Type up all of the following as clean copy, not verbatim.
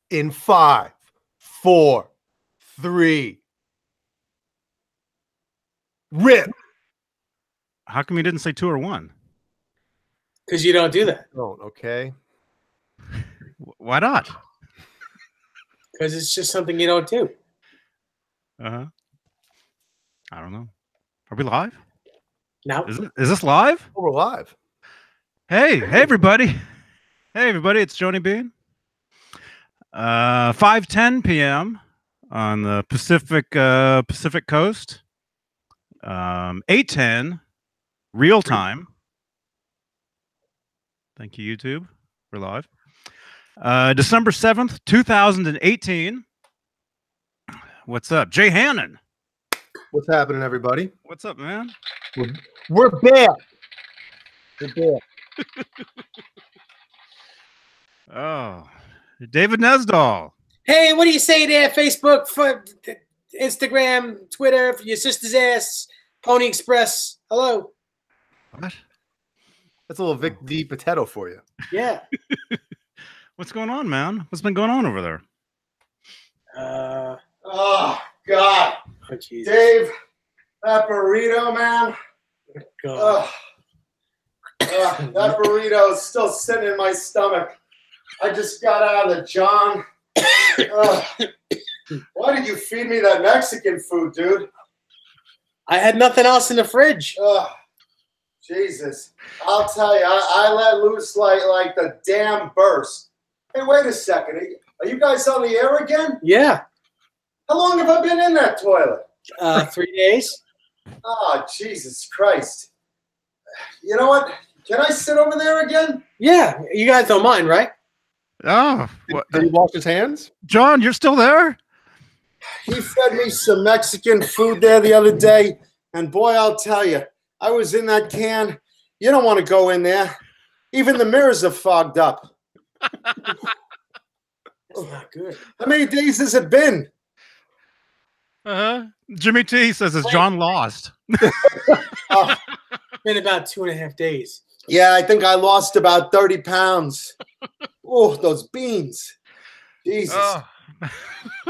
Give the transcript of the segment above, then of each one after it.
In 5, 4, 3. Rip. How come you didn't say 2 or 1? Because you don't do that. Don't, okay. Why not? Because it's just something you don't do. I don't know. Are we live? No. Is this live? Oh, we're live. Hey, everybody. Hey, everybody. It's Johnny Beane. 5:10 p.m. on the Pacific Coast. 8:10 real time. Thank you, YouTube. We're live. December 7th, 2018. What's up? Jay Hannon. What's happening, everybody? What's up, man? We're back. We're back. Oh, David Nesdall. Hey, what do you say there? Facebook, Instagram, Twitter, for your sister's ass, Pony Express. Hello. What? That's a little Vic D potato for you. Yeah. What's going on, man? What's been going on over there? Oh, God. Oh, Jesus. Dave, that burrito, man. God. That burrito is still sitting in my stomach. I just got out of the John. Why did you feed me that Mexican food, dude? I had nothing else in the fridge. Jesus. I'll tell you, I let loose like the damn burst. Hey, wait a second. Are you guys on the air again? Yeah. How long have I been in that toilet? 3 days. Oh, Jesus Christ. You know what? Can I sit over there again? Yeah. You guys don't mind, right? Oh, Did he wash his hands? John, you're still there? He fed me some Mexican food there the other day, and boy, I'll tell you, I was in that can. You don't want to go in there. Even the mirrors are fogged up. That's not good. How many days has it been? Jimmy T says, is John lost? Been about 2.5 days. Yeah, I think I lost about 30 pounds. Oh, those beans. Jesus. Oh.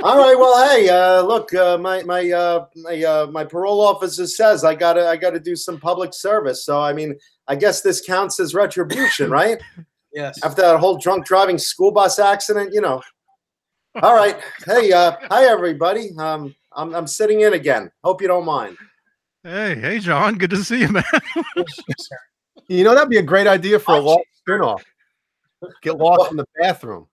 All right, well, hey, look, my parole officer says I gotta do some public service. So I mean, I guess this counts as retribution, right? Yes. After that whole drunk driving school bus accident, you know. All right. Hey, hi everybody. I'm sitting in again. Hope you don't mind. Hey, John. Good to see you, man. You know, that'd be a great idea for a Lost spinoff. Get lost in the bathroom.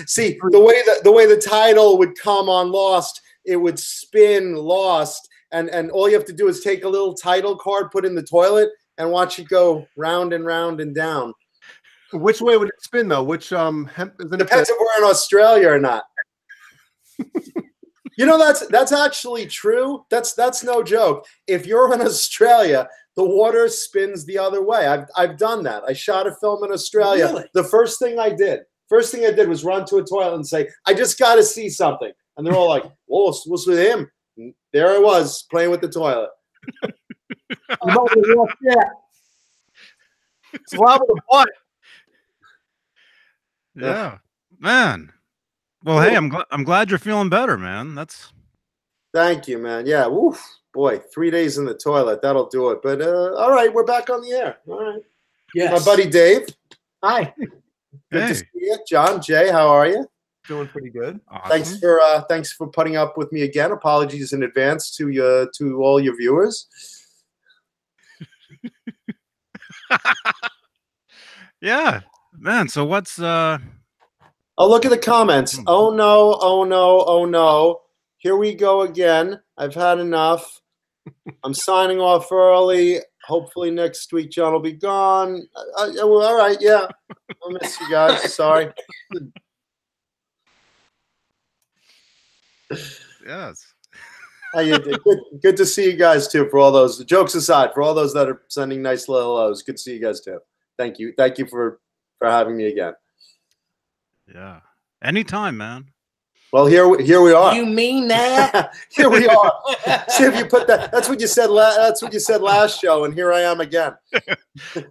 See, the way the title would come on Lost, it would spin Lost, and all you have to do is take a little title card, put in the toilet, and watch it go round and round and down. Which way would it spin though? Which depends if we're in Australia or not. You know, that's actually true. That's no joke. If you're in Australia, the water spins the other way. I've done that. I shot a film in Australia. Really? The first thing I did was run to a toilet and say, I just got to see something. And they're all like, whoa, what's with him? And there I was playing with the toilet. Yeah, man. Well, hey, I'm glad you're feeling better, man. Thank you, man. Yeah, woof, boy, 3 days in the toilet, that'll do it. But all right, we're back on the air. All right. Yes. My buddy Dave. Hi. Good to see you, John. Jay, how are you? Doing pretty good. Awesome. Thanks for putting up with me again. Apologies in advance to all your viewers. Yeah, man. So what's Oh, look at the comments. Oh no, oh no, oh no. Here we go again. I've had enough. I'm signing off early. Hopefully next week John will be gone. Well, all right, yeah. I'll miss you guys. Sorry. yes. How you doing? Good to see you guys too. For all those jokes aside, for all those that are sending nice little hellos, good to see you guys too. Thank you for having me again. Yeah. Anytime, man. Well, here we are. You mean that? Here we are. See if you put that. That's what you said. That's what you said last show, and here I am again.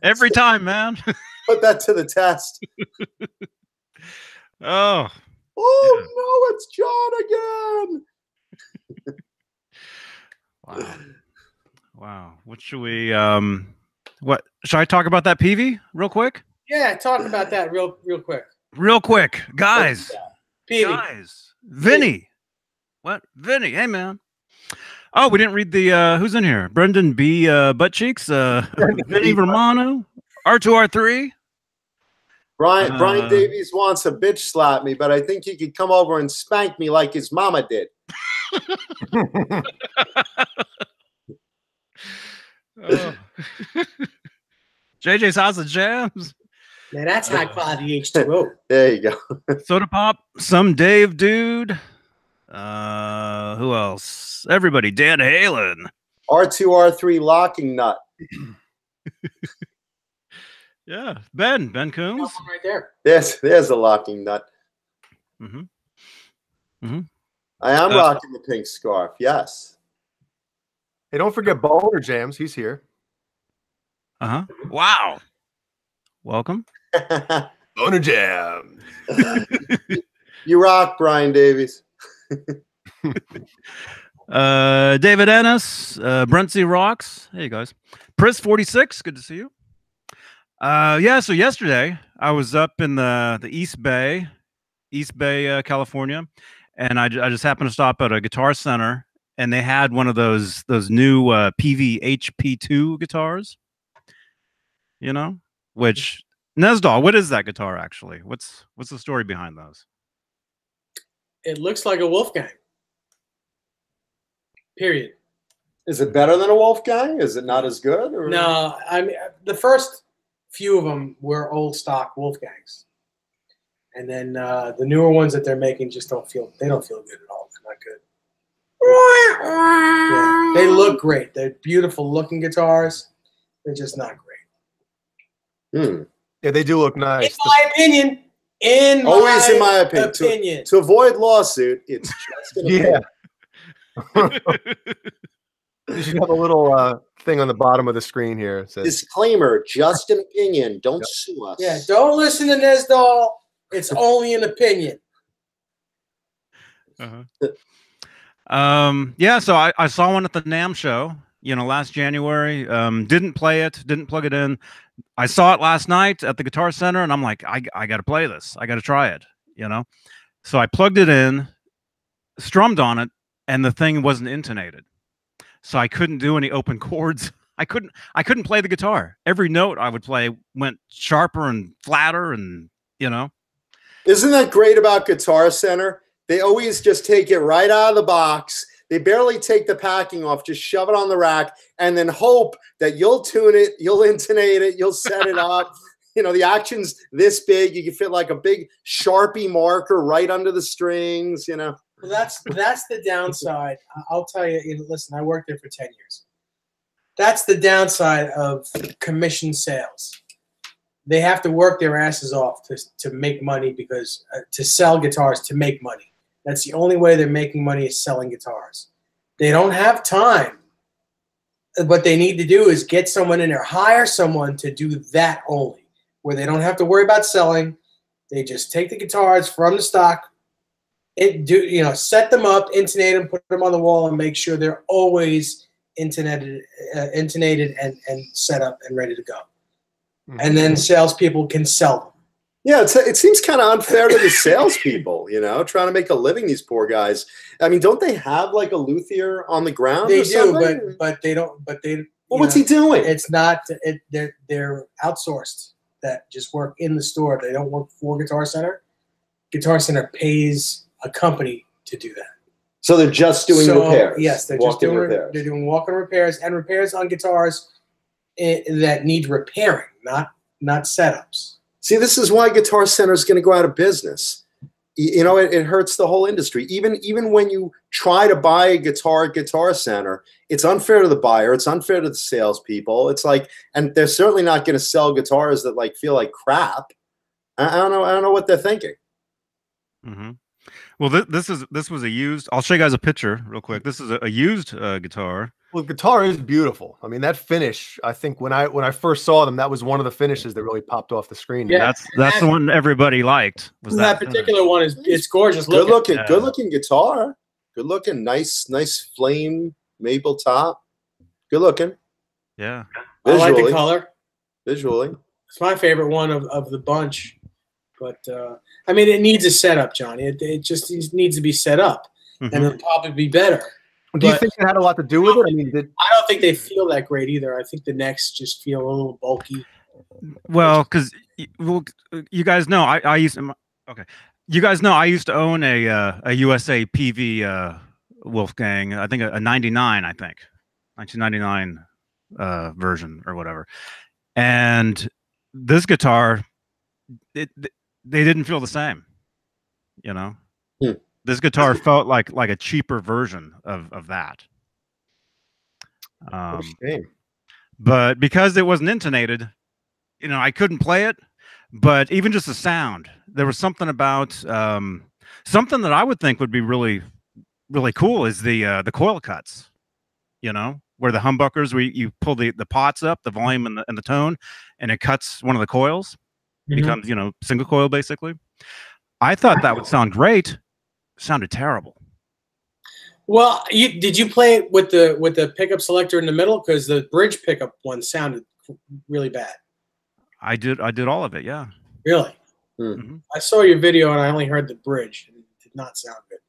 Every time, man. Put that to the test. Oh, Oh no, it's John again. wow. Wow. What should we what should I talk about that Peavey real quick? Yeah, talk about that real quick. Real quick, guys. Peavey. Guys. Vinny. What? Vinny. Hey man. Oh, we didn't read the who's in here? Brendan B Butt Cheeks, Vinny Romano, R2R3. Brian Davies wants to bitch slap me, but I think he could come over and spank me like his mama did. Oh. JJ's House of Jams. Now that's high quality H2O. There you go. Soda Pop. Some Dave dude. Who else? Everybody. Dan Halen. R2R3 locking nut. Yeah. Ben Coombs. Right there. There's a locking nut. I am rocking the pink scarf. Yes. Hey, don't forget Boner Jams. He's here. Wow. Welcome. Boner Jams. You rock, Brian Davies. David Ennis, Bruntsy Rocks. Hey guys. Pris 46, good to see you. Yeah, so yesterday I was up in the East Bay, California, and I just happened to stop at a Guitar Center, and they had one of those new Peavey HP2 guitars. You know, which Nesdal, what is that guitar actually? What's the story behind those? It looks like a Wolfgang. Period. Is it better than a Wolfgang? Is it not as good? Or? No, I mean the first few of them were old stock Wolfgangs, and then the newer ones that they're making just don't feel good at all. They're not good. Yeah, they look great. They're beautiful looking guitars. They're just not great. Yeah, they do look nice. In my opinion. In my opinion. To avoid lawsuit, it's just an opinion. You should have a little thing on the bottom of the screen here. It says, disclaimer, just an opinion. Don't sue us. Yeah, don't listen to Nesdal. It's only an opinion. Yeah, so I saw one at the NAMM show, last January. Didn't play it, didn't plug it in. I saw it last night at the Guitar Center, and I'm like, I got to play this. I got to try it, So I plugged it in, strummed on it, and the thing wasn't intonated. So I couldn't do any open chords. I couldn't play the guitar. Every note I would play went sharper and flatter, and Isn't that great about Guitar Center? They always just take it right out of the box. They barely take the packing off, just shove it on the rack, and then hope that you'll tune it, you'll intonate it, you'll set it up. The action's this big. You can fit like a big Sharpie marker right under the strings, Well, that's the downside. I'll tell you, listen, I worked there for 10 years. That's the downside of commission sales. They have to work their asses off to make money because to sell guitars to make money. That's the only way they're making money is selling guitars. They don't have time. What they need to do is get someone in there, hire someone to do that only, where they don't have to worry about selling. They just take the guitars from the stock, set them up, intonate them, put them on the wall, and make sure they're always intonated and set up and ready to go. And then salespeople can sell them. Yeah, it seems kind of unfair to the salespeople, trying to make a living. These poor guys. I mean, don't they have like a luthier on the ground? They do, but they don't. But they. Well, what's he doing? It's not. They're outsourced that just work in the store. They don't work for Guitar Center. Guitar Center pays a company to do that. So they're just doing repairs. Yes, they're just doing repairs. They're doing walk-in repairs and repairs on guitars that need repairing, not setups. See, this is why Guitar Center is going to go out of business. It hurts the whole industry. Even when you try to buy a guitar at Guitar Center, it's unfair to the buyer. It's unfair to the salespeople. It's like, and they're certainly not going to sell guitars that feel like crap. I don't know what they're thinking. Well, this was a used. I'll show you guys a picture real quick. This is a used guitar Well, guitar is beautiful. I mean, that finish. I think when I first saw them, that was one of the finishes that really popped off the screen. Yeah. That's the one everybody liked. Was that finish. particular one is it's gorgeous. Good looking, Yeah. good looking guitar. Good looking, nice flame maple top. Good looking. Yeah. I like the Visually. color. Visually. It's my favorite one of the bunch. But I mean, it needs a setup, Johnny. It just needs to be set up, and it'll probably be better. Do you But think it had a lot to do with it? I mean, I don't think they feel that great either. I think the necks just feel a little bulky. Well, because you guys know I used to, okay. You guys know I used to own a USA Peavey Wolfgang. I think a 99. I think 1999 version or whatever. And this guitar, they didn't feel the same. You know, this guitar felt like a cheaper version of that. But because it wasn't intonated, you know, I couldn't play it. But even just the sound, there was something about something that I would think would be really, really cool is the coil cuts. You know, where the humbuckers, where you pull the pots up, the volume and the tone, and it cuts one of the coils, becomes, you know, single coil basically. I thought that would sound great. It sounded terrible. Well, did you play it with the pickup selector in the middle? Because the bridge pickup one sounded really bad. I did all of it, yeah. Really? I saw your video and I only heard the bridge. It did not sound good.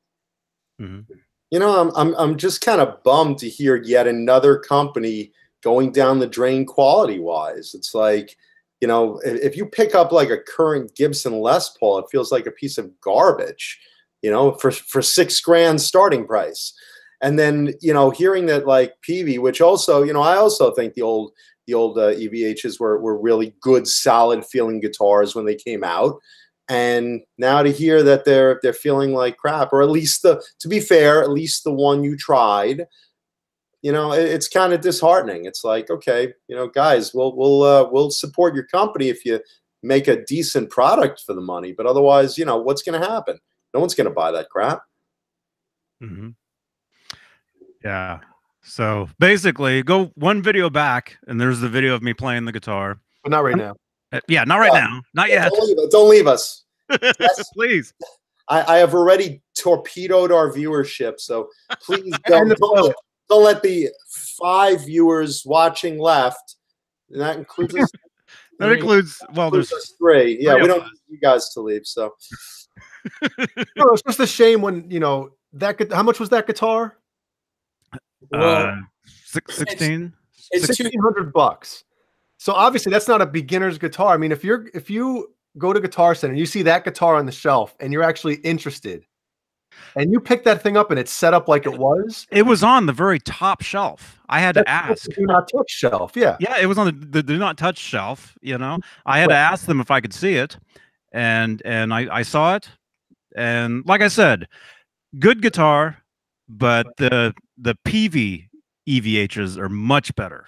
You know, I'm just kind of bummed to hear yet another company going down the drain quality wise. It's like, you know, if you pick up like a current Gibson Les Paul, it feels like a piece of garbage, you know, for $6,000 starting price. And then, you know, hearing that like Peavey, which also, you know, I also think the old EVHs were really good, solid feeling guitars when they came out. And now to hear that they're feeling like crap, or at least to be fair, at least the one you tried, you know, it's kind of disheartening. It's like, okay, you know, guys, we'll support your company if you make a decent product for the money, but otherwise, you know, what's going to happen? No one's going to buy that crap. Yeah. So basically, go one video back, and there's the video of me playing the guitar. But not right now. Yeah, not right now. Not yet. Don't leave us. Yes. Please. I have already torpedoed our viewership, so please don't let the 5 viewers watching left, and that includes us. That includes, well, there's us 3. Yeah, we don't us. need you guys to leave, so. No, it's just a shame when, you know, how much was that guitar? 16. It's $1,600. So obviously that's not a beginner's guitar. I mean, if you go to Guitar Center and you see that guitar on the shelf and you're actually interested, and you pick that thing up and it's set up like it was on the very top shelf. I had to ask. Do not touch shelf. Yeah. Yeah, it was on the do not touch shelf. You know, I had to ask them if I could see it, and I saw it, and like I said, good guitar, but the Peavey EVHs are much better.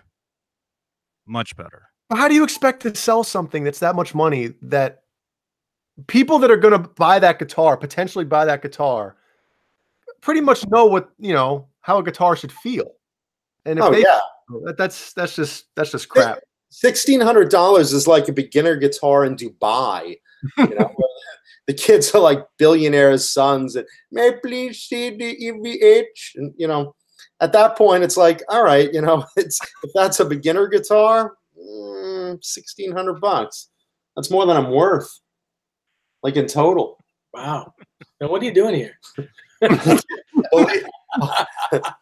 Much better. How do you expect to sell something that's that much money that people that are going to buy that guitar, potentially buy that guitar, pretty much know what, you know, how a guitar should feel? And if that's just crap. $1,600 is like a beginner guitar in Dubai. You know, the kids are like billionaires' sons, and may I please see the EVH? And you know, at that point, it's like, all right, you know, if that's a beginner guitar, $1,600. That's more than I'm worth, like in total. Wow. Now what are you doing here?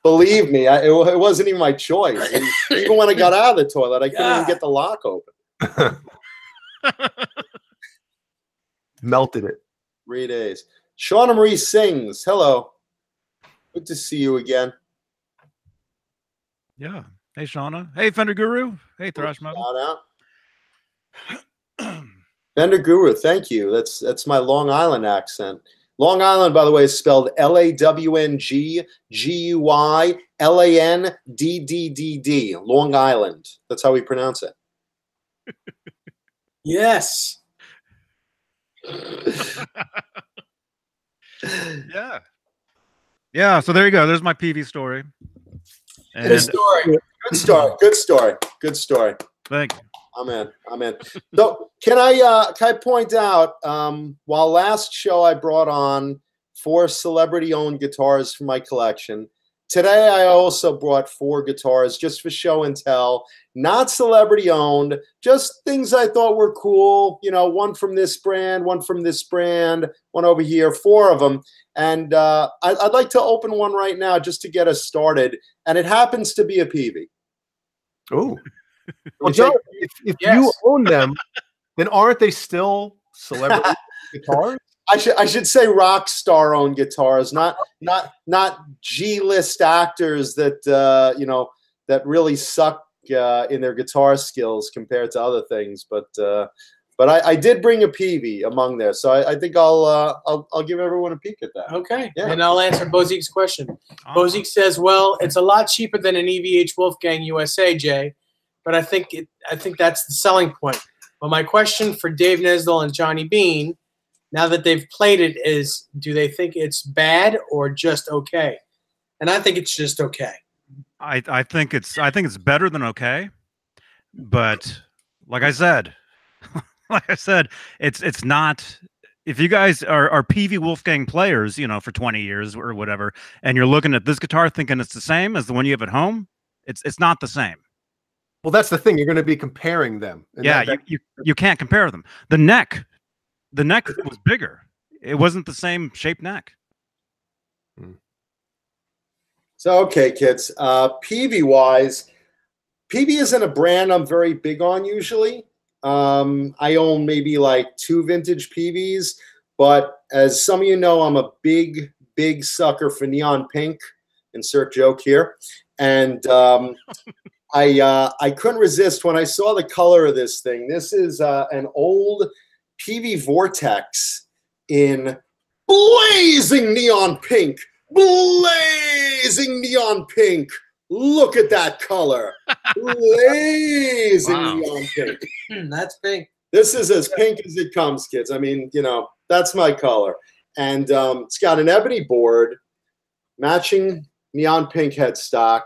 Believe me, it wasn't even my choice. Even when I got out of the toilet, I couldn't even get the lock open. Melted it. 3 days. Shauna Marie sings. Hello. Good to see you again. Yeah. Hey, Shauna. Hey, Fender Guru. Hey, Thrash Metal. Shout out. Fender Guru, thank you. That's my Long Island accent. Long Island, by the way, is spelled LAWNGGUILANDDDD. Long Island. That's how we pronounce it. Yes. Yeah. Yeah. So there you go. There's my Peavey story. And Good story. Good story. Good story. Good story. thank you. I'm in. I'm in. So can I point out, while last show I brought on 4 celebrity-owned guitars for my collection, today I also brought 4 guitars just for show and tell, not celebrity-owned, just things I thought were cool. You know, one from this brand, one from this brand, one over here, 4 of them. And I'd like to open one right now just to get us started. And it happens to be a Peavey. Oh. Well, John, if you own them, then aren't they still celebrity guitars? I should say Rockstar owned guitars, not G-list actors that you know, that really suck in their guitar skills compared to other things. But I did bring a Peavey among there, so I think I'll give everyone a peek at that. Okay, Yeah. and I'll answer Bozique's question. Bozique says, "Well, it's a lot cheaper than an EVH Wolfgang USA, Jay, but I think that's the selling point." But my question for Dave Nesdell and Johnny Beane, now that they've played it, is, do they think it's bad or just okay? And I think it's just okay. I think it's better than okay, but like I said, it's not. If you guys are Peavey Wolfgang players, you know, for 20 years or whatever, and you're looking at this guitar thinking it's the same as the one you have at home, it's not the same. Well, that's the thing. You're going to be comparing them. And yeah, you can't compare them. The neck was bigger. It wasn't the same shaped neck. So, okay, kids, Peavey-wise, Peavey isn't a brand I'm very big on usually. I own maybe like 2 vintage Peaveys, but as some of you know, I'm a big sucker for neon pink. Insert joke here. And I couldn't resist when I saw the color of this thing. This is an old Peavey Vortex in blazing neon pink. Blazing neon pink. Look at that color. Blazing neon pink. That's pink. This is as pink as it comes, kids. I mean, you know, that's my color. And it's got an ebony board, matching neon pink headstock,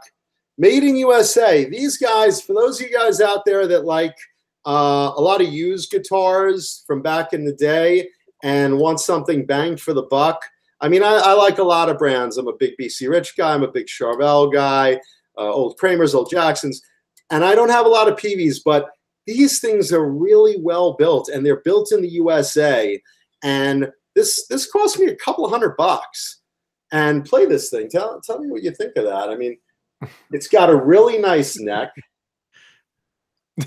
made in USA. These guys, for those of you guys out there that like a lot of used guitars from back in the day and want something bang for the buck, I mean, I like a lot of brands. I'm a big BC Rich guy. I'm a big Charvel guy, old Kramers, old Jacksons. And I don't have a lot of Peaveys, but these things are really well built, and they're built in the USA. And this cost me a couple $100. And play this thing. Tell me what you think of that. I mean, it's got a really nice neck.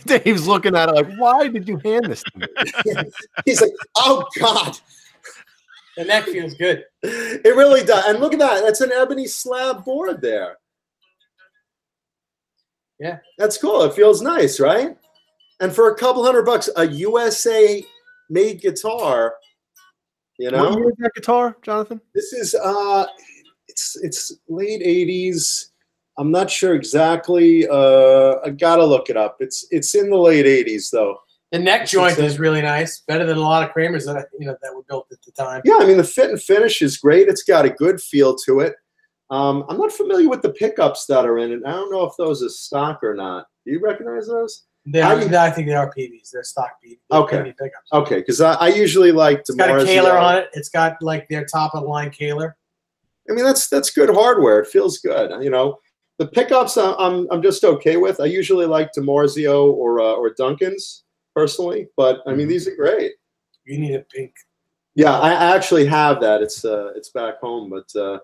Dave's looking at it like, why did you hand this to me? He's like, oh, God. The neck feels good. It really does. And look at that. That's an ebony slab board there. Yeah. That's cool. It feels nice, right? And for a couple $100, a USA-made guitar, you know? What year is that guitar, Jonathan? This is, it's late 80s. I'm not sure exactly. I got to look it up. It's in the late 80s, though. The neck joint is really nice, better than a lot of Kramers that that were built at the time. Yeah, I mean the fit and finish is great. It's got a good feel to it. I'm not familiar with the pickups that are in it. I don't know if those are stock or not. Do you recognize those? I think they are Peaveys. They're stock Peavey. Okay. Peavey pickups. Okay, because I usually like to. It's got a Kaler on it. It's got like their top of the line Kaler. I mean that's good hardware. It feels good. You know, the pickups I'm just okay with. I usually like DiMarzio or Duncan's personally, but I mean these are great. You need a pink. Yeah, I actually have that. It's back home, but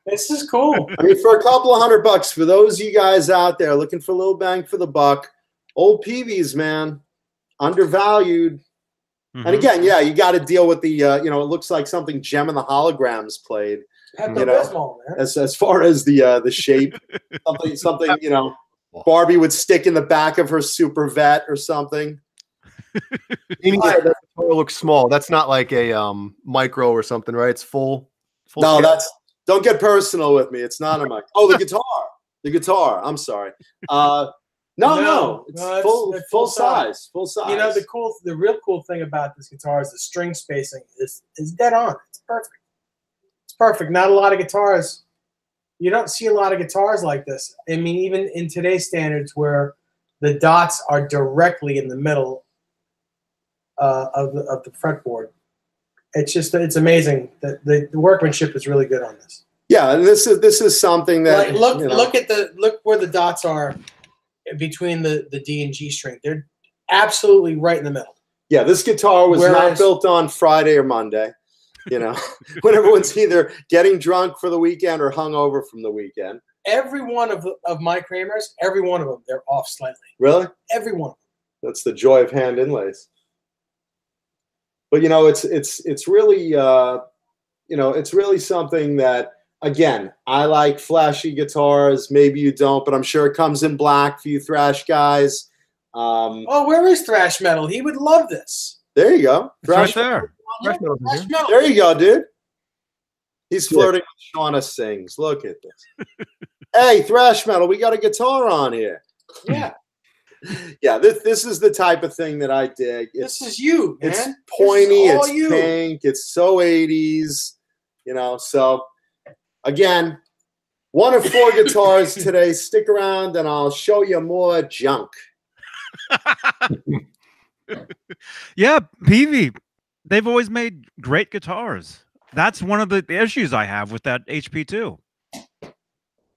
this is cool. I mean, for a couple of $100, for those of you guys out there looking for a little bang for the buck, old Peaveys, man, undervalued. And again, yeah, you got to deal with the you know, it looks like something Gem and the Holograms played. You know, as far as the shape, something you know, Barbie would stick in the back of her Super Vet or something. That looks small. That's not like a micro or something, right? It's full no, scale. Don't get personal with me. It's not a mic. Oh, the guitar. The guitar. I'm sorry. No, it's full size. Full size. You know, the real cool thing about this guitar is the string spacing is dead on. It's perfect. It's perfect. Not a lot of guitars You don't see a lot of guitars like this. I mean, even in today's standards, where the dots are directly in the middle of the fretboard, it's amazing that the workmanship is really good on this. Yeah, and this is something that like, look where the dots are between the D and G string. They're absolutely right in the middle. Yeah, this guitar was not built on Friday or Monday. You know, when everyone's either getting drunk for the weekend or hungover from the weekend. Every one of my Kramers, every one of them, they're off slightly. Really? Every one. That's the joy of hand inlays. But you know, it's really you know, it's really something that, again, I like flashy guitars. Maybe you don't, but I'm sure it comes in black for you thrash guys. Oh, where is thrash metal? He would love this. There you go. Thrash right there. Thrash metal. There you go, dude. He's flirting with Shauna Sings. Look at this. Hey, thrash metal, we got a guitar on here. Yeah. Yeah, this is the type of thing that I dig. This is you, man. It's pointy, it's pink, it's so 80s, you know. So, again, one of 4 guitars today. Stick around and I'll show you more junk. Yeah, Peavey, they've always made great guitars. That's one of the issues I have with that HP2.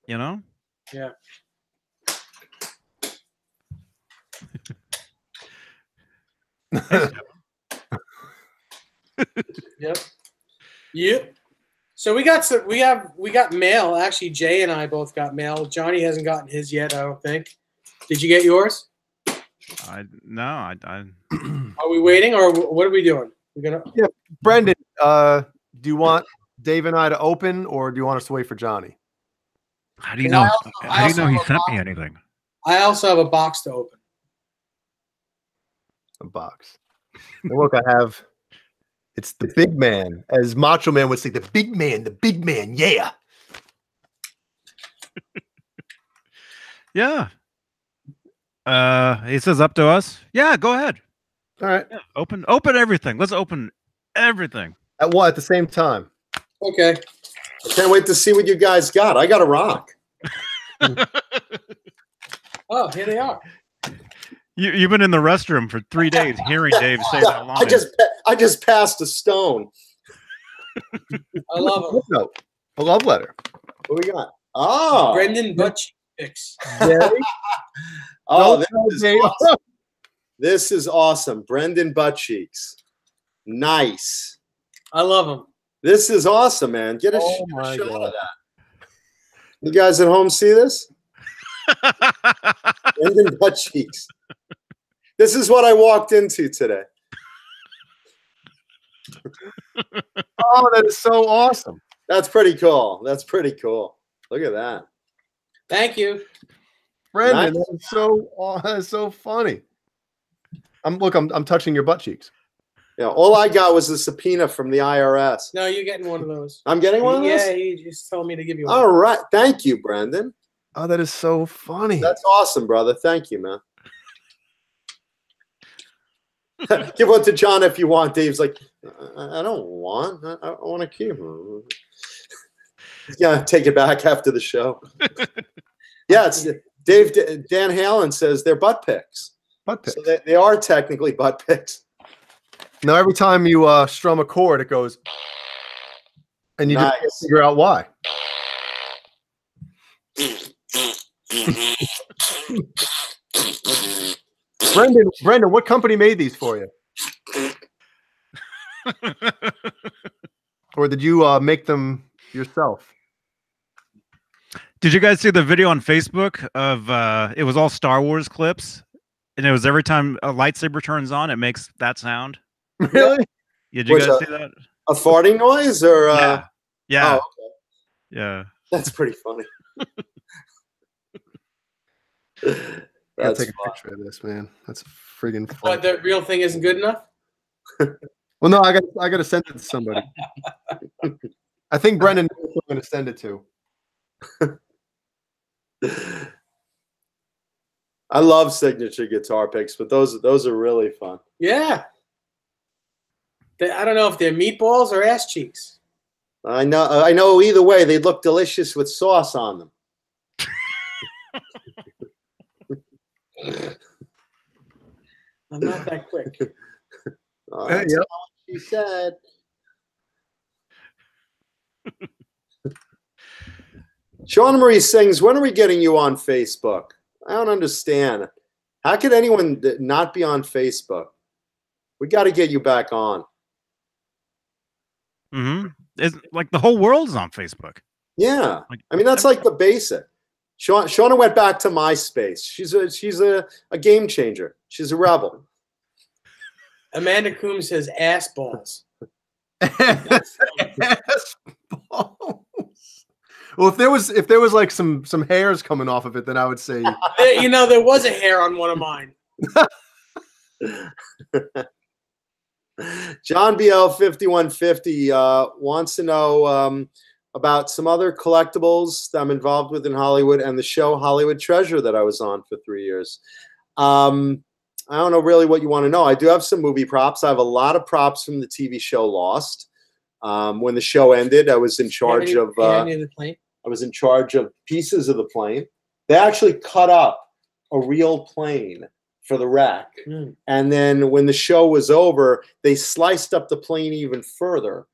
You know? Yeah. Yep. Yep. So we got mail. Actually, Jay and I both got mail. Johnny hasn't gotten his yet, I don't think. Did you get yours? No. Are we waiting, or what are we doing? We're gonna. Yeah, Brendan. Do you want Dave and I to open, or do you want us to wait for Johnny? How do you know? How do you know he sent me anything? I also have a box to open. A box. And look, I have. It's the big man, as Macho Man would say. The big man. The big man. Yeah. Yeah. He says up to us. Yeah, go ahead. All right. Yeah, open everything. Let's open everything. At what? At the same time. Okay. I can't wait to see what you guys got. I got a rock. Oh, here they are. You've been in the restroom for 3 days hearing Dave say that line. I just passed a stone. I love it. A love letter. What we got? Oh, Brendan Butch picks. Oh, this is awesome. Brendan Buttcheeks. Nice. I love him. This is awesome, man. Get a shot of that. You guys at home see this? Brendan Buttcheeks. This is what I walked into today. Oh, that is so awesome. That's pretty cool. That's pretty cool. Look at that. Thank you. Brendan, that's so funny. I'm touching your butt cheeks. Yeah, all I got was a subpoena from the IRS. No, you're getting one of those. I'm getting one of those? Yeah, he just told me to give you one. All right. Thank you, Brendan. Oh, that is so funny. That's awesome, brother. Thank you, man. Give one to John if you want. Dave's like, I don't want. I want to keep him. Yeah, take it back after the show. Yeah, it's Dave. Dan Halen says they're butt picks. Butt picks. So they are technically butt picks. Now, every time you strum a chord, it goes, and you just can't figure out why. Brendan, what company made these for you? Or did you make them yourself? Did you guys see the video on Facebook of it was all Star Wars clips, and it was every time a lightsaber turns on, it makes that sound? Really? Yeah, did you guys see that? A farting noise or yeah. Oh, okay. Yeah. That's pretty funny. I'll take a picture of this, man. That's friggin' funny. What, the real thing isn't good enough? Well, no, I got to send it to somebody. I think Brendan knows who I'm going to send it to. I love signature guitar picks, but those are really fun. Yeah. I don't know if they're meatballs or ass cheeks. I know either way, they look delicious with sauce on them. I'm not that quick. That's not what she said. Shauna Marie sings, when are we getting you on Facebook? I don't understand. How could anyone not be on Facebook? We got to get you back on. Mm-hmm. It's like the whole world's on Facebook. Yeah. Like, I mean, that's like the basic. Shauna went back to MySpace. She's a game changer. She's a rebel. Amanda Coombs says ass balls. Ass balls. Well, if there was like some hairs coming off of it, then I would say, You know, there was a hair on one of mine. John BL 5150 wants to know about some other collectibles that I'm involved with in Hollywood and the show Hollywood Treasure that I was on for 3 years. I don't know really what you want to know. I do have some movie props. I have a lot of props from the TV show Lost. When the show ended, I was in charge of I was in charge of pieces of the plane. They actually cut up a real plane for the wreck. And then when the show was over, they sliced up the plane even further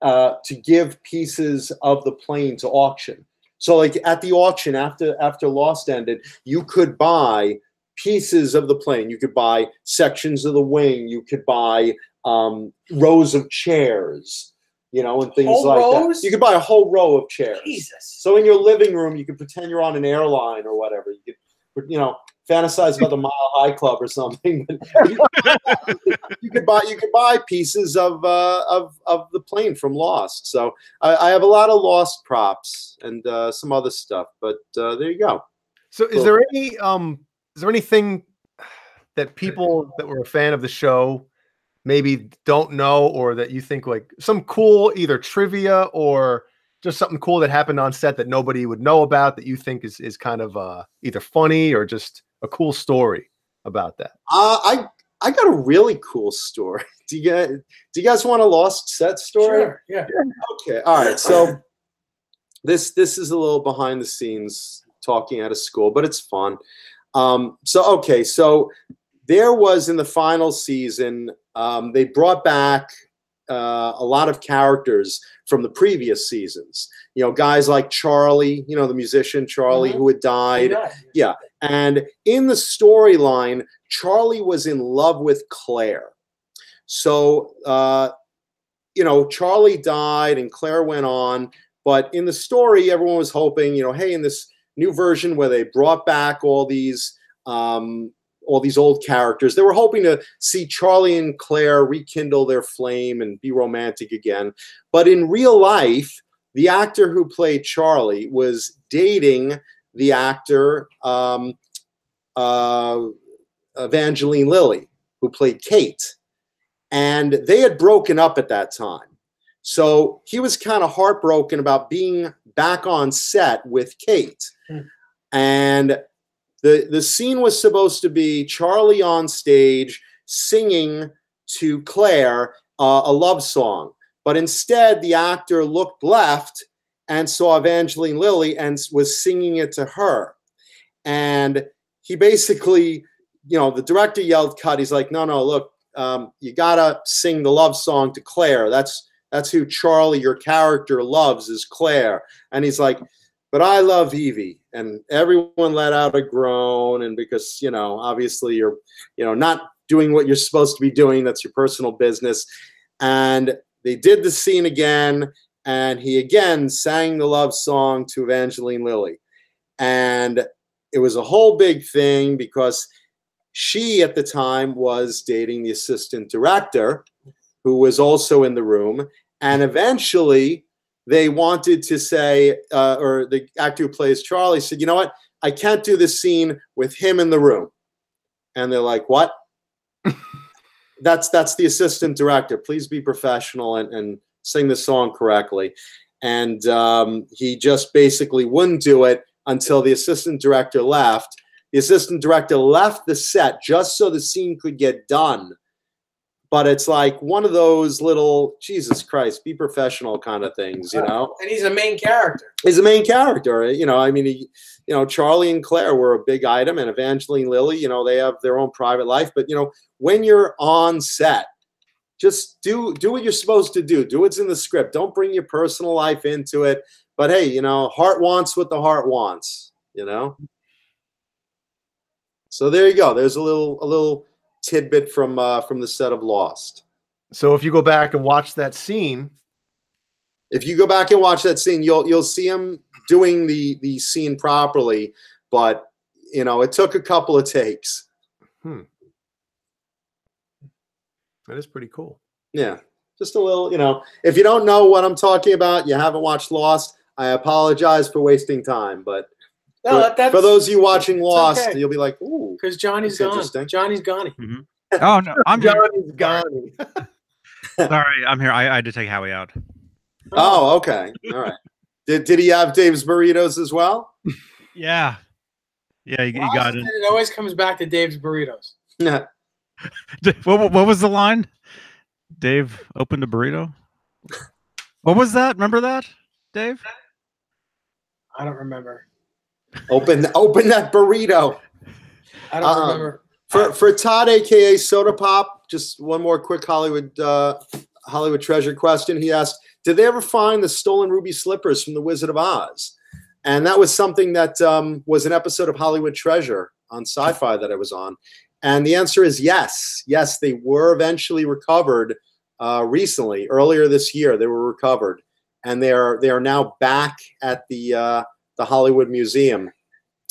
to give pieces of the plane to auction. So like at the auction after Lost ended, you could buy pieces of the plane. You could buy sections of the wing. You could buy rows of chairs, you know, and things whole like rows? that. You could buy a whole row of chairs. Jesus. So in your living room, you could pretend you're on an airline or whatever. You could, you know, fantasize about the Mile High Club or something. you could buy pieces of the plane from Lost. So I have a lot of Lost props and some other stuff. But there you go. So is there anything that people that were a fan of the show maybe don't know, or that you think like some cool either trivia or just something cool that happened on set that nobody would know about that you think is kind of either funny or just a cool story about that? I got a really cool story. Do you guys want a Lost set story? Sure, yeah. Okay, all right. So this is a little behind the scenes talking out of school, but it's fun. So there was in the final season, they brought back a lot of characters from the previous seasons. You know, guys like Charlie, you know, the musician Charlie who had died. Yeah. And in the storyline, Charlie was in love with Claire. So, you know, Charlie died and Claire went on. But in the story, everyone was hoping, you know, hey, in this new version where they brought back all these old characters, they were hoping to see Charlie and Claire rekindle their flame and be romantic again. But in real life, the actor who played Charlie was dating the actor Evangeline Lilly, who played Kate. And they had broken up at that time. So he was kind of heartbroken about being back on set with Kate. And the scene was supposed to be Charlie on stage singing to Claire a love song. But instead, the actor looked left and saw Evangeline Lilly and was singing it to her. And he basically, you know, the director yelled cut. He's like, no, look, you got to sing the love song to Claire. That's who Charlie, your character, loves, is Claire. And he's like, but I love Evie. And everyone let out a groan. And because, you know, obviously you're, you know, not doing what you're supposed to be doing. That's your personal business. And they did the scene again. And he again sang the love song to Evangeline Lilly. And it was a whole big thing because she at the time was dating the assistant director, who was also in the room. And eventually they wanted to say, or the actor who plays Charlie said, you know what? I can't do this scene with him in the room. And they're like, what? That's the assistant director. Please be professional and sing the song correctly. And he just basically wouldn't do it until the assistant director left. The assistant director left the set just so the scene could get done. but it's like one of those little Jesus Christ, be professional kind of things, you know. And he's a main character. He's a main character, you know. I mean, Charlie and Claire were a big item, and Evangeline Lilly, you know, they have their own private life. But you know, when you're on set, just do what you're supposed to do. Do what's in the script. Don't bring your personal life into it. But hey, you know, heart wants what the heart wants, you know. So there you go. There's a little tidbit from the set of Lost. So if you go back and watch that scene, you'll see him doing the scene properly, but you know, it took a couple of takes. That is pretty cool. Yeah, just a little, you know, if you don't know what I'm talking about, you haven't watched Lost, I apologize for wasting time, but no, for those of you watching Lost, okay. You'll be like, ooh. Because Johnny's gone. Johnny's gone. Mm-hmm. Oh, no. I'm Johnny's gone. Sorry, I'm here. I had to take Howie out. Oh, okay. All right. Did he have Dave's burritos as well? Yeah. Yeah, he got it. It always comes back to Dave's burritos. Yeah. What was the line? Dave opened a burrito? What was that? Remember that, Dave? I don't remember. Open that burrito. I don't remember. For Todd, aka Soda Pop, just one more quick Hollywood treasure question. He asked, did they ever find the stolen ruby slippers from the Wizard of Oz? And that was something that was an episode of Hollywood Treasure on Sci-Fi that I was on. And the answer is yes. Yes, they were eventually recovered recently. Earlier this year, they were recovered. And they are now back at the Hollywood Museum,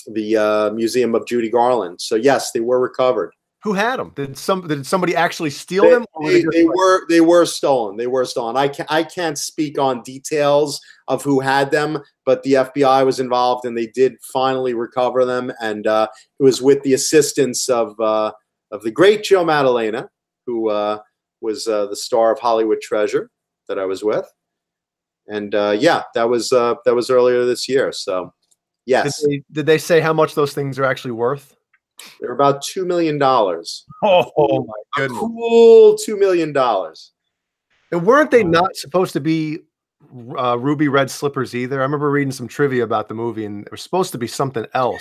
the Museum of Judy Garland. So yes, they were recovered. Who had them? Did somebody actually steal them? Or They were stolen. They were stolen. I can't speak on details of who had them, but the FBI was involved, and they did finally recover them. And it was with the assistance of the great Joe Maddalena, who was the star of Hollywood Treasure that I was with. And yeah, that was earlier this year. So yes. Did they say how much those things are actually worth? They're about $2 million. Oh my goodness! Cool, $2 million. And weren't they not supposed to be ruby red slippers either? I remember reading some trivia about the movie, and it was supposed to be something else.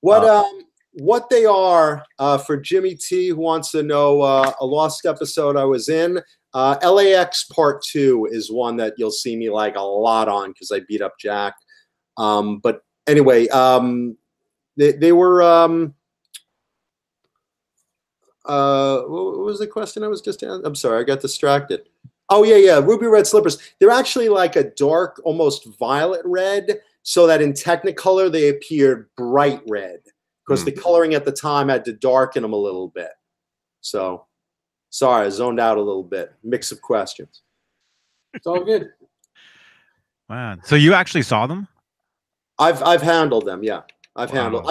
What they are, for Jimmy T, who wants to know a Lost episode I was in, LAX Part 2 is one that you'll see me like a lot on because I beat up Jack. But anyway, they were what was the question I was just asking? I'm sorry, I got distracted. Oh yeah, ruby red slippers. They're actually like a dark, almost violet red, so that in Technicolor they appeared bright red because the coloring at the time had to darken them a little bit. So sorry, I zoned out a little bit. Mix of questions. It's all good. Wow. So you actually saw them? I've handled them, yeah. I've handled.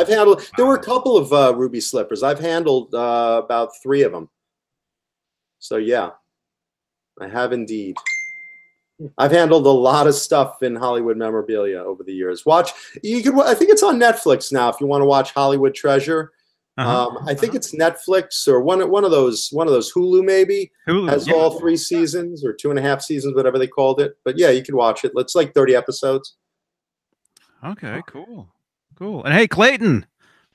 There were a couple of ruby slippers. I've handled about 3 of them. So yeah, I have indeed. I've handled a lot of stuff in Hollywood memorabilia over the years. I think it's on Netflix now. If you want to watch Hollywood Treasure, I think it's Netflix or one of those Hulu maybe. Hulu has all 3 seasons or 2.5 seasons, whatever they called it. But yeah, you can watch it. It's like 30 episodes. Okay, cool. And hey, Clayton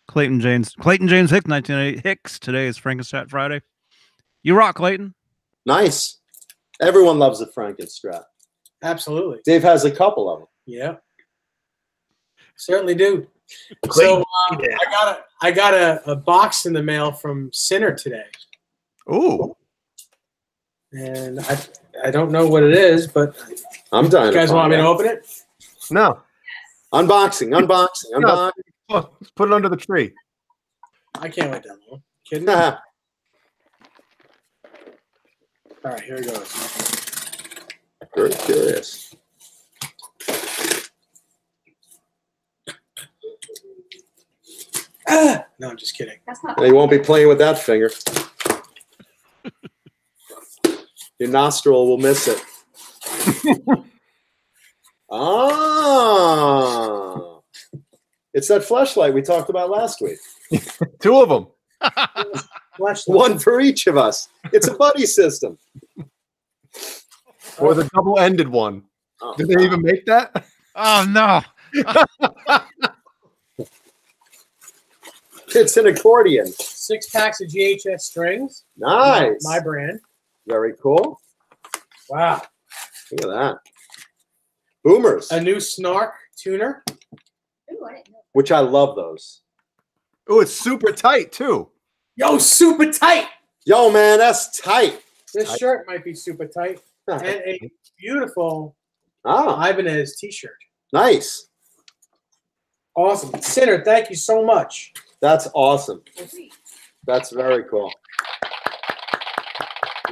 James Hicks, 1988 Hicks. Today is Frankenstrat Friday. You rock, Clayton. Nice. Everyone loves a Frankenstrat. Absolutely. Dave has a couple of them. Yeah, certainly do. So I got a box in the mail from Sinner today. Ooh. And I don't know what it is, but I'm dying. You guys want me to open it? No. Unboxing. No. Let's put it under the tree. I can't wait that long. Kidding me? All right, here it goes. Very curious. No, I'm just kidding. You won't be playing with that finger. Your nostril will miss it. It's that fleshlight we talked about last week. 2 of them. One for each of us. It's a buddy system. Or the double-ended one. Oh, Did they even make that? Oh no! It's an accordion. 6 packs of GHS strings. Nice. My brand. Very cool. Wow. Look at that. Boomers. A new Snark tuner. Which I love those. Oh, it's super tight too. Yo, super tight. Yo, man, that's tight. This shirt might be super tight. And a beautiful Ibanez t-shirt. Nice. Awesome. Sinner, thank you so much. That's awesome. That's very cool.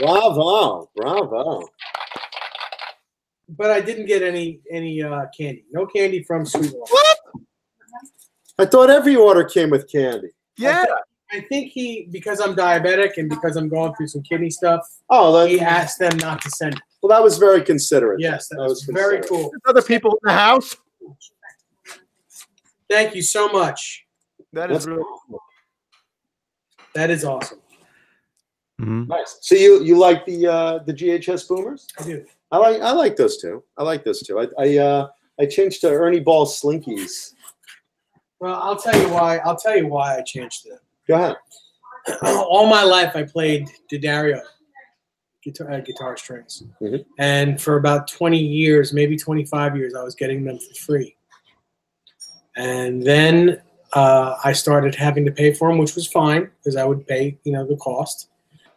Bravo. Bravo. But I didn't get any candy. No candy from Sweetwater. What? I thought every order came with candy. Yeah. I think because I'm diabetic and because I'm going through some kidney stuff, he asked them not to send it. Well, that was very considerate. Yes, that was very cool. There's other people in the house. Thank you so much. That's really cool. That is awesome. Mm-hmm. Nice. So you like the GHS Boomers? I do. I like those two. I like those two. I changed to Ernie Ball Slinkies. Well, I'll tell you why. I'll tell you why I changed it. Go ahead. All my life, I played D'Addario guitar strings, and for about 20 years, maybe 25 years, I was getting them for free. And then I started having to pay for them, which was fine because I would pay, the cost.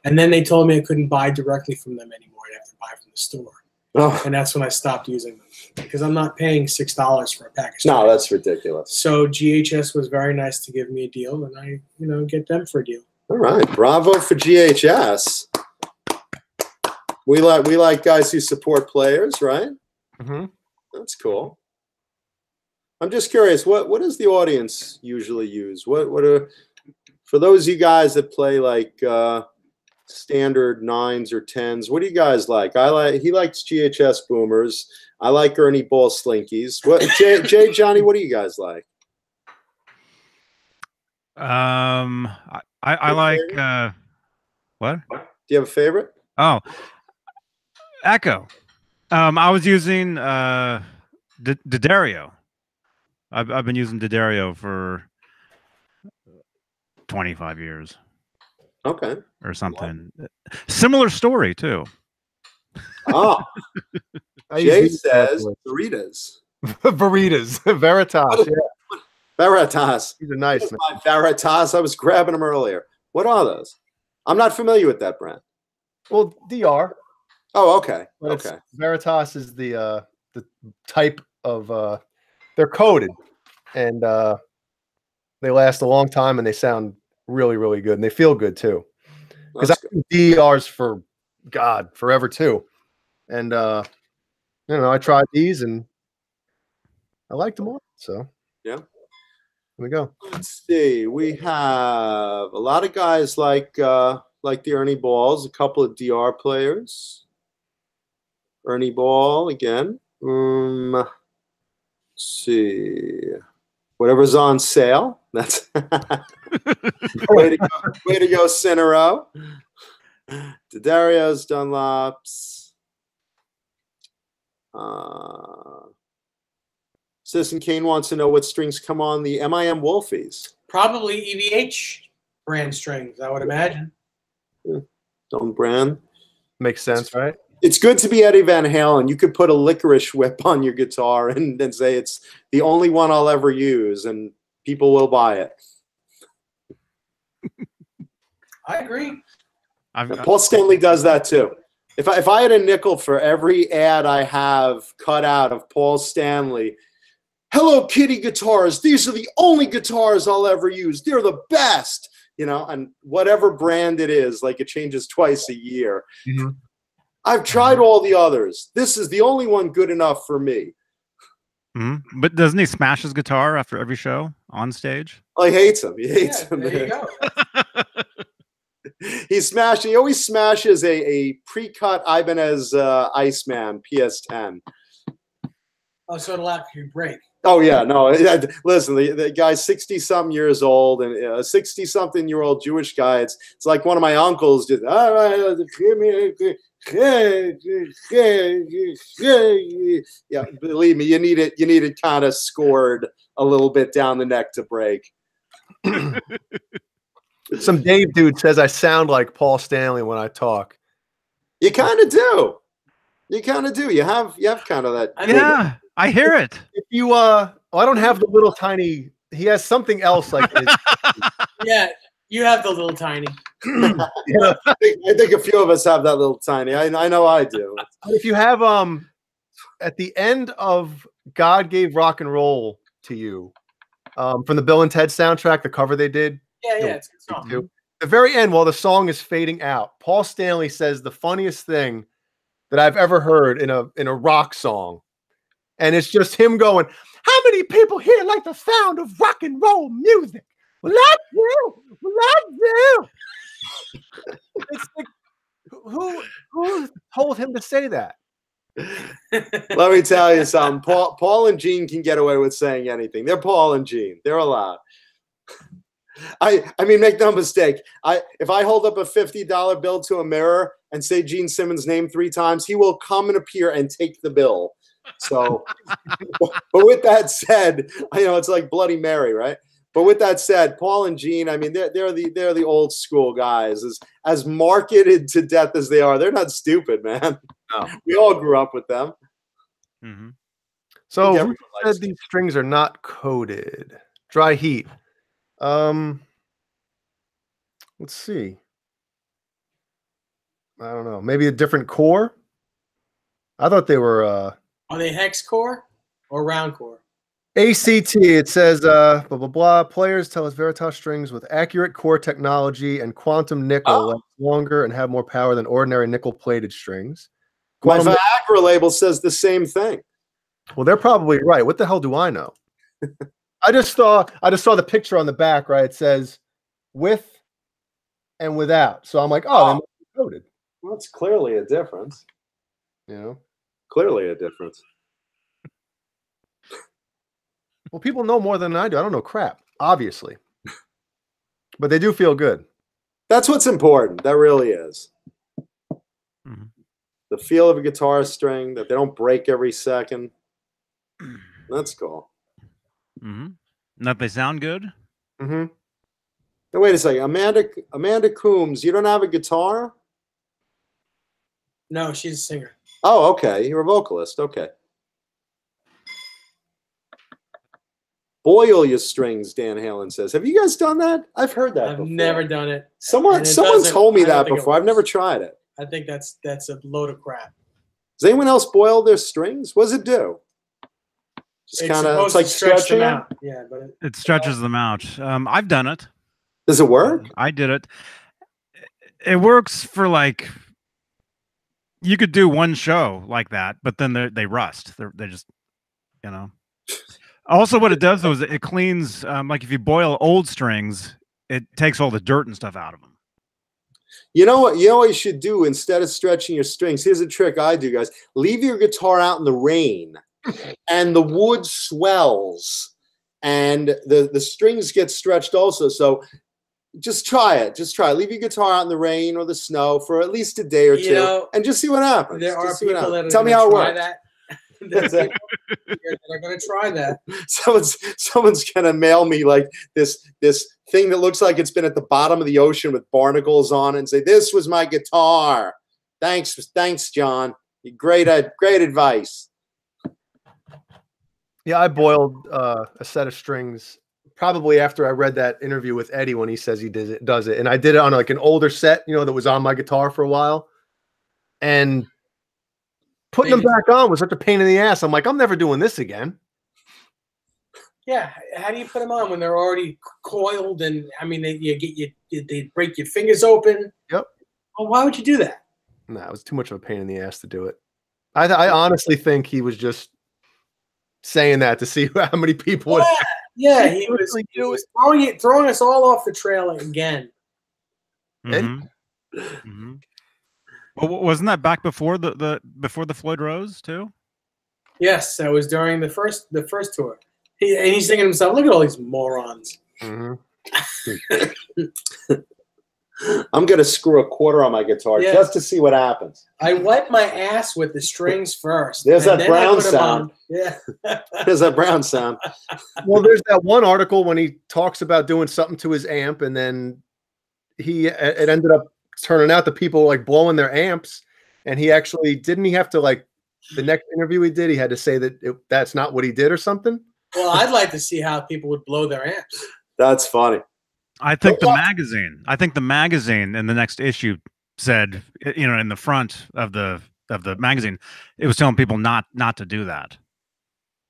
And then they told me I couldn't buy directly from them anymore. I'd have to buy from the store. Oh. And that's when I stopped using them because I'm not paying $6 for a package. No, that's ridiculous. So GHS was very nice to give me a deal, and I, get them for a deal. All right, bravo for GHS. We like guys who support players, right? Mm-hmm. That's cool. I'm just curious, what does the audience usually use? What are, for those of you guys that play like standard 9s or 10s, what do you guys like? He likes GHS Boomers. I like Ernie Ball Slinkies. What Jay, Johnny, what do you guys like? I like what? Do you have a favorite? Oh, Echo. I was using D'Addario. I've been using D'Addario for 25 years. Okay. Or something. Similar story too. Oh. Jay says Veritas. Veritas. Veritas. Yeah. Veritas. These are nice. My Veritas. I was grabbing them earlier. What are those? I'm not familiar with that brand. Well, DR. Oh, okay. But okay. Veritas is the type of they're coated, and they last a long time, and they sound really, really good, and they feel good too. Because I use DRs for forever too, and I tried these and I liked them all. So yeah, here we go. Let's see. We have a lot of guys like the Ernie Balls, a couple of DR players. Ernie Ball again. Let's see. Whatever's on sale. That's way to go, Cinero. D'Addario's, Dunlops. Citizen Kane wants to know what strings come on the MIM Wolfies. Probably EVH brand strings, I would imagine. Yeah. Don't brand. Makes sense, right? It's good to be Eddie Van Halen. You could put a licorice whip on your guitar and say it's the only one I'll ever use, and people will buy it. I agree. Paul Stanley does that too. If I had a nickel for every ad I have cut out of Paul Stanley, Hello Kitty guitars, these are the only guitars I'll ever use. They're the best. And whatever brand it is, like it changes twice a year. Mm-hmm. I've tried all the others. This is the only one good enough for me. Mm-hmm. But doesn't he smash his guitar after every show on stage? Oh, he hates him. He hates him. There you go. He always smashes a pre-cut Ibanez Iceman PS10. Oh, so it'll actually break. Oh yeah, no. Listen, the guy's 60-something years old, and a 60-something-year-old Jewish guy. It's like one of my uncles. Just yeah. Believe me, you need it kind of scored a little bit down the neck to break. Some Dave dude says I sound like Paul Stanley when I talk. You kind of do. You kind of do. You have kind of that. Yeah, I hear it. If you I don't have the little tiny. He has something else like this. Yeah, you have the little tiny. Yeah. I think a few of us have that little tiny. I know I do. If you have at the end of God Gave Rock and Roll to You, from the Bill and Ted soundtrack, the cover they did. Yeah, it's a good song. The very end, while the song is fading out, Paul Stanley says the funniest thing that I've ever heard in a rock song. And it's just him going, how many people here like the sound of rock and roll music? Well, I do. Well, I do. It's like, who told him to say that? Let me tell you something. Paul and Gene can get away with saying anything. They're Paul and Gene. They're allowed. I mean, make no mistake. If I hold up a $50 bill to a mirror and say Gene Simmons' name 3 times, he will come and appear and take the bill. So, but with that said, it's like Bloody Mary, right? But with that said, Paul and Gene, I mean, they're the old school guys. As marketed to death as they are, they're not stupid, man. No. We all grew up with them. Mm-hmm. So who said these strings are not coated? Dry heat. Let's see. I don't know. Maybe a different core. I thought they were. Are they hex core or round core? ACT. It says blah blah blah. Players tell us Veritas strings with accurate core technology and quantum nickel last longer and have more power than ordinary nickel plated strings. My Viagra label says the same thing. Well, they're probably right. What the hell do I know? I just saw the picture on the back, right? It says with and without. So I'm like, oh, they must be coated. Well, that's clearly a difference. Clearly a difference. Well, people know more than I do. I don't know crap, obviously. But they do feel good. That's what's important. That really is. Mm-hmm. The feel of a guitar string, that they don't break every second. That's cool. Mm-hmm. That they sound good. Mm-hmm. Now, wait a second. Amanda Coombs, you don't have a guitar? No, she's a singer. Oh, okay. You're a vocalist. Okay. Boil your strings, Dan Halen says. Have you guys done that? I've heard that before. I've never done it. Someone told me that before. I've never tried it. I think that's a load of crap. Does anyone else boil their strings? What does it do? Just kind of, it's like stretching them out. Yeah, but it stretches them out. I've done it. Does it work? I did it. It works for like, you could do one show like that, but then they rust. They just, Also, what it does though is it cleans. Like if you boil old strings, it takes all the dirt and stuff out of them. You know what you should do instead of stretching your strings? Here's a trick I do, guys. Leave your guitar out in the rain, and the wood swells, and the strings get stretched also. So just try it. Just try it. Leave your guitar out in the rain or the snow for at least a day or two, and just see what happens. There are people that tell me how it works. There's people that are going to try that. Someone's going to mail me like this thing that looks like it's been at the bottom of the ocean with barnacles on it and say, "This was my guitar. Thanks, John. Great advice." Yeah, I boiled a set of strings probably after I read that interview with Eddie when he says he does it. And I did it on like an older set, that was on my guitar for a while. And putting them back on was such a pain in the ass. I'm like, I'm never doing this again. Yeah, how do you put them on when they're already coiled? And I mean, they break your fingers open. Yep. Well, why would you do that? No, it was too much of a pain in the ass to do it. I honestly think he was just saying that to see how many people would. Yeah, he was throwing us all off the trail again. Mm-hmm. Mm-hmm. Well, wasn't that back before the Floyd Rose too? Yes, that was during the first tour. And he's thinking to himself, look at all these morons. Mm-hmm. I'm going to screw a quarter on my guitar just to see what happens. I wipe my ass with the strings first. There's that brown sound. Yeah. There's that brown sound. Well, there's that one article when he talks about doing something to his amp, and then it ended up turning out that people were like blowing their amps, and he actually didn't he have to like the next interview he did, he had to say that that's not what he did or something. Well, I'd like to see how people would blow their amps. That's funny. I think the magazine in the next issue said, you know, in the front of the magazine, it was telling people not to do that.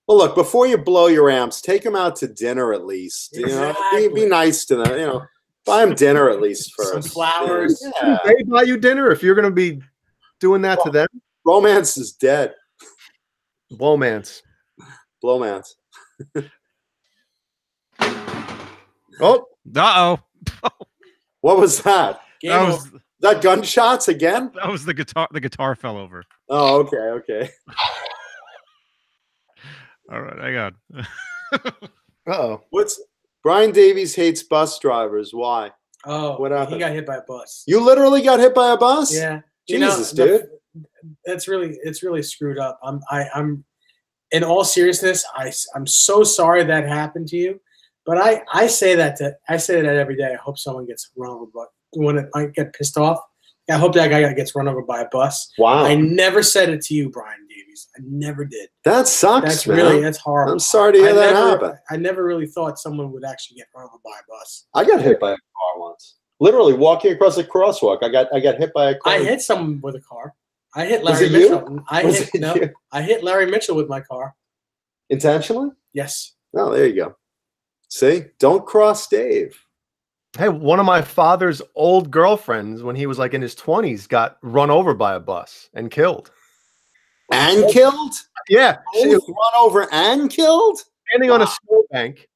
Well, look, before you blow your amps, take them out to dinner at least. Exactly. You know, be nice to them. You know, buy them dinner at least first. Some flowers. Yeah. They buy you dinner if you're going to be doing that to them. Romance is dead. Blowmance. Blowmance. Oh. Uh-oh. What was that? That gunshots again? That was the guitar. The guitar fell over. Oh, okay, okay. All right, hang on. Uh-oh. What's Brian Davies hates bus drivers? Why? Oh, what happened? He got hit by a bus. You literally got hit by a bus? Yeah. Jesus, dude. It's really screwed up. I'm in all seriousness, I'm so sorry that happened to you. But I say that every day. I hope someone gets run over by when I get pissed off. I hope that guy gets run over by a bus. Wow. I never said it to you, Brian Davies. I never did. That sucks, man. That's horrible. I'm sorry to hear that happen. I never really thought someone would actually get run over by a bus. I got hit by a car once. Literally walking across a crosswalk. I got hit by a car. I hit someone with a car. I hit Larry Mitchell. I hit Larry Mitchell with my car. Intentionally? Yes. Oh, there you go. See? Don't cross Dave. Hey, one of my father's old girlfriends, when he was like in his 20s, got run over by a bus and killed. And killed? Yeah. She was run over and killed? Standing on a snowbank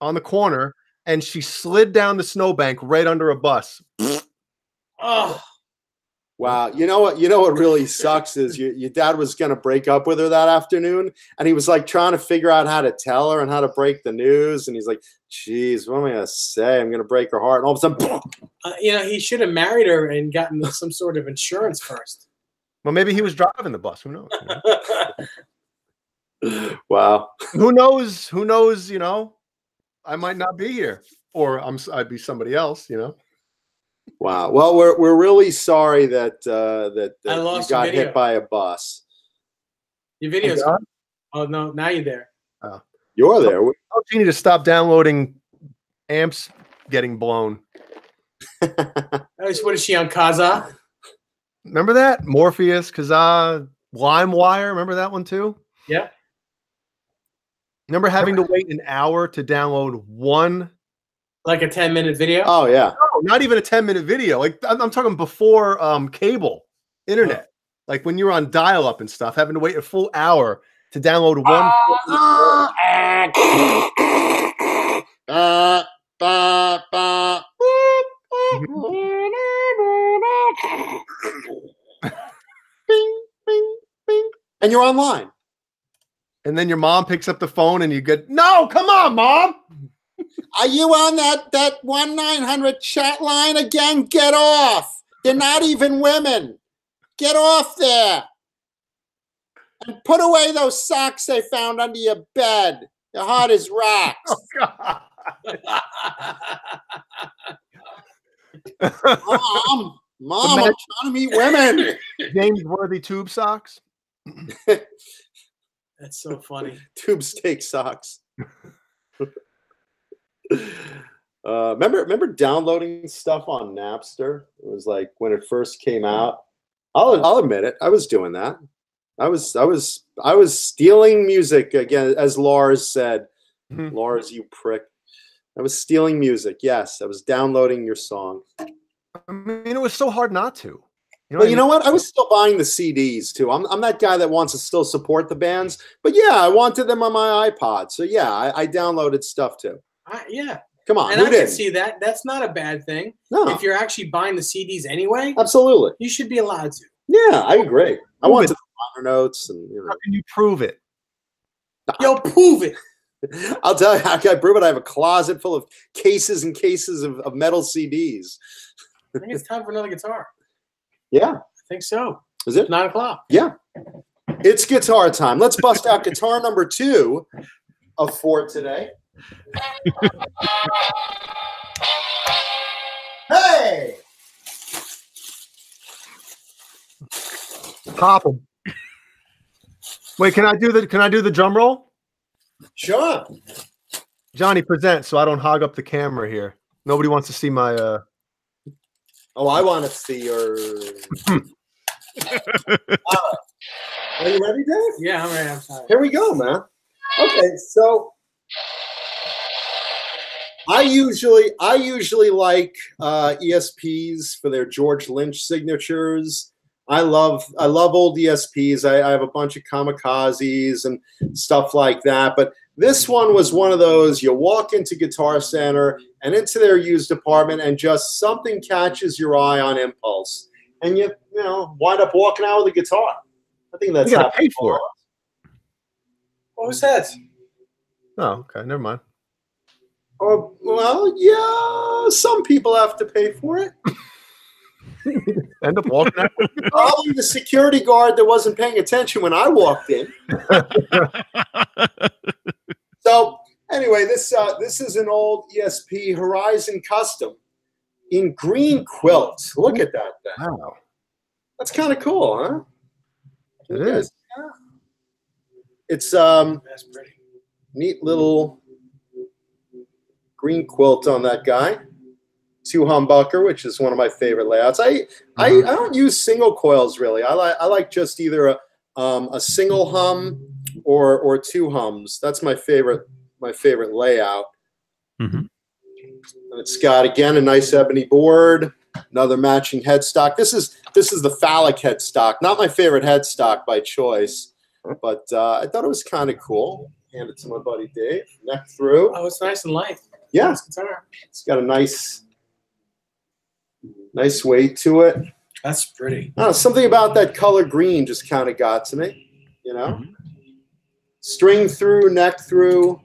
on the corner, and she slid down the snowbank right under a bus. Oh. Wow. You know what really sucks is your dad was going to break up with her that afternoon, and he was like trying to figure out how to tell her and how to break the news. And he's like, geez, what am I going to say? I'm going to break her heart. And all of a sudden, he should have married her and gotten some sort of insurance first. Well, maybe he was driving the bus. Who knows? Wow. Who knows? Who knows? You know, I might not be here, or I'd be somebody else. You know. Wow. Well, we're really sorry that you got hit by a bus. Your video's oh no, now you're there. Oh. You're there. You need to stop downloading amps getting blown. What is she on Kazaa? Remember that? Morpheus, Kazaa, LimeWire. Remember that one too? Yeah. Remember having to wait an hour to download one? Like a 10-minute video? Oh, yeah. No, not even a 10-minute video. Like I'm talking before cable internet. Like when you were on dial-up and stuff, having to wait a full hour to download one. Bing, bing, bing. And you're online. And then your mom picks up the phone and you get, no, come on, Mom. Are you on that 1-900 chat line again? Get off. They're not even women. Get off there. And put away those socks they found under your bed. They're hard as rocks. Oh, God. Mom, I'm trying to meet women. James Worthy tube socks. That's so funny. Tube steak socks. Remember downloading stuff on Napster? It was like when it first came out. I'll admit it. I was doing that. I was stealing music again, as Lars said. Mm-hmm. Lars, you prick. I was stealing music. Yes, I was downloading your song. I mean, it was so hard not to. You know what? I was still buying the CDs too. I'm that guy that wants to still support the bands. But yeah, I wanted them on my iPod. So yeah, I downloaded stuff too. Yeah. Come on. And I can see that. That's not a bad thing. No. If you're actually buying the CDs anyway, absolutely, you should be allowed to. Yeah, I agree. I want the liner notes and How can you prove it? Yo, prove it. I'll tell you, I brew it. I have a closet full of cases and cases of metal CDs. I think it's time for another guitar. Yeah. I think so. Is it? 9 o'clock. Yeah. It's guitar time. Let's bust out guitar number 2 of 4 today. Hey! Pop 'em. Wait, can I do the drum roll? Sure. Johnny, present so I don't hog up the camera here. Nobody wants to see my Oh, I want to see your Are you ready, Dave? Yeah, I'm ready. I'm tired. Here we go, man. Okay, so I usually like ESPs for their George Lynch signatures. I love old ESPs. I have a bunch of kamikazes and stuff like that. But this one was one of those, you walk into Guitar Center and into their used department and just something catches your eye on impulse. And you wind up walking out with a guitar. I think that's you gotta pay for it. What was that? Oh, okay, never mind. Oh, well, yeah, some people have to pay for it. End up walking out. Probably the security guard that wasn't paying attention when I walked in. So anyway, this is an old ESP Horizon Custom in green quilt. Look at that thing. Wow. That's kind of cool, huh? It is. It's That's pretty. neat little green quilt on that guy. 2 humbucker, which is one of my favorite layouts. I don't use single coils really. I like just either a single hum or 2 hums. That's my favorite layout. Mm-hmm. And it's got again a nice ebony board, another matching headstock. This is the phallic headstock, not my favorite headstock by choice, but I thought it was kind of cool. Hand it to my buddy Dave. Neck through. Oh, it's nice and light. Yeah, Nice guitar. it's got a nice weight to it. That's pretty. I don't know, something about that color green just kind of got to me, Mm-hmm. String through, neck through.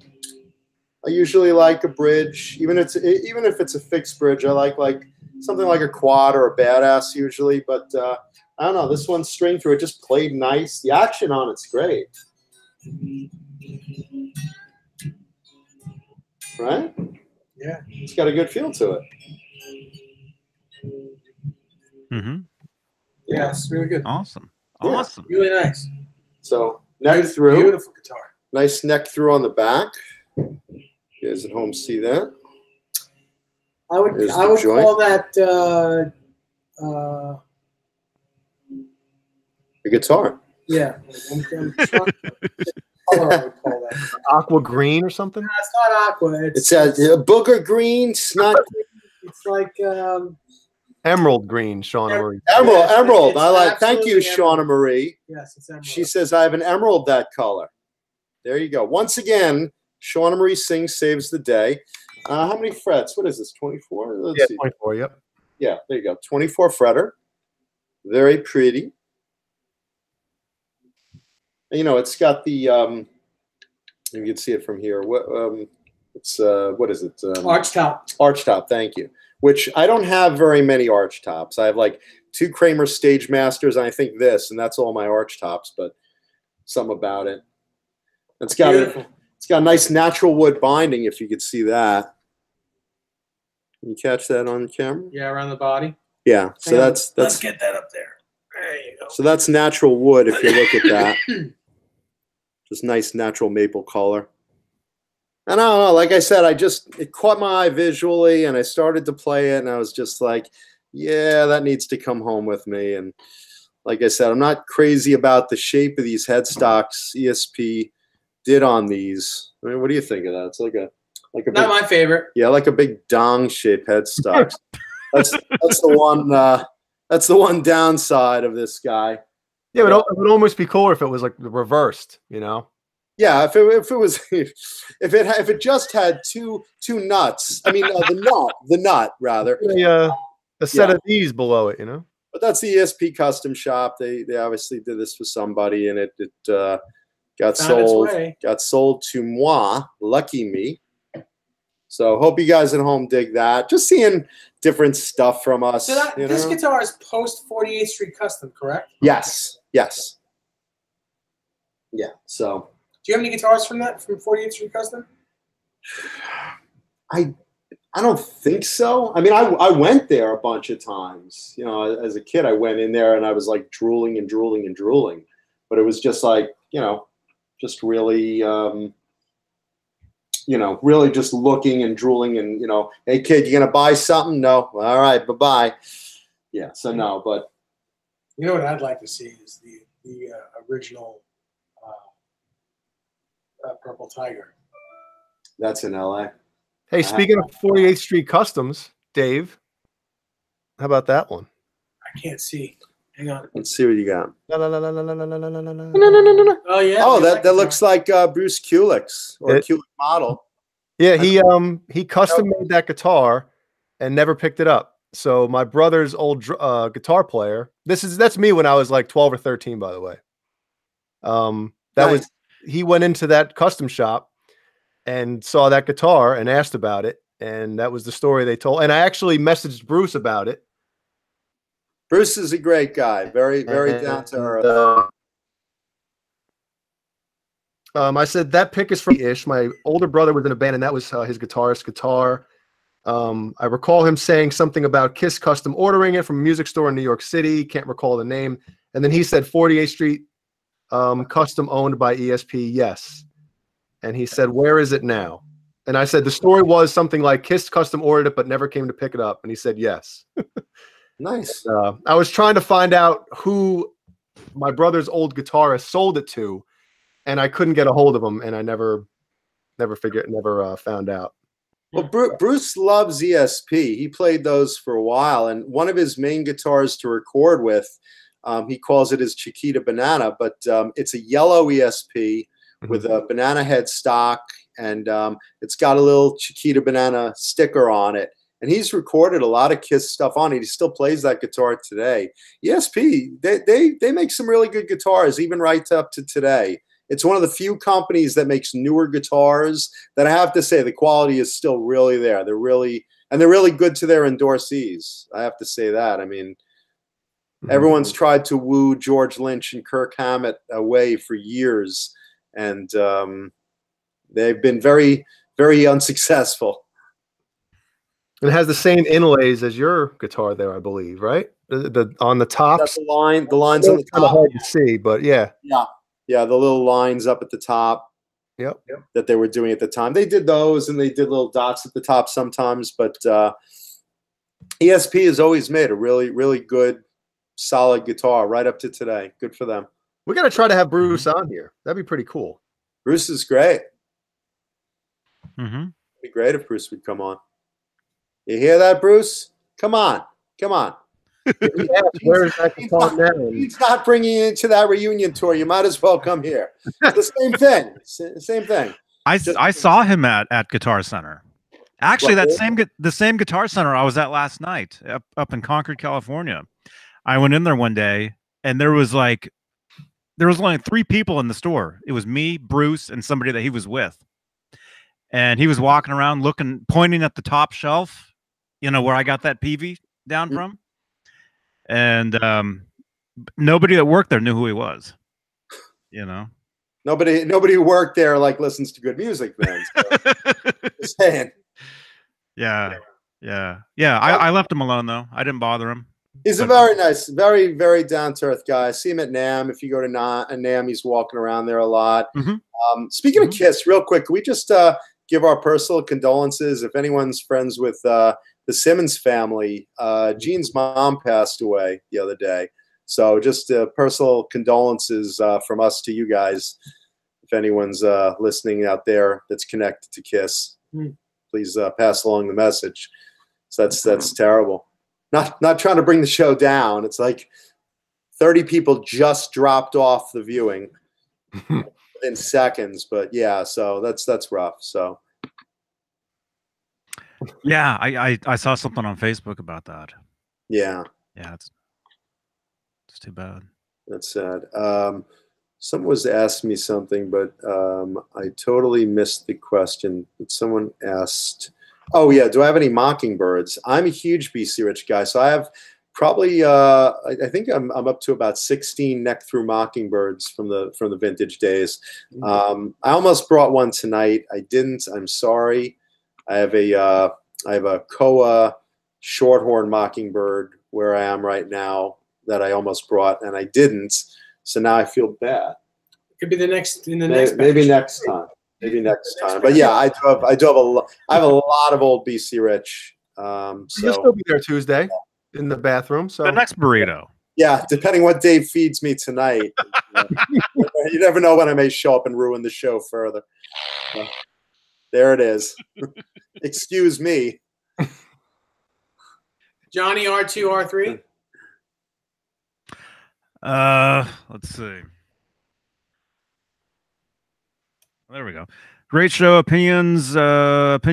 I usually like a bridge, even if it's a fixed bridge. I like something like a quad or a badass usually, but I don't know. This one's string through. It just played nice. The action on it's great, right? Yeah. It's got a good feel to it. Mm-hmm. Yeah, it's really good. Awesome. Yeah. Awesome. Really nice. So neck through. Beautiful guitar. Nice neck through on the back. You guys at home see that? I would There's the joint. call that The guitar. yeah. I'm trying to color I would call that. Aqua green or something? No, it's not aqua. It's a booger green. It's not It's like Emerald green, Shauna Marie. emerald. Yes, Emerald. it's I like. Thank you, absolutely Shauna Marie. yes, it's emerald. She says I have an emerald that color. There you go. Once again, Shauna Marie sings, saves the day. How many frets? What is this? 24? Let's Yeah, see. 24, yep. Yeah, there you go. 24 fretter. Very pretty. And, it's got the you can see it from here. What what is it? arch top. Arch top, thank you. Which I don't have very many arch tops. I have like 2 Kramer Stage Masters, and I think this, and that's all my arch tops. But something about it. It's got a nice natural wood binding. If you could see that, can you catch that on camera? Yeah, around the body. Yeah. So Let's that's get that up there. There you go. so that's natural wood. If you look at that, just nice natural maple color. And I don't know, like I said, it caught my eye visually, and I started to play it, and I was just like, yeah, that needs to come home with me. And like I said, I'm not crazy about the shape of these headstocks ESP did on these. I mean, what do you think of that? It's like a Not my favorite. yeah, like a big dong shape headstocks. that's the one. That's the one downside of this guy. Yeah, it would almost be cooler if it was like reversed, Yeah, if it was if it just had two nuts. I mean, the nut rather. A set of these below it, But that's the ESP Custom Shop. They obviously did this for somebody, and it got Found its sold. way. Got sold to moi. Lucky me. So hope you guys at home dig that. Just seeing different stuff from us. So this guitar is post 48th Street Custom, correct? Yes. Yes. Yeah. So. Do you have any guitars from 48th Street Custom? I don't think so. I mean, I went there a bunch of times. You know, as a kid, I went in there and I was like drooling and drooling and drooling. But it was just like, you know, just really, you know, really just looking and drooling and, you know, hey, kid, you going to buy something? No. All right, bye-bye. Yeah, so no, but. You know what I'd like to see is the original Purple Tiger. That's in L.A. Hey, speaking of 48th Street Customs, Dave, how about that one? I can't see. Hang on. Let's see what you got. Oh yeah. Oh, that looks like Bruce Kulick's or Kulick model. Yeah, he custom made that guitar and never picked it up. So my brother's old guitar player. That's me when I was like 12 or 13, by the way. He went into that custom shop and saw that guitar and asked about it, and that was the story they told. And I actually messaged Bruce about it. Bruce is a great guy, very down to earth. I said that pick is from Ish. My older brother was in a band, and that was his guitarist's guitar. I recall him saying something about Kiss Custom ordering it from a music store in New York City. Can't recall the name. And then he said 48th Street Custom owned by ESP. Yes. And he said, where is it now? And I said, the story was something like Kiss Custom ordered it, but never came to pick it up. And he said, yes. Nice. I was trying to find out who my brother's old guitarist sold it to, and I couldn't get a hold of him, and I never found out. Well, Bruce loves ESP. He played those for a while, and one of his main guitars to record with, he calls it his Chiquita Banana, but it's a yellow ESP with a banana headstock, and it's got a little Chiquita Banana sticker on it. And he's recorded a lot of Kiss stuff on it. He still plays that guitar today. ESP, they make some really good guitars, even right up to today. It's one of the few companies that makes newer guitars that I have to say the quality is still really there. They're really good to their endorsees. I have to say that. I mean, everyone's tried to woo George Lynch and Kirk Hammett away for years, and they've been very, very unsuccessful. It has the same inlays as your guitar there, I believe, right? The on the tops. That's the lines on the top. Kind of hard to see, but yeah. Yeah, the little lines up at the top. Yep. That they were doing at the time. They did those, and they did little dots at the top sometimes. But ESP has always made a really, really good, solid guitar right up to today. Good for them. We got to try to have Bruce on here. That'd be pretty cool. Bruce is great. Mm-hmm. It'd be great if Bruce would come on. You hear that, Bruce? Come on. Come on. Where is that guitar now? He's not bringing you into that reunion tour. You might as well come here. It's the same thing. Same thing. I saw him at Guitar Center. Actually, the same Guitar Center I was at last night up in Concord, California. I went in there one day, and there was only 3 people in the store. It was me, Bruce, and somebody that he was with. And he was walking around pointing at the top shelf, you know, where I got that Peavey down from. And nobody that worked there knew who he was, you know. Nobody who worked there like listens to good music then. So. Just saying. Yeah. I left him alone though. I didn't bother him. He's a very nice, very, very down to earth guy. I see him at NAMM. If you go to NAMM, he's walking around there a lot. Speaking of Kiss, real quick, can we just give our personal condolences if anyone's friends with the Simmons family? Gene's mom passed away the other day. So just personal condolences from us to you guys. If anyone's listening out there that's connected to Kiss, please pass along the message. So that's terrible. Not trying to bring the show down. It's like 30 people just dropped off the viewing in seconds. But yeah, so that's rough. So yeah, I saw something on Facebook about that. Yeah, it's too bad. That's sad. Someone was asking me something, but I totally missed the question. Someone asked, oh yeah, do I have any mockingbirds? I'm a huge BC Rich guy, so I have probably I think I'm up to about 16 neck through mockingbirds from the vintage days. I almost brought one tonight. I didn't. I'm sorry. I have a Koa shorthorn mockingbird where I am right now that I almost brought, and I didn't. So now I feel bad. It could be the next maybe next time. Maybe next time. But yeah, I have a lot of old BC Rich. So you'll still be there Tuesday in the bathroom. So the next burrito. Yeah, depending what Dave feeds me tonight. You never know when I may show up and ruin the show further. There it is. Excuse me. Johnny, R2, R3? Let's see. There we go. Great show. Opinions about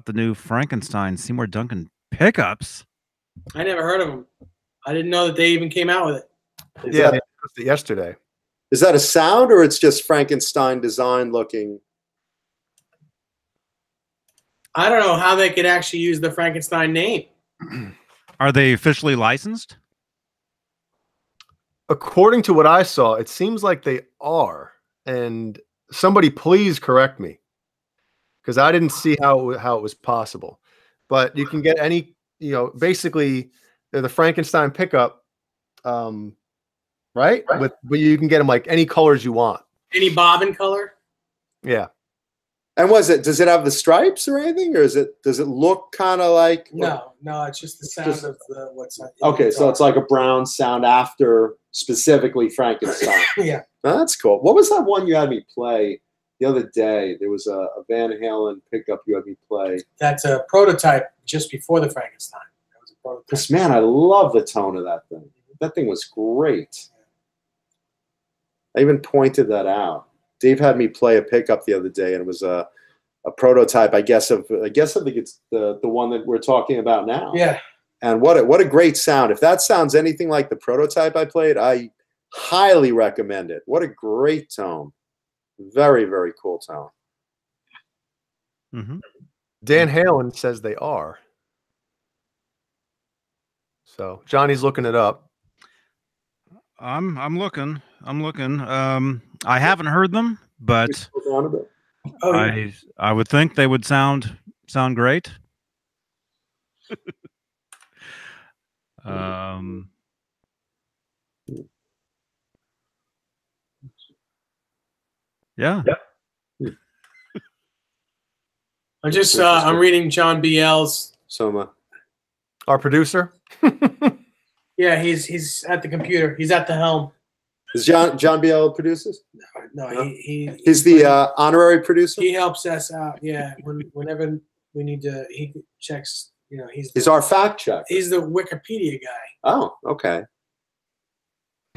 the new Frankenstein Seymour Duncan pickups. I never heard of them. I didn't know that they even came out with it. Yeah, they announced it yesterday. Is that a sound or it's just Frankenstein design looking? I don't know how they could actually use the Frankenstein name. Are they officially licensed? According to what I saw, it seems like they are. And somebody please correct me, because I didn't see how it was possible. But you can get any, basically they're the Frankenstein pickup, right? But you can get them like any colors you want. Any bobbin color? Yeah. And does it have the stripes or anything, or does it look kind of like? No, it's just the sound of the what's. Okay, so it's like a brown sound after specifically Frankenstein. Yeah. Oh, that's cool. What was that one you had me play the other day? There was a Van Halen pickup you had me play. That's a prototype just before the Frankenstein. That was a prototype. Because, man, I love the tone of that thing. That thing was great. I even pointed that out. Dave had me play a pickup the other day, and it was a prototype, I guess of the one that we're talking about now. Yeah. And what a great sound. If that sounds anything like the prototype I played, I highly recommend it. What a great tone. Very, very cool tone. Mm-hmm. Dan Halen says they are. So Johnny's looking it up. I'm looking. I haven't heard them, but I would think they would sound great. Yeah. I'm reading John BL's. Soma. Our producer. Yeah, he's at the computer. He's at the helm. Is John BL produces? No, he's the honorary producer. He helps us out. Yeah, whenever we need to, he checks. He's our fact checker. He's the Wikipedia guy. Oh, okay.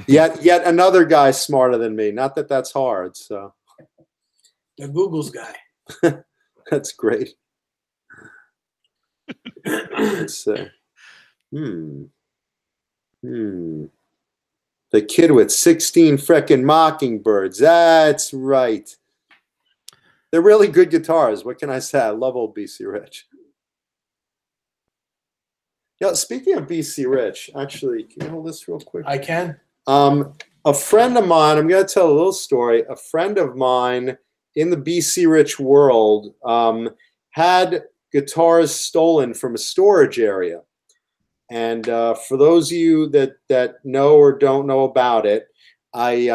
Yet another guy smarter than me. Not that that's hard. So the Google's guy. That's great. Let's see. The kid with 16 frickin' mockingbirds. That's right. They're really good guitars. What can I say? I love old BC Rich. Yeah, speaking of BC Rich, actually, can you hold this real quick? I can. A friend of mine, I'm going to tell a little story. A friend of mine in the BC Rich world had guitars stolen from a storage area. And for those of you that know or don't know about it, I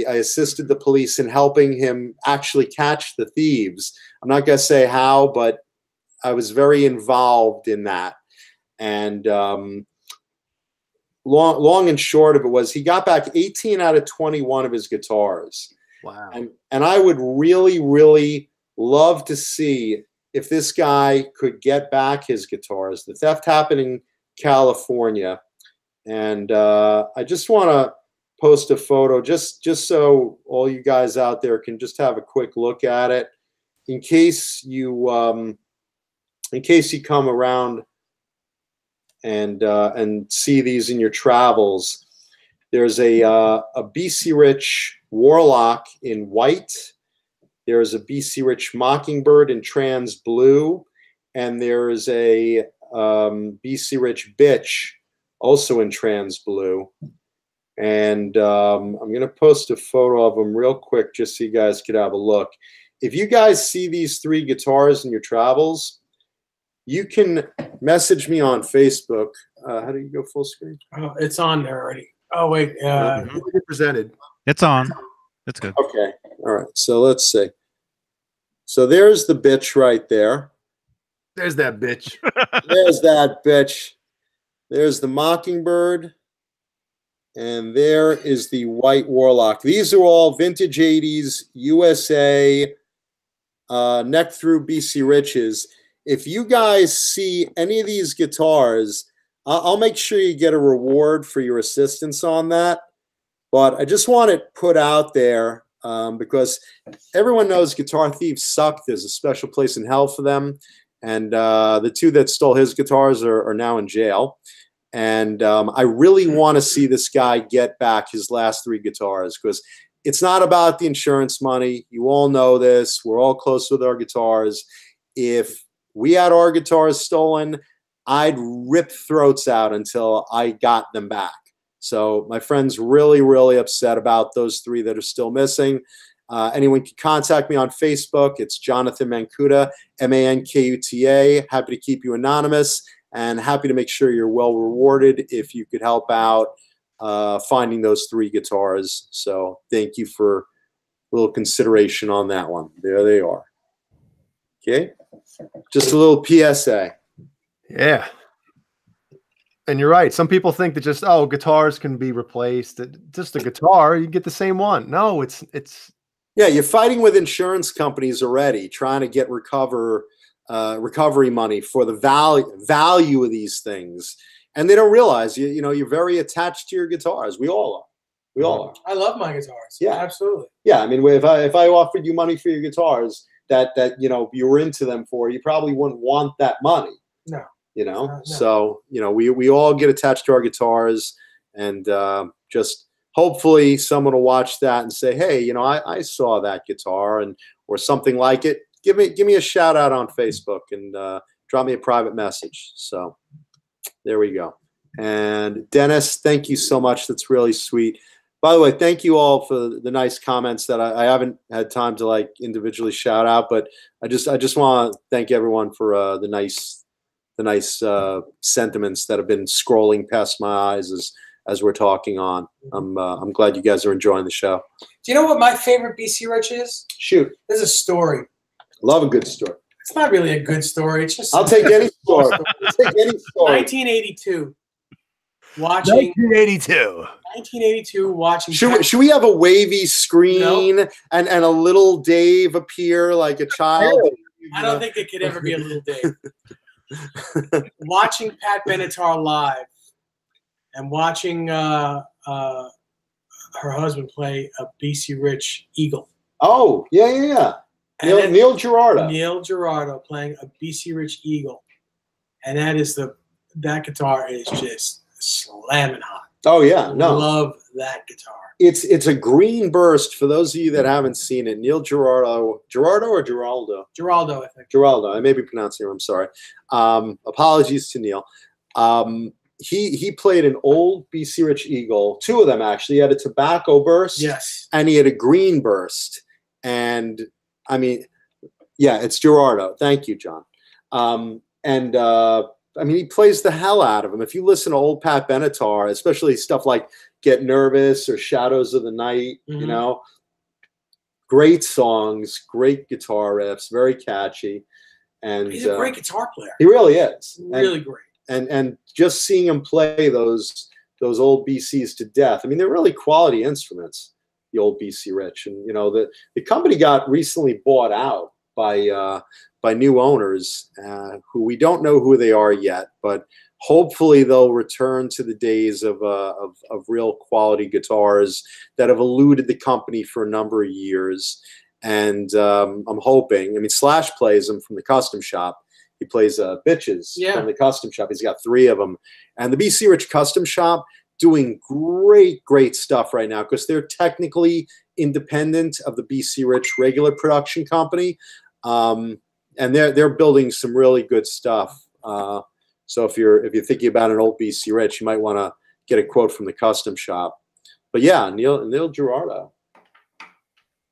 assisted the police in helping him actually catch the thieves. I'm not going to say how, but I was very involved in that. And long and short of it was he got back 18 out of 21 of his guitars. Wow. And I would really, really love to see if this guy could get back his guitars. The theft happened in California, and I just want to post a photo just so all you guys out there can just have a quick look at it in case you come around and see these in your travels. There's a BC Rich Warlock in white. There's a BC Rich Mockingbird in trans blue. And there's a BC Rich Bitch also in trans blue. And I'm going to post a photo of them real quick just so you guys could have a look. If you guys see these 3 guitars in your travels, you can message me on Facebook. How do you go full screen? Oh, it's on there already. Oh, wait. Presented. It's on. It's good. Okay. All right. So let's see. So there's the bitch right there. There's that bitch. There's that bitch. There's the Mockingbird. And there is the White Warlock. These are all vintage 80s USA neck through BC Riches. If you guys see any of these guitars, I'll make sure you get a reward for your assistance on that. But I just want it put out there because everyone knows guitar thieves suck. There's a special place in hell for them. And the 2 that stole his guitars are now in jail. And I really want to see this guy get back his last 3 guitars because it's not about the insurance money. You all know this. We're all close with our guitars. If we had our guitars stolen, I'd rip throats out until I got them back. So my friend's really, really upset about those 3 that are still missing. Anyone can contact me on Facebook. It's Jonathan Mankuta, Mankuta. Happy to keep you anonymous and happy to make sure you're well rewarded if you could help out finding those 3 guitars. So thank you for a little consideration on that one. There they are. Okay. Just a little PSA. Yeah. And you're right. Some people think that just, oh, guitars can be replaced. Just a guitar, you get the same one. No, it's yeah, you're fighting with insurance companies already, trying to get recovery money for the value of these things, and they don't realize you know you're very attached to your guitars. We all are. We all are. I love my guitars. Yeah, absolutely. Yeah, I mean, if I offered you money for your guitars that you know you were into them for, you probably wouldn't want that money. No. You know, no. So you know we all get attached to our guitars, and just. Hopefully someone will watch that and say, hey, you know, I saw that guitar and or something like it. Give me a shout out on Facebook and drop me a private message. So there we go. And Dennis, thank you so much. That's really sweet. By the way, thank you all for the nice comments that I haven't had time to like individually shout out, but I just want to thank everyone for the nice sentiments that have been scrolling past my eyes as we're talking on. I'm glad you guys are enjoying the show. Do you know what my favorite BC Rich is? Shoot. There's a story. Love a good story. It's not really a good story. It's just I'll take any story. I'll take any story. 1982. Watching 1982. Watching. Should we have a wavy screen and a little Dave appear like a child? I don't think it could ever be a little Dave. Watching Pat Benatar live. And watching her husband play a BC Rich Eagle. Oh, yeah. Neil Girardo. Neil Girardo playing a BC Rich Eagle. And that guitar is just slamming hot. Oh, yeah. No. Love that guitar. It's a green burst for those of you that haven't seen it. Neil Girardo. Girardo or Giraldo? Giraldo, I think. Giraldo. I may be pronouncing it. I'm sorry. Apologies to Neil. He played an old BC Rich Eagle, 2 of them actually. He had a tobacco burst, yes, and he had a green burst. And I mean, yeah, it's Girardo. Thank you, John. I mean, he plays the hell out of them. If you listen to old Pat Benatar, especially stuff like "Get Nervous" or "Shadows of the Night," you know, great songs, great guitar riffs, very catchy. And he's a great guitar player. He really is. Really great. And just seeing him play those old BCs to death. I mean, they're really quality instruments, the old BC Rich. And you know, the company got recently bought out by new owners who we don't know who they are yet, but hopefully they'll return to the days of real quality guitars that have eluded the company for a number of years. And I'm hoping. I mean, Slash plays them from the Custom Shop. He plays Bitches from the Custom Shop. He's got 3 of them. And the BC Rich Custom Shop doing great stuff right now because they're technically independent of the BC Rich regular production company, and they're building some really good stuff. So if you're thinking about an old BC Rich, you might want to get a quote from the custom shop. But yeah, Neil Girardo,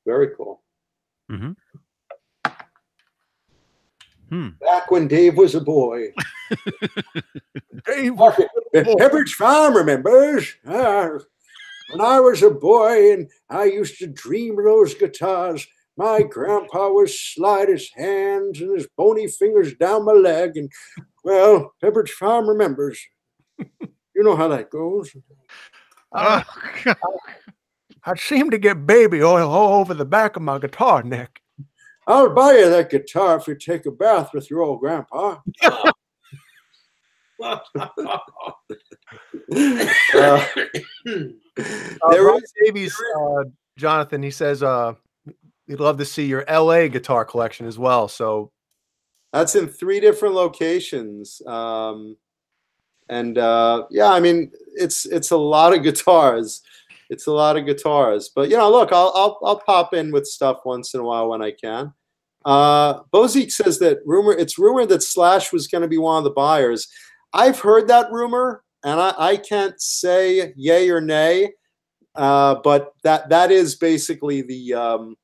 very cool. Mm-hmm. Back when Dave was a boy. Dave, Pepperidge Farm remembers. When I was a boy and I used to dream of those guitars, my grandpa would slide his hands and his bony fingers down my leg. And, well, Pepperidge Farm remembers. You know how that goes. I seem to get baby oil all over the back of my guitar neck. I'll buy you that guitar if you take a bath with your old grandpa. Davies, Jonathan, he says he'd love to see your LA guitar collection as well. So that's in 3 different locations. Yeah, I mean, it's a lot of guitars. It's a lot of guitars. But look, I'll pop in with stuff once in a while when I can. Bozique says that it's rumored that Slash was going to be one of the buyers. I've heard that rumor, and I can't say yay or nay. But that is basically the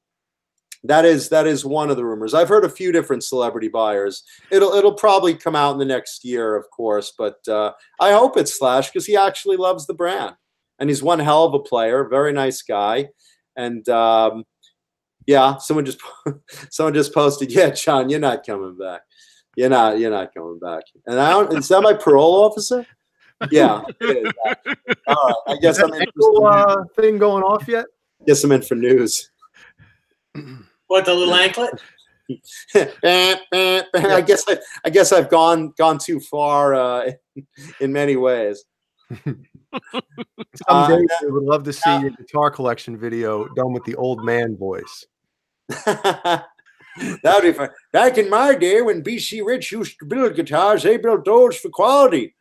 that is one of the rumors. I've heard a few different celebrity buyers. It'll probably come out in the next year, of course, but I hope it's Slash because he actually loves the brand and he's one hell of a player, very nice guy. And yeah, someone just posted, yeah, John, you're not coming back. You're not coming back. And is that my parole officer? Yeah, it is. All right, I guess I'm in for thing going off yet? Guess I'm in for news. What, the little anklet? I guess I've gone too far in many ways. Someday I would love to see your guitar collection video done with the old man voice. That'd be fun. Back in my day when BC Rich used to build guitars, they built those for quality.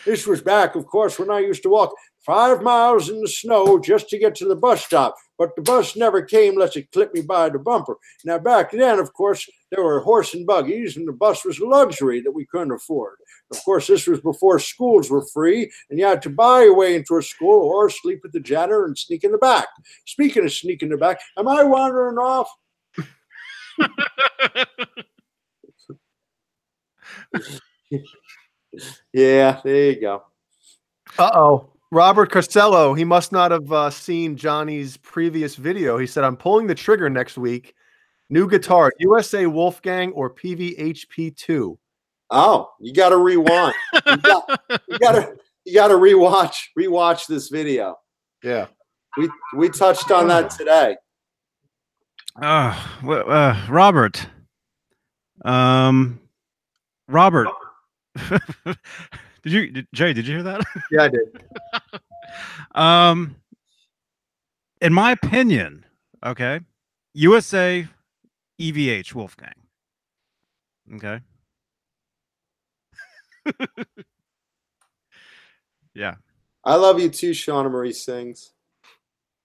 This was back, of course, when I used to walk 5 miles in the snow just to get to the bus stop. But the bus never came unless it clipped me by the bumper. Now, back then, of course, there were horse and buggies, and the bus was a luxury that we couldn't afford. Of course, this was before schools were free, and you had to buy your way into a school or sleep with the janitor and sneak in the back. Speaking of sneaking in the back, am I wandering off? Yeah, there you go. Uh-oh. Robert Carcello, he must not have seen Johnny's previous video. He said, I'm pulling the trigger next week. New guitar, USA Wolfgang or Peavey HP2. Oh, you got to rewind. You got to rewatch this video. Yeah. We touched on that today. Robert. Robert. Jay, did you hear that? Yeah, I did. In my opinion, okay, USA EVH Wolfgang. Okay. Yeah. I love you too, Shauna Marie sings.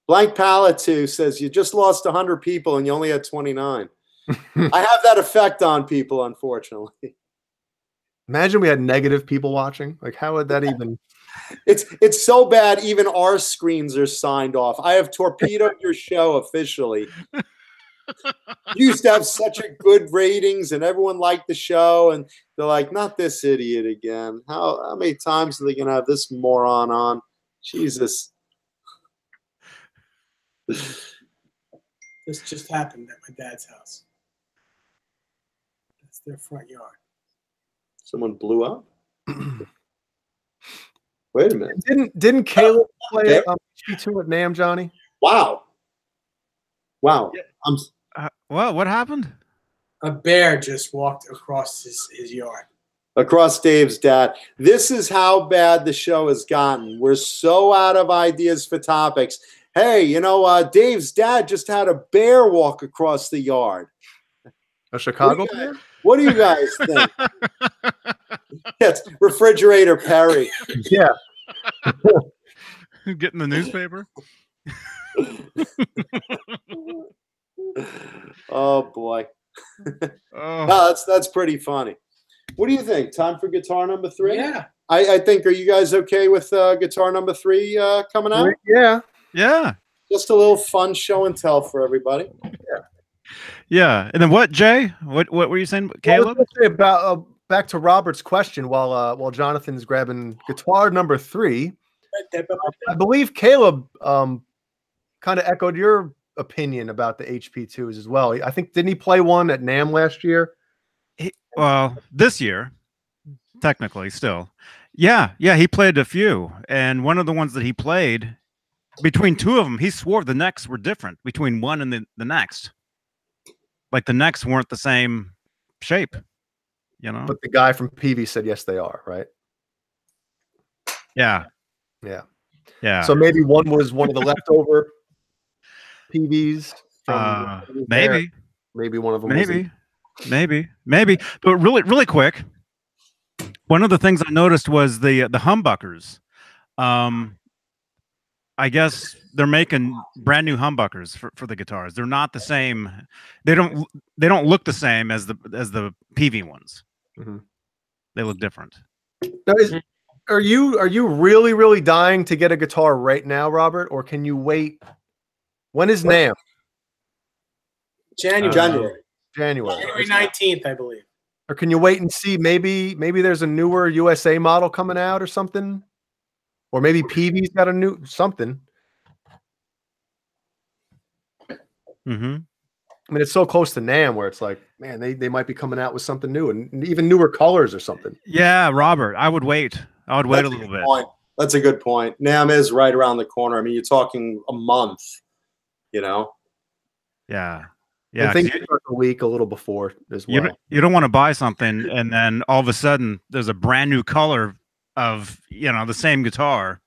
Blank Palette 2 says you just lost 100 people and you only had 29. I have that effect on people, unfortunately. Imagine we had negative people watching. Like, how would that even? It's so bad. Even our screens are signed off. I have torpedoed your show officially. You used to have such a good ratings, and everyone liked the show, and they're like, "Not this idiot again." How many times are they gonna have this moron on? Jesus. This just happened at my dad's house. That's their front yard. Someone blew up? Wait a minute. Didn't Caleb play HP2 at NAMM, Johnny? Wow. Wow. What happened? A bear just walked across his yard. Across Dave's dad. This is how bad the show has gotten. We're so out of ideas for topics. Hey, Dave's dad just had a bear walk across the yard. A Chicago bear? What do you guys think? Yes, Refrigerator Perry. Yeah. Getting the newspaper. Oh boy. Oh. No, that's pretty funny. What do you think? Time for guitar number 3? Yeah. I think. Are you guys okay with guitar number 3 coming out? Yeah. Yeah. Just a little fun show and tell for everybody. Yeah. And then what, Jay? What were you saying, Caleb? Well, I was gonna say about back to Robert's question while Jonathan's grabbing guitar number 3. I believe Caleb kind of echoed your opinion about the HP2s as well. I think, didn't he play one at NAMM last year? Well, this year, technically, still. Yeah, he played a few. And one of the ones that he played, between 2 of them, he swore the necks were different between one and the next. Like the necks weren't the same shape, you know? But the guy from Peavey said, yes, they are, right? Yeah. Yeah. So maybe one was one of the leftover Peaveys. Maybe. Maybe one of them. Maybe. But really quick, one of the things I noticed was the humbuckers. I guess they're making brand new humbuckers for the guitars. They're not the same. They don't look the same as the Peavey ones. Mm-hmm. They look different. Now, are you really dying to get a guitar right now, Robert, or can you wait? When is NAMM? January 19th, I believe. Or can you wait and see? Maybe there's a newer USA model coming out or something, or maybe Peavey's got a new something. Mm-hmm. I mean, it's so close to NAMM where it's like, man, they might be coming out with something new and even newer colors or something. Yeah, Robert, I would wait. I would wait a little bit. That's a good point. NAMM is right around the corner. I mean, you're talking a month, you know? Yeah. I think a week, a little before as well. You don't want to buy something and then all of a sudden there's a brand new color of, the same guitar,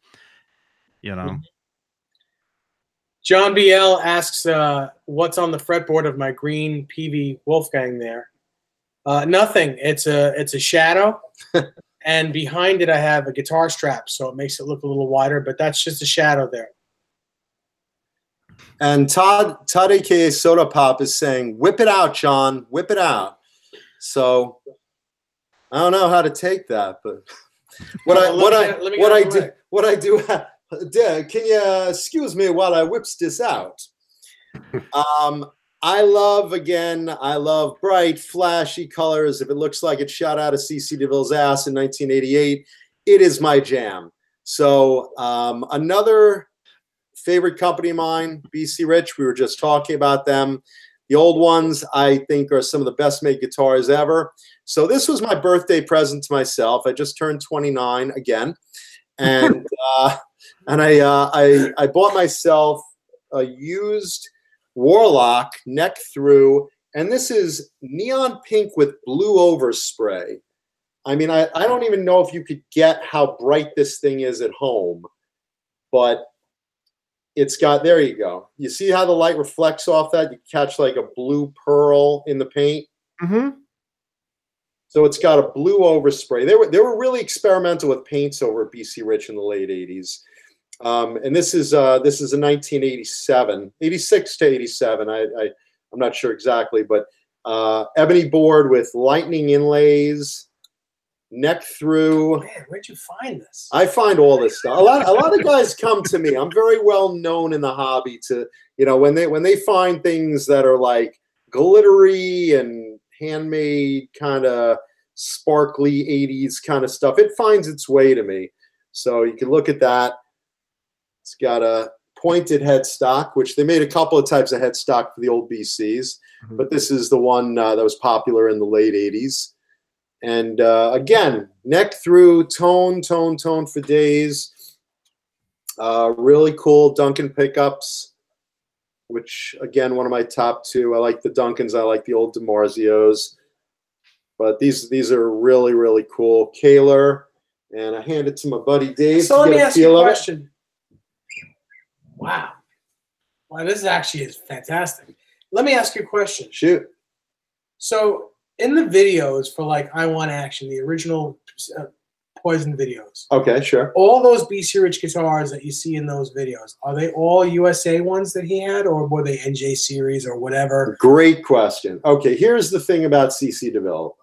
John BL asks, what's on the fretboard of my green Peavey Wolfgang there? Nothing. It's a shadow. And behind it, I have a guitar strap, so it makes it look a little wider, but that's just a shadow there. And Todd aka Soda Pop is saying, whip it out, John, whip it out. So I don't know how to take that, but what I do, can you excuse me while I whips this out? I love bright, flashy colors. If it looks like it shot out of CC DeVille's ass in 1988, it is my jam. So another favorite company of mine, BC Rich, we were just talking about them. The old ones, I think, are some of the best made guitars ever. So this was my birthday present to myself. I just turned 29 again. And I bought myself a used Warlock neck through, and this is neon pink with blue overspray. I mean, I don't even know if you could get how bright this thing is at home, but it's got, there you go. You see how the light reflects off that? You catch like a blue pearl in the paint. Mm-hmm. So it's got a blue overspray. They were really experimental with paints over at BC Rich in the late 80s. And this is a 1987, 86 to 87. I'm not sure exactly, but ebony board with lightning inlays, neck through. Man, where'd you find this? I find all this stuff. A lot of guys come to me. I'm very well known in the hobby to, when they find things that are like glittery and handmade, kind of sparkly 80s kind of stuff, it finds its way to me. So you can look at that. It's got a pointed headstock, which they made a couple of types of headstock for the old BCs, but this is the one that was popular in the late 80s. And again, neck through, tone for days. Really cool Duncan pickups, which, again, one of my top 2. I like the Duncans. I like the old DiMarzios. But these are really, really cool. Kaler. And I hand it to my buddy Dave. So let me ask you a question. Wow. This is fantastic. Let me ask you a question. Shoot. So in the videos for like I Want Action, the original Poison videos. Okay, sure. All those BC Rich guitars that you see in those videos, are they all USA ones that he had, or were they NJ series or whatever? Great question. Okay, here's the thing about CC DeVille.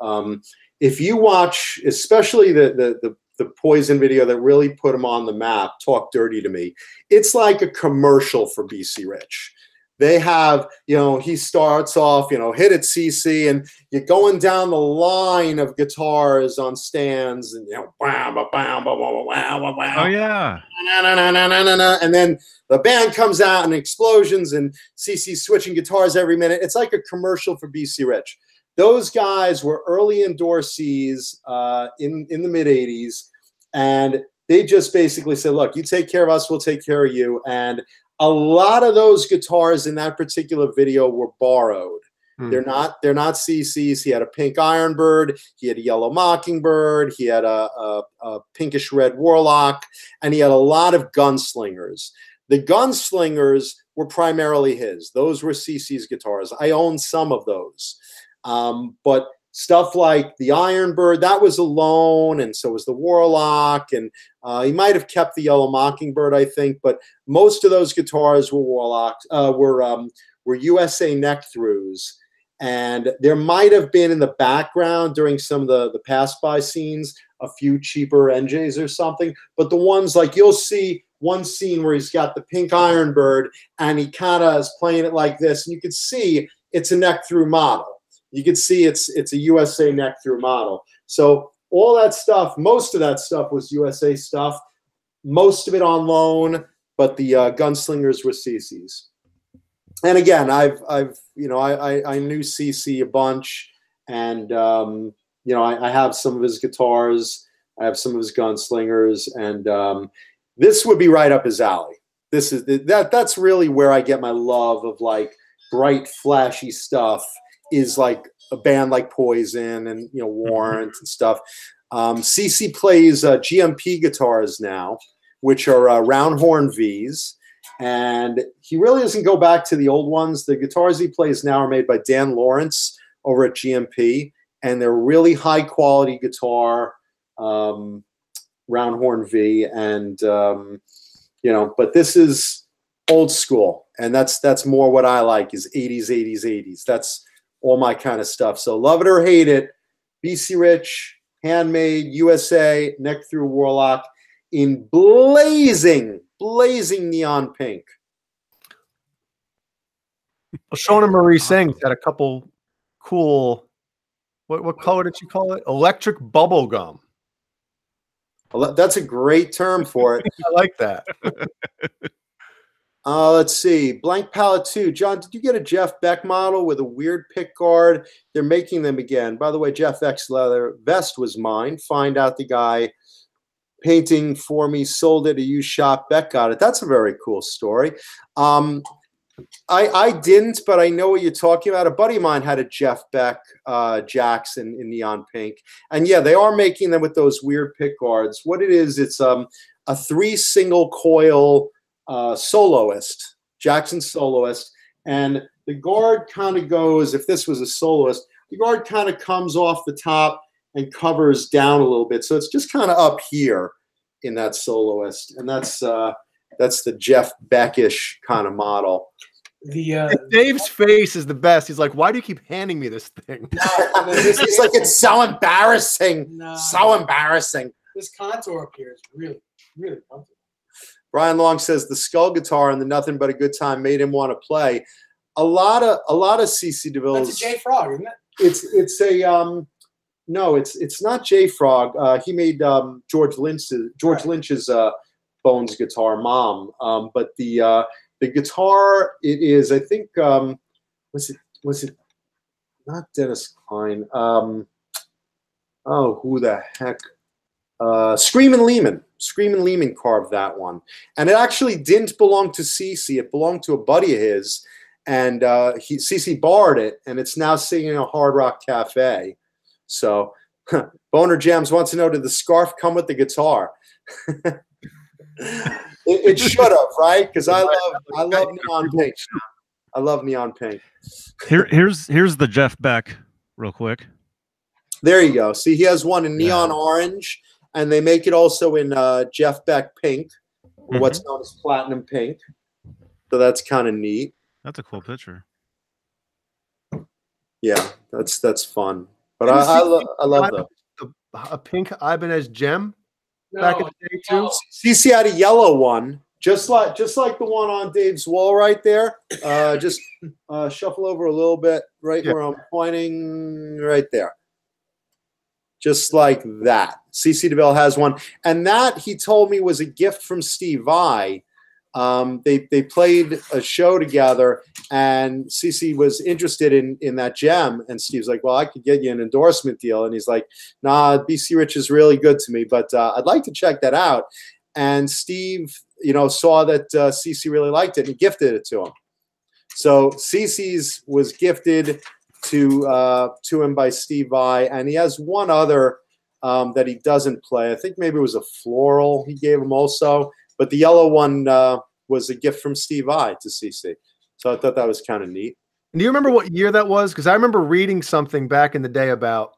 If you watch, especially the Poison video that really put him on the map, Talk Dirty to Me, it's like a commercial for BC Rich. They have, you know, he starts off, you know, hit it CC, and you're going down the line of guitars on stands, and, you know, Oh yeah. And then the band comes out and explosions, and CC switching guitars every minute. It's like a commercial for BC Rich. Those guys were early endorsees in the mid 80s, and they just basically said, look, you take care of us, we'll take care of you. And a lot of those guitars in that particular video were borrowed. They're not CC's. He had a pink Ironbird, he had a yellow Mockingbird, he had a pinkish red Warlock, and he had a lot of Gunslingers. The Gunslingers were primarily his. Those were CC's guitars. I own some of those. But stuff like the Ironbird, that was a loan, and so was the Warlock, and he might have kept the yellow Mockingbird, I think, but most of those guitars were Warlocks, were USA neck-throughs, and there might have been in the background during some of the pass-by scenes a few cheaper NJs or something, but the ones like you'll see one scene where he's got the pink Ironbird, and he kind of is playing it like this, and you can see it's a neck-through model. You can see it's a USA neck-through model. So all that stuff, most of that stuff was USA stuff. Most of it on loan, but the Gunslingers were CC's. And again, I knew CC a bunch, and you know, I have some of his guitars, I have some of his Gunslingers, and this would be right up his alley. That's really where I get my love of like bright, flashy stuff. Is like a band like Poison and, you know, Warrant and stuff. CC plays GMP guitars now, which are round horn V's, and he really doesn't go back to the old ones. The guitars he plays now are made by Dan Lawrence over at GMP, and they're really high quality guitar, round horn V, and you know, but this is old school, and that's more what I like is 80s. That's all my kind of stuff. So love it or hate it, BC Rich, handmade, USA, neck through Warlock in blazing neon pink. Well, Shona Marie Sings had a couple cool, what color did you call it? Electric bubble gum. Well, that's a great term for it. I like that. Let's see. Blank Palette 2. John, did you get a Jeff Beck model with a weird pick guard? They're making them again. By the way, Jeff Beck's leather vest was mine. Find out the guy painting for me sold it at a used shop. Beck got it. That's a very cool story. I didn't, but I know what you're talking about. A buddy of mine had a Jeff Beck Jackson in neon pink. And yeah, they are making them with those weird pick guards. What it is, it's a 3 single coil soloist, Jackson soloist, and the guard kind of goes, if this was a soloist, the guard kind of comes off the top and covers down a little bit, so it's just kind of up here in that soloist, and that's the Jeff Beckish kind of model. Dave's face is the best. He's like, why do you keep handing me this thing? He's like, it's so embarrassing. No. So embarrassing. This contour up here is really comfortable. Brian Long says the skull guitar and the Nothing But a Good Time made him want to play. A lot of CC DeVille's. That's a J Frog, isn't it? It's a no, it's not J Frog. He made George Lynch's Bones guitar, Mom. But the guitar, it is, I think, was it not Dennis Klein? Oh, who the heck? Screamin' Lehman carved that one, and it actually didn't belong to CC. It belonged to a buddy of his, and CC borrowed it, and it's now sitting in a Hard Rock Cafe. So, Boner Jams wants to know, did the scarf come with the guitar? it should have, right? Because I love neon pink. I love neon pink. Here's the Jeff Beck, real quick. There you go. See, he has one in neon orange. and they make it also in Jeff Beck pink, or what's known as platinum pink. So that's kind of neat. That's a cool picture. Yeah, that's fun. But I love a pink Ibanez gem back in the day too. CC had a yellow one, just like the one on Dave's wall right there. Just shuffle over a little bit, right where I'm pointing, right there. Just like that. CC DeVille has one, and that he told me was a gift from Steve Vai. They played a show together, and CC was interested in that gem, and Steve's like, well, I could get you an endorsement deal, and he's like, nah, BC Rich is really good to me, but I'd like to check that out. And Steve, saw that CC really liked it and gifted it to him. So CC's was gifted to him by Steve Vai, and he has one other that he doesn't play. I think maybe it was a floral he gave him also. But the yellow one was a gift from Steve Vai to CC. So I thought that was kind of neat. And do you remember what year that was? Because I remember reading something back in the day about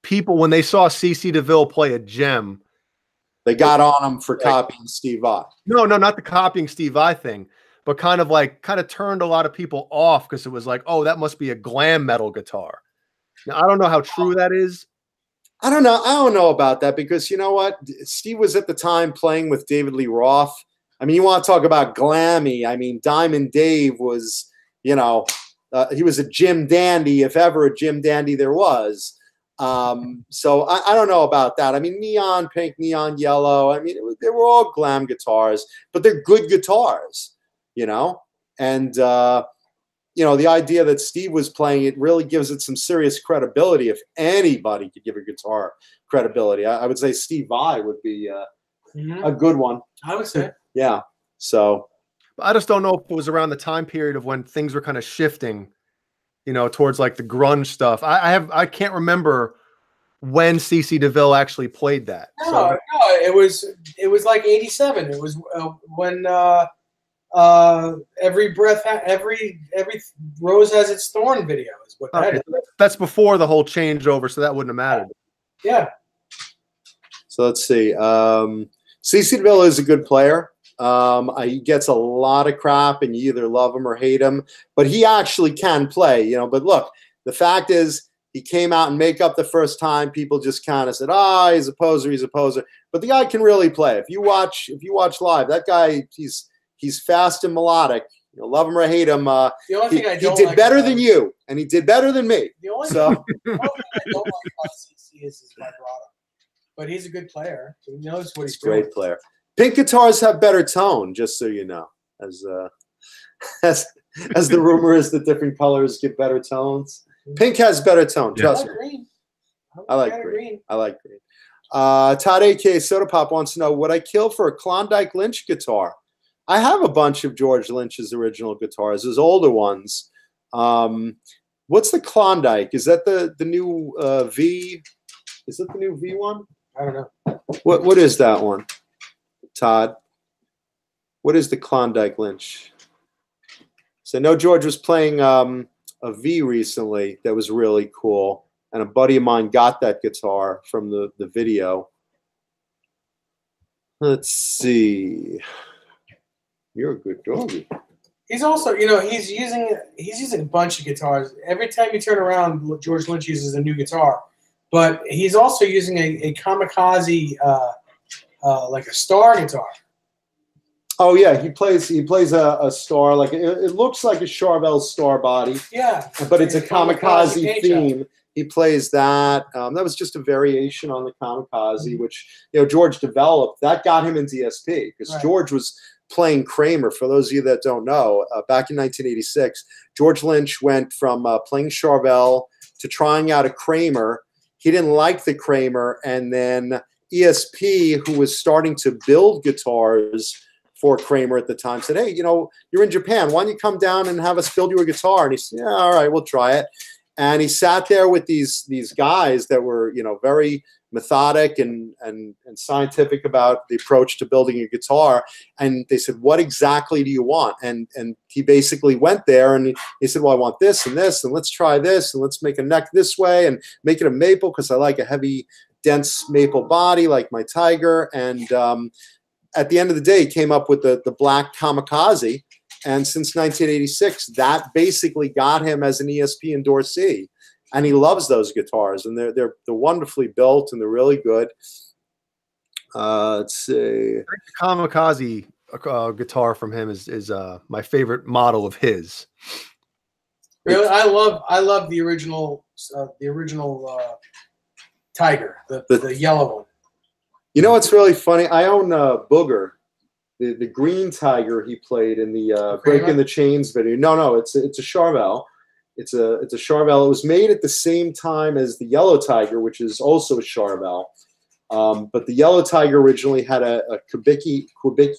people, when they saw CC DeVille play a gem, they got on him for copying Steve Vai. No, not the copying Steve Vai thing, but kind of turned a lot of people off because it was like, oh, that must be a glam metal guitar. Now, I don't know how true that is. I don't know about that, because you know what? Steve was at the time playing with David Lee Roth. I mean, you want to talk about glammy. I mean, Diamond Dave was, he was a Jim Dandy, if ever a Jim Dandy there was. So I don't know about that. I mean, neon pink, neon yellow. I mean, they were all glam guitars, but they're good guitars, and the idea that Steve was playing it really gives it some serious credibility. If anybody could give a guitar credibility, I would say Steve Vai would be a good one. I would say. Yeah. So. I just don't know if it was around the time period of when things were kind of shifting, towards like the grunge stuff. I can't remember when CC DeVille actually played that. No, it was like 87. It was when every rose has its thorn video is what that is. That's before the whole changeover, so that wouldn't have mattered. Yeah. So let's see. CC DeVille is a good player. He gets a lot of crap, and you either love him or hate him, but he actually can play, But look, the fact is, he came out in makeup the first time. People just kind of said, he's a poser, he's a poser. But the guy can really play. If you watch live, that guy, he's fast and melodic. Love him or hate him. He did better than you, and he did better than me. The only thing I don't like about CC is his vibrato, but he's a good player. He knows what he's doing. Great player. Pink guitars have better tone, just so you know. As the rumor is that different colors give better tones. Pink has better tone. Trust me. Green. I like green. I like green. Todd A.K. Soda Pop wants to know, would I kill for a Klondike Lynch guitar? I have a bunch of George Lynch's original guitars, his older ones. What's the Klondike? Is that the new V? Is it the new V one? I don't know. What is that one, Todd? What is the Klondike Lynch? So I know George was playing a V recently that was really cool, and a buddy of mine got that guitar from the video. Let's see. You're a good doggy. He's also, he's using a bunch of guitars. Every time you turn around, George Lynch uses a new guitar. But he's also using a Kamikaze, like a Star guitar. Oh yeah, he plays a Star, like it looks like a Charvel Star body. Yeah, but it's a Kamikaze theme. He plays that. That was just a variation on the Kamikaze, which George developed. That got him into ESP because George was playing Kramer. For those of you that don't know, back in 1986, George Lynch went from playing Charvel to trying out a Kramer. He didn't like the Kramer, and then ESP, who was starting to build guitars for Kramer at the time, said, hey, you're in Japan. Why don't you come down and have us build you a guitar? And he said, yeah, all right, we'll try it. And he sat there with these guys that were, very methodic and scientific about the approach to building a guitar. And they said, what exactly do you want? And he basically went there and he said, well, I want this, and let's try this, and let's make a neck this way and make it a maple because I like a heavy dense maple body like my Tiger. And at the end of the day, he came up with the black Kamikaze. And since 1986, that basically got him as an ESP endorsee. And he loves those guitars, and they're wonderfully built, and they're really good. Let's see. The Kamikaze guitar from him is my favorite model of his. Really, I love the original Tiger, the yellow one. You know what's really funny? I own Booger, the green Tiger he played in the Breaking the Chains video. No, it's a Charvel. It's a Charvel. It was made at the same time as the Yellow Tiger, which is also a Charvel. But the Yellow Tiger originally had a Quebecy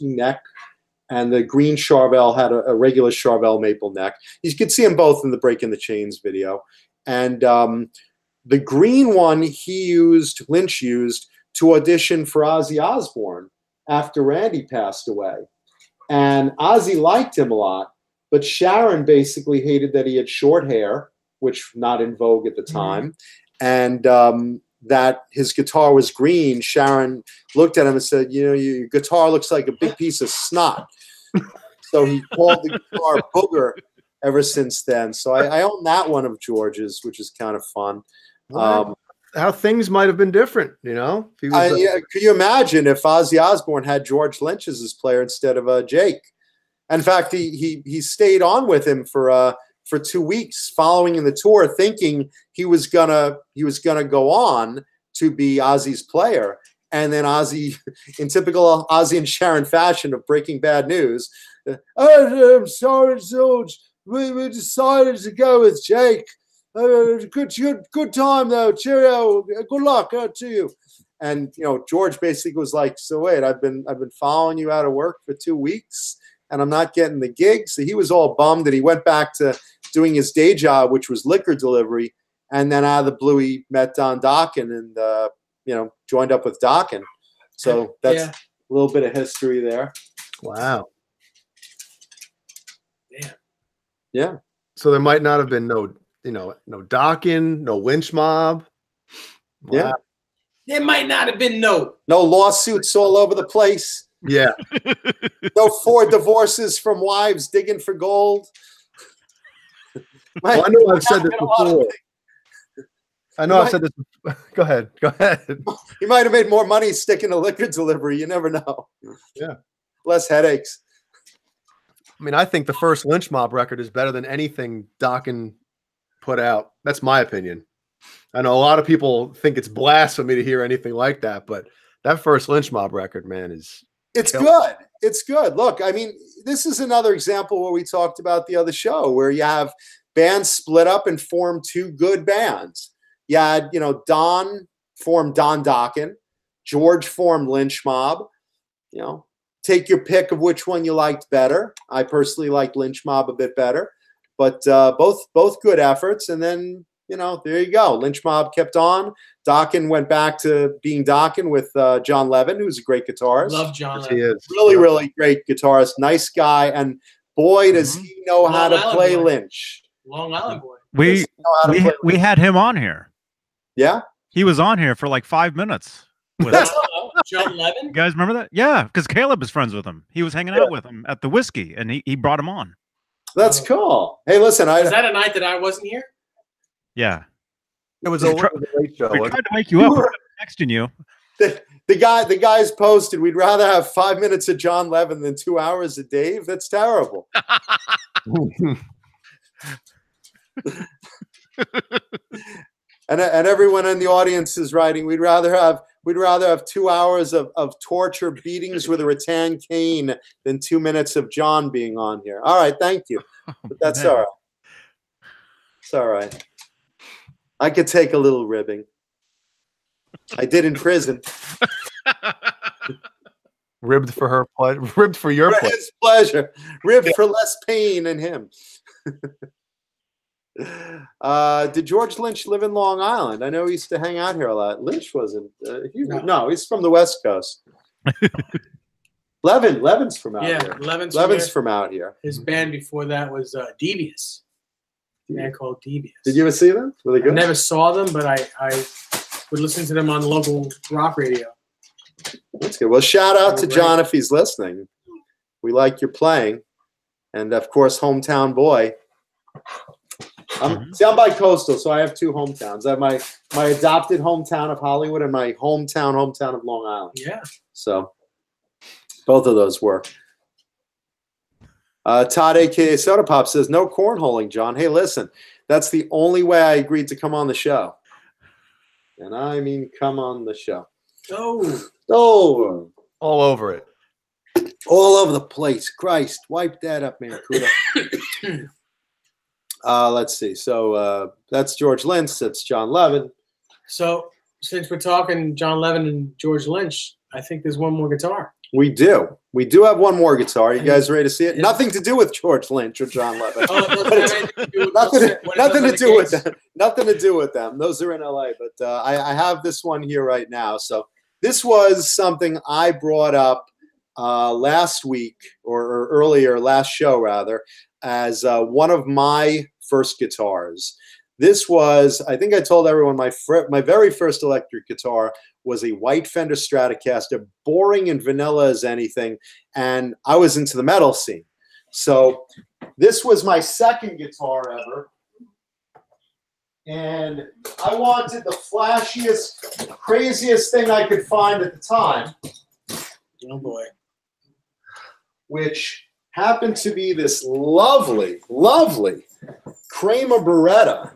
neck, and the green Charvel had a regular Charvel maple neck. You can see them both in the Breaking the Chains video. And the green one Lynch used to audition for Ozzy Osbourne after Randy passed away. And Ozzy liked him a lot, but Sharon basically hated that he had short hair, which not in vogue at the time. And that his guitar was green. Sharon looked at him and said, you know, your guitar looks like a big piece of snot. So he called the guitar Booger ever since then. So I own that one of George's, which is kind of fun. How things might have been different, you know? Could you imagine if Ozzy Osbourne had George Lynch as his player instead of Jake? In fact, he stayed on with him for 2 weeks following in the tour, thinking he was gonna go on to be Ozzy's player. And then Ozzy, in typical Ozzy and Sharon fashion of Breaking Bad News, I'm sorry, George, we decided to go with Jake. Good time though. Cheerio. Good luck to you. And you know, George basically was like, so wait, I've been following you out of work for 2 weeks, and I'm not getting the gig. So he was all bummed, and he went back to doing his day job, which was liquor delivery. And then out of the blue, he met Don Dokken and joined up with Dokken. So that's a little bit of history there. Wow. Yeah. So there might not have been no Dokken, no Lynch Mob. Wow. Yeah. There might not have been no lawsuits all over the place. Yeah. No 4 divorces from wives digging for gold. Well, I know I've said this before. I've said this. Go ahead. You might have made more money sticking to liquor delivery. You never know. Yeah. Less headaches. I mean, I think the first Lynch Mob record is better than anything Dokken put out. That's my opinion. I know a lot of people think it's blasphemy to hear anything like that, but that first Lynch Mob record, man, it's good. It's good. Look, I mean, this is another example where we talked about the other show, where you have bands split up and form 2 good bands. You had, Don formed Don Dokken, George formed Lynch Mob. Take your pick of which one you liked better. I personally liked Lynch Mob a bit better, but both good efforts. And then, there you go. Lynch Mob kept on. Dokken went back to being Dokken with John Levin, who's a great guitarist. Love John He Levin. is. Really, really great guitarist. Nice guy. And boy, does he know how to play Lynch. Long Island boy. We had him on here. Yeah? He was on here for like 5 minutes. With John Levin? You guys remember that? Yeah, because Caleb is friends with him. He was hanging out with him at the whiskey, and he brought him on. That's cool. Hey, listen. Was that a night that I wasn't here? Yeah. It was a late show. We tried to wake you up. We were texting you. The guys posted, we'd rather have 5 minutes of John Levin than 2 hours of Dave. That's terrible. And everyone in the audience is writing, we'd rather have 2 hours of torture beatings with a rattan cane than 2 minutes of John being on here. All right, thank you. But that's all right. It's all right. I could take a little ribbing. I did in prison. Ribbed for her pleasure. Ribbed for your pleasure. His pleasure. Ribbed for less pain in him. Did George Lynch live in Long Island? I know he used to hang out here a lot. Lynch wasn't. No, he's from the West Coast. Levin's from out here. Levin's from out here. His band before that was Devious. A band called Devious. Did you ever see them? Were they good? I never saw them, but I would listen to them on the local rock radio. That's good. Well, shout out to John if he's listening. We like your playing. And, of course, hometown boy. See, I'm bi-coastal, so I have two hometowns. I have my adopted hometown of Hollywood and my hometown of Long Island. Yeah. So both of those work. Todd, a.k.a. Soda Pop, says, no cornholing, John. Hey, listen, that's the only way I agreed to come on the show. And I mean come on the show. Oh. All over it. All over the place. Christ, wipe that up, Mankuta. Let's see. So that's George Lynch. That's John Levin. So since we're talking John Levin and George Lynch, I think there's one more guitar. We do. We do have one more guitar. You guys ready to see it? Yeah. Nothing to do with George Lynch or John Levin. Nothing to do with them. Nothing to do with them. Those are in LA. But I have this one here right now. So this was something I brought up last week or earlier, last show rather, as one of my first guitars. This was, I think I told everyone, my very first electric guitar was a white Fender Stratocaster, boring and vanilla as anything, and I was into the metal scene. So this was my second guitar ever, and I wanted the flashiest, craziest thing I could find at the time. Oh boy. Which happened to be this lovely, lovely Kramer Beretta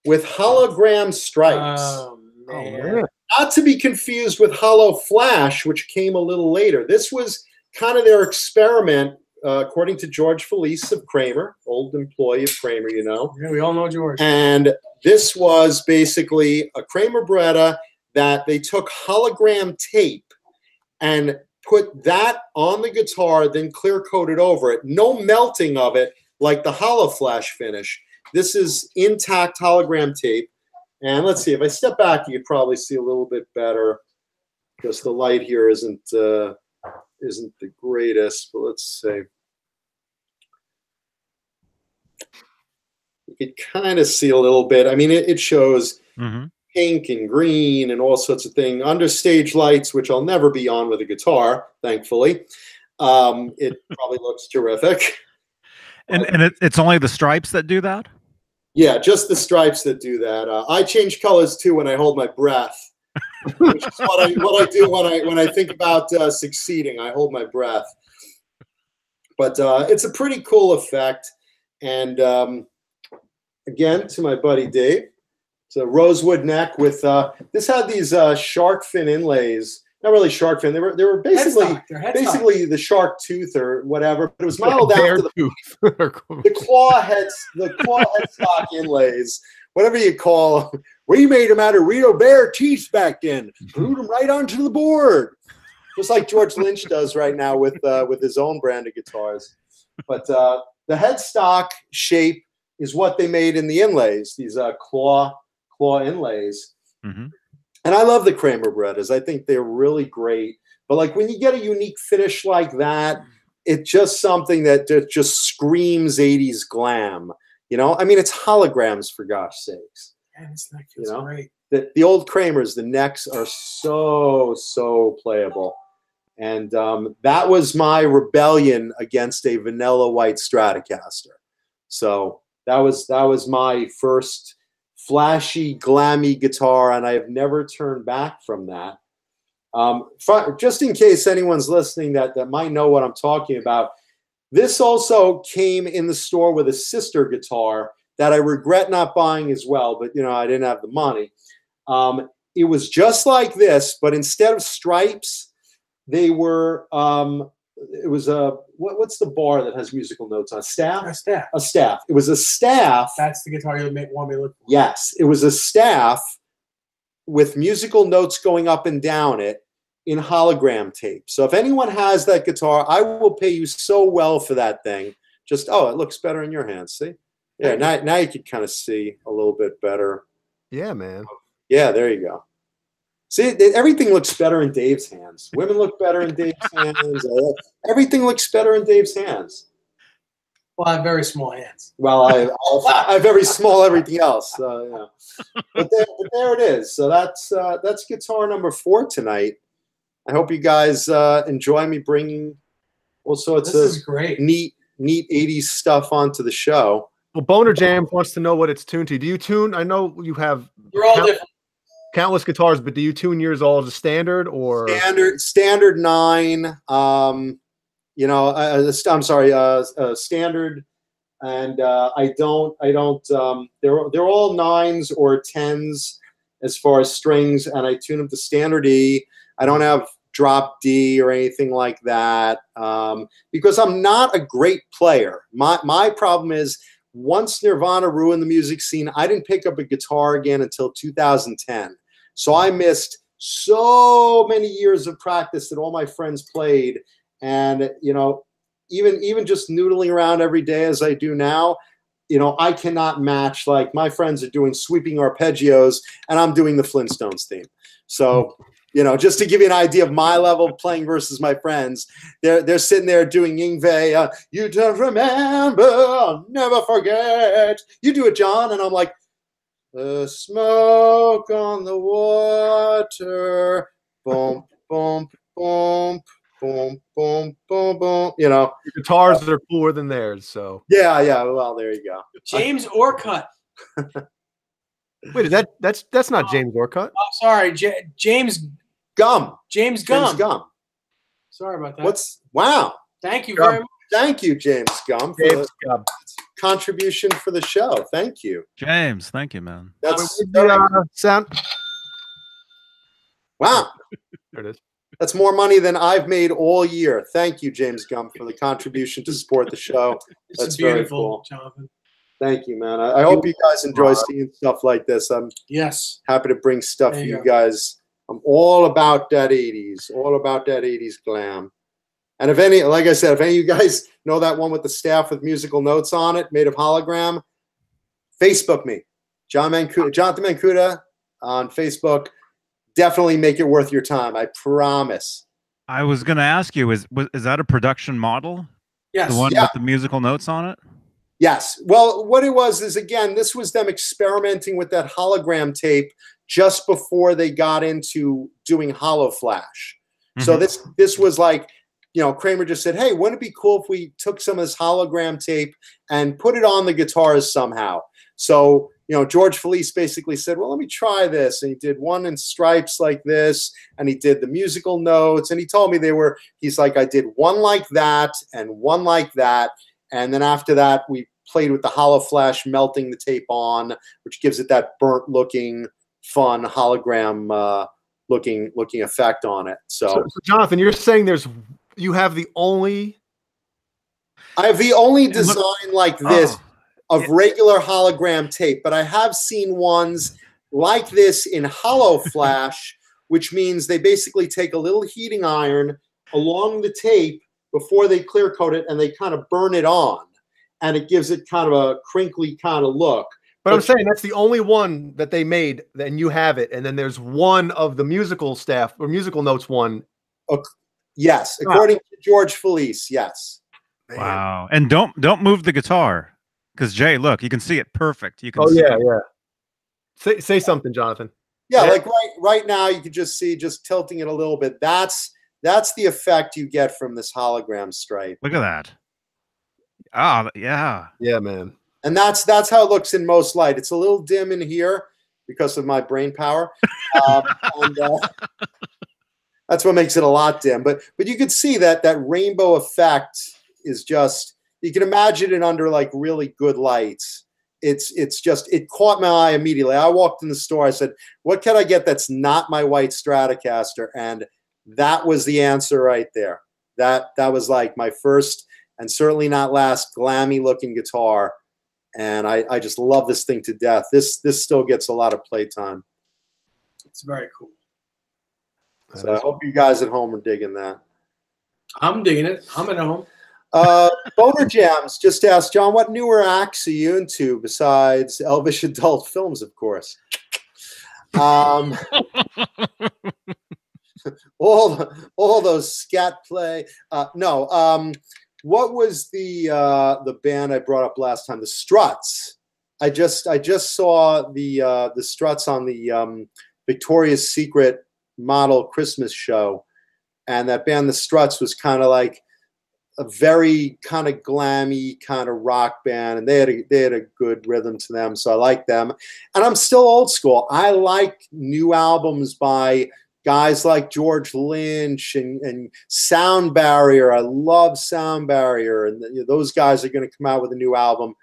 with hologram stripes. Oh, man. Not to be confused with Hollow Flash, which came a little later. This was kind of their experiment, according to George Felice of Kramer, old employee of Kramer, you know. Yeah, we all know George. And this was basically a Kramer Beretta that they took hologram tape and put that on the guitar, then clear coated over it. No melting of it like the Hollow Flash finish. This is intact hologram tape. And let's see, if I step back, you could probably see a little bit better because the light here isn't the greatest, but let's see. You could kind of see a little bit. I mean, it shows pink and green and all sorts of things. Understage lights, which I'll never be on with a guitar, thankfully. It probably looks terrific. And it's only the stripes that do that? Yeah, just the stripes that do that. I change colors too when I hold my breath, which is what I do when I think about succeeding. I hold my breath. But it's a pretty cool effect. And again, to my buddy Dave, it's a rosewood neck with this had these shark fin inlays. Not really shark fin. They were basically the shark tooth or whatever, but it was modeled after the claw headstock inlays, whatever you call them. We made them out of real bear teeth back then. Glued them right onto the board, just like George Lynch does right now with his own brand of guitars. But the headstock shape is what they made in the inlays. These claw inlays. Mm-hmm. And I love the Kramer Berettas. I think they're really great. But like when you get a unique finish like that, it's just something that just screams 80s glam. You know, I mean, it's holograms for gosh sakes. Yeah, this neck feels great. The old Kramers, the necks are so playable. And that was my rebellion against a vanilla white Stratocaster. So that was my first flashy, glammy guitar, and I have never turned back from that. Just in case anyone's listening that might know what I'm talking about, this also came in the store with a sister guitar that I regret not buying as well, but you know, I didn't have the money. It was just like this, but instead of stripes, they were it was a what's the bar that has musical notes on? A staff? A staff. It was a staff. That's the guitar you want me to look for. Yes, it was a staff with musical notes going up and down it in hologram tape. So if anyone has that guitar, I will pay you so well for that thing. Just it looks better in your hands. See? Yeah, now you can kind of see a little bit better. Yeah, man. Yeah, there you go. See, everything looks better in Dave's hands. Women look better in Dave's hands. Everything looks better in Dave's hands. Well, I have very small hands. Well, I have very small everything else. So, yeah. But there it is. So that's guitar number 4 tonight. I hope you guys enjoy me bringing all sorts of great. neat 80s stuff onto the show. Well, Boner Jam wants to know what it's tuned to. Do you tune? I know you have They're all different. Countless guitars, but do you tune yours all as a standard or standard 9? You know, I'm sorry, standard, and I don't. They're all 9s or 10s as far as strings, and I tune them to standard E. I don't have drop D or anything like that because I'm not a great player. My problem is once Nirvana ruined the music scene, I didn't pick up a guitar again until 2010. So I missed so many years of practice that all my friends played. And, you know, even just noodling around every day as I do now, you know, I cannot match, like my friends are doing sweeping arpeggios and I'm doing the Flintstones theme. So, you know, just to give you an idea of my level of playing versus my friends, they're sitting there doing Yngwie, you don't remember, I'll never forget. You do it, John. And I'm like, the smoke on the water, boom, boom, boom. Boom, boom, boom, boom. You know, your guitars are cooler than theirs. So yeah. Well, there you go. James Orcutt. Wait, that's not James Orcutt. Oh, sorry, James Gum. James Gum. James Gum. Sorry about that. Wow? Thank you very much. Thank you, James Gum, for James the Gum. contribution for the show. Thank you, James. Thank you, man. That's sound. wow. There it is. That's more money than I've made all year. Thank you, James Gum, for the contribution to support the show. That's beautiful, very cool. Jonathan. Thank you, man. I hope you guys enjoy seeing stuff like this. I'm happy to bring stuff for you guys. I'm all about that 80s, all about that 80s glam. And if any, like I said, if any of you guys know that one with the staff with musical notes on it, made of hologram, Facebook me, Jonathan Mankuta on Facebook. Definitely make it worth your time. I promise. I was going to ask you, is that a production model? Yes. The one with the musical notes on it? Yes. Well, what it was is, again, this was them experimenting with that hologram tape just before they got into doing Hollow Flash. Mm-hmm. So this was like, you know, Kramer just said, hey, wouldn't it be cool if we took some of this hologram tape and put it on the guitars somehow? So, you know, George Felice basically said, well, let me try this. And he did one in stripes like this, and he did the musical notes. And he told me he's like, I did one like that and one like that. And then after that, we played with the hollow flash, melting the tape on, which gives it that burnt looking, fun hologram looking effect on it. So Jonathan, you're saying you have the only. I have the only design like this. Of regular hologram tape, but I have seen ones like this in hollow flash, which means they basically take a little heating iron along the tape before they clear coat it and they kind of burn it on, and it gives it kind of a crinkly kind of look. But I'm saying that's the only one that they made, and you have it, and then there's one of the musical staff or musical notes one. Yes, according to George Felice, yes. Wow. And don't move the guitar. Because Jay, look, you can see it perfect. You can see it. Say something, Jonathan. Yeah, like right now you can just see just tilting it a little bit. That's the effect you get from this hologram stripe. Look at that. Oh, yeah. Yeah, man. And that's how it looks in most light. It's a little dim in here because of my brain power. That's what makes it a lot dim. But you could see that rainbow effect is just. You can imagine it under like really good lights. It's just, it caught my eye immediately. I walked in the store. I said, what can I get that's not my white Stratocaster? And that was the answer right there. That was like my first and certainly not last glammy looking guitar. And I just love this thing to death. This still gets a lot of playtime. It's very cool. So I hope you guys at home are digging that. I'm digging it. I'm at home. Boner Jams just asked, John, what newer acts are you into besides Elvish adult films, of course? All those scat play. No. what was the band I brought up last time? The Struts. I just saw the Struts on the Victoria's Secret model Christmas show, and that band, the Struts, was kind of like a very kind of glammy kind of rock band, and they had a good rhythm to them, so I like them. And I'm still old school. I like new albums by guys like George Lynch and Sound Barrier. I love Sound Barrier, and those guys are going to come out with a new album.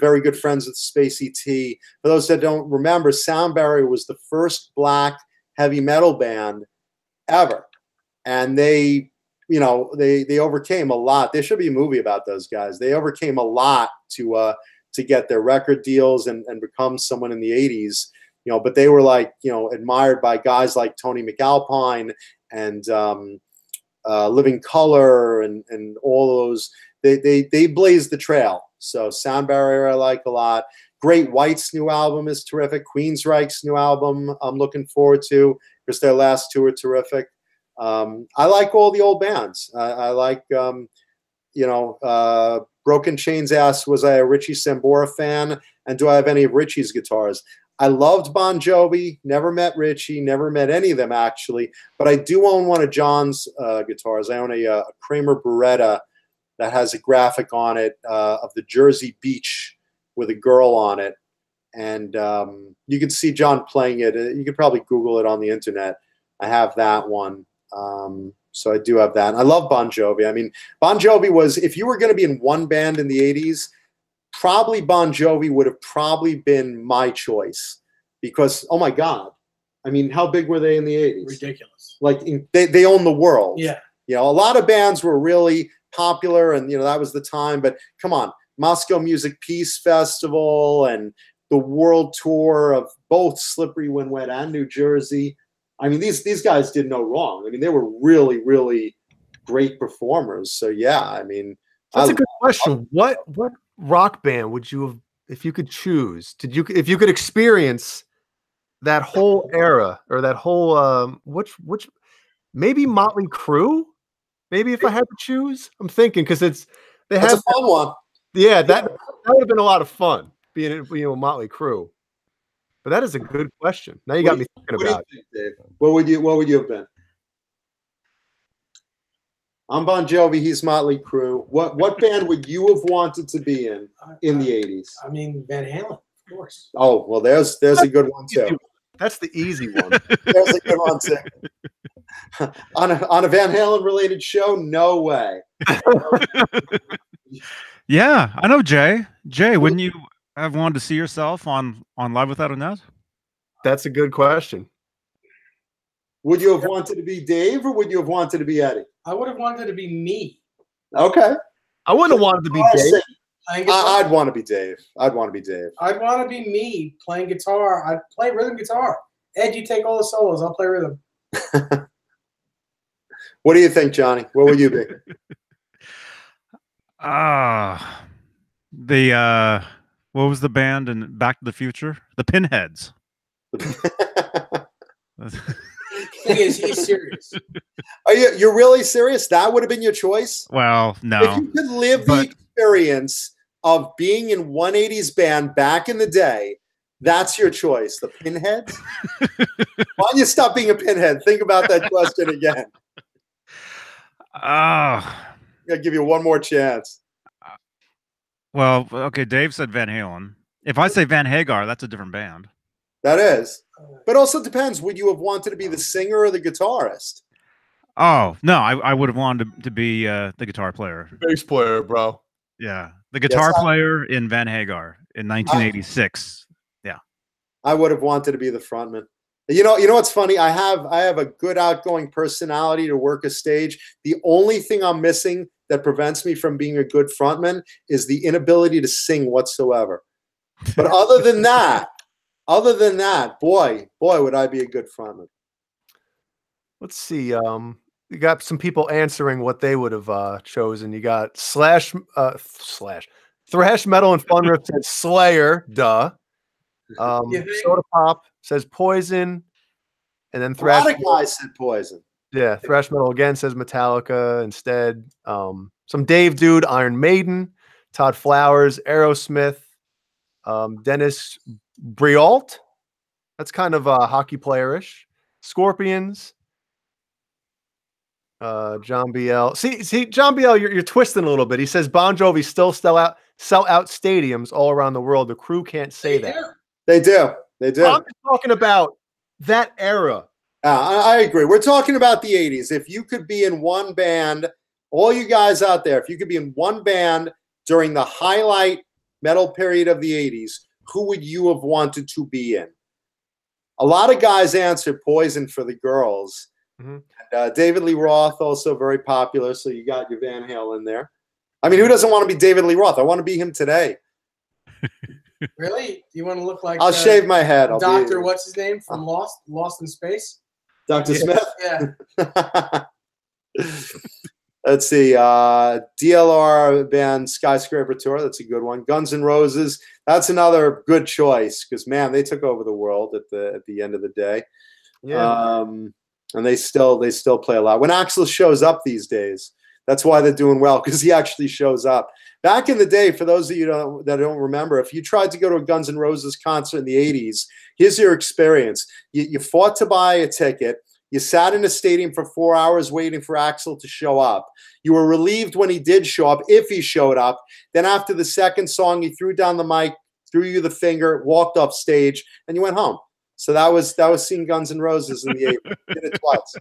Very good friends with Space ET. For those that don't remember, Sound Barrier was the first black heavy metal band ever, and they overcame a lot. There should be a movie about those guys. They overcame a lot to get their record deals and become someone in the 80s. But they were like, admired by guys like Tony McAlpine and Living Color and all those. They blazed the trail. So Sound Barrier I like a lot. Great White's new album is terrific. Queensryche's new album I'm looking forward to, because their last two are terrific. I like all the old bands. I like, Broken Chains asked, was I a Richie Sambora fan? And do I have any of Richie's guitars? I loved Bon Jovi, never met Richie, never met any of them actually, but I do own one of John's guitars. I own a Kramer Beretta that has a graphic on it of the Jersey Beach with a girl on it. And you can see John playing it. You could probably Google it on the internet. I have that one. So I do have that. And I love Bon Jovi. I mean, Bon Jovi was, if you were going to be in one band in the 80s, probably Bon Jovi would have probably been my choice, because, oh my God, I mean, how big were they in the 80s? Ridiculous. Like they own the world. Yeah. A lot of bands were really popular, and that was the time, but come on, Moscow Music Peace Festival and the world tour of both Slippery When Wet and New Jersey. I mean, these guys did no wrong. I mean, they were really, really great performers. So yeah, I mean, that's a good question. What rock band would you have, if you could choose? If you could experience that whole era, or that whole which maybe Motley Crue? Maybe if I had to choose, I'm thinking, because that's a fun one. Yeah, that would have been a lot of fun, being Motley Crue. But that is a good question. Now you got me thinking about it. Dave? What would you have been? I'm Bon Jovi. He's Motley Crue. What band would you have wanted to be in the 80s? I mean, Van Halen, of course. Oh, well, there's a good one too. That's the easy one. There's a good one too. on a Van Halen related show, no way. Yeah, I know, Jay. Jay, wouldn't you have wanted to see yourself on Live Without a Net? That's a good question. Would you have wanted to be Dave, or would you have wanted to be Eddie? I would have wanted to be me. Okay. I wouldn't have wanted to be Dave. I'd want to be Dave. I'd want to be Dave. I'd want to be me playing guitar. I'd play rhythm guitar. Ed, you take all the solos. I'll play rhythm. What do you think, Johnny? What would you be? What was the band in Back to the Future? The Pinheads. Thing is, he's serious. You're really serious? That would have been your choice? Well, no. If you could live the experience of being in 180s band back in the day, that's your choice. The Pinheads? Why don't you stop being a pinhead? Think about that question again. I'll give you one more chance. Well, okay, Dave said Van Halen. If I say Van Hagar, that's a different band. That is. But also depends. Would you have wanted to be the singer or the guitarist? Oh, no, I would have wanted to be the guitar player. Bass player, bro. Yeah, the guitar player in Van Hagar in 1986. Yeah. I would have wanted to be the frontman. You know what's funny? I have a good outgoing personality to work a stage. The only thing I'm missing that prevents me from being a good frontman is the inability to sing whatsoever. But other than that, boy, would I be a good frontman. Let's see. You got some people answering what they would have chosen. You got thrash metal and fun riff says Slayer, duh. Soda Pop says Poison, and then thrash. A lot of guys said Poison. Yeah, thrash metal again says Metallica instead. some Dave Dude, Iron Maiden, Todd Flowers, Aerosmith, Dennis Briault. That's kind of hockey player-ish. Scorpions. John BL. See, John BL, you're twisting a little bit. He says Bon Jovi still sell out stadiums all around the world. The Crew can't say that. They do. They do. I'm talking about that era. I agree. We're talking about the 80s. If you could be in one band, all you guys out there, if you could be in one band during the highlight metal period of the 80s, who would you have wanted to be in? A lot of guys answered Poison for the girls. Mm-hmm. And, David Lee Roth, also very popular, so you got your Van Halen there. I mean, who doesn't want to be David Lee Roth? I want to be him today. Really? Do you want to look like... I'll shave my head. Dr. What's his name from Lost in Space? Dr. Smith? Yeah. Let's see. DLR band Skyscraper Tour. That's a good one. Guns N' Roses. That's another good choice because, man, they took over the world at the end of the day. Yeah. And they still play a lot. When Axl shows up these days, that's why they're doing well, because he actually shows up. Back in the day, for those of you that don't remember, if you tried to go to a Guns N' Roses concert in the 80s, here's your experience. You fought to buy a ticket. You sat in a stadium for 4 hours waiting for Axl to show up. You were relieved when he did show up, if he showed up. Then after the second song, he threw down the mic, threw you the finger, walked off stage, and you went home. So that was seeing Guns N' Roses in the 80s. Did it twice.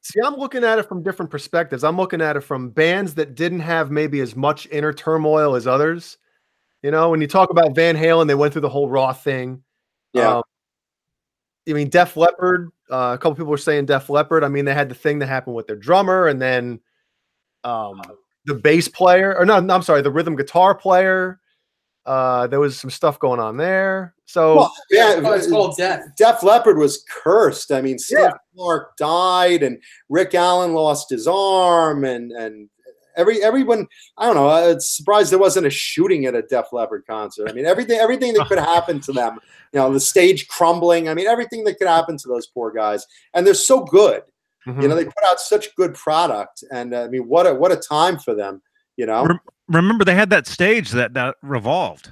See, I'm looking at it from different perspectives. I'm looking at it from bands that didn't have maybe as much inner turmoil as others. You know, when you talk about Van Halen, they went through the whole Roth thing. Yeah. I mean, Def Leppard, a couple people were saying Def Leppard. I mean, they had the thing that happened with their drummer and then the bass player, or no, I'm sorry, the rhythm guitar player. There was some stuff going on there. So well, yeah, it's called Death. Def Leppard was cursed. I mean, Steve Clark died, and Rick Allen lost his arm, and everyone. I don't know. It's surprised there wasn't a shooting at a Def Leppard concert. I mean, everything that could happen to them. You know, the stage crumbling. I mean, everything that could happen to those poor guys, and they're so good. Mm-hmm. You know, they put out such good product, and I mean, what a time for them. You know. Remember, they had that stage that revolved.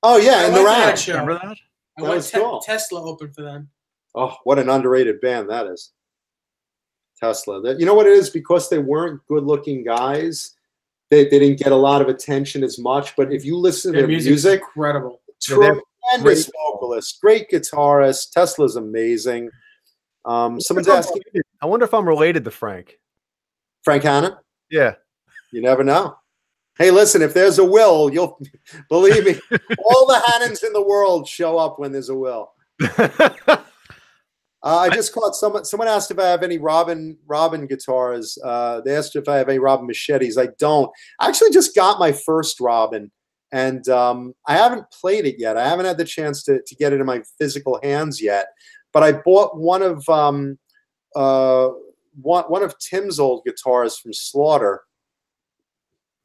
Oh yeah, in the round. Remember that? I went cool. Tesla opened for them. Oh, what an underrated band that is. Tesla. You know what it is? Because they weren't good-looking guys, they didn't get a lot of attention as much. But if you listen to their music, incredible. Tremendous vocalist, great guitarist. Tesla's amazing. Someone's asking. I wonder if I'm related to Frank. Frank Hanna? Yeah. You never know. Hey, listen, if there's a will, you'll believe me. All the Hannons in the world show up when there's a will. I just caught someone asked if I have any Robin guitars. They asked if I have any Robin machetes. I don't. I actually just got my first Robin, and I haven't played it yet. I haven't had the chance to get it in my physical hands yet. But I bought one of Tim's old guitars from Slaughter.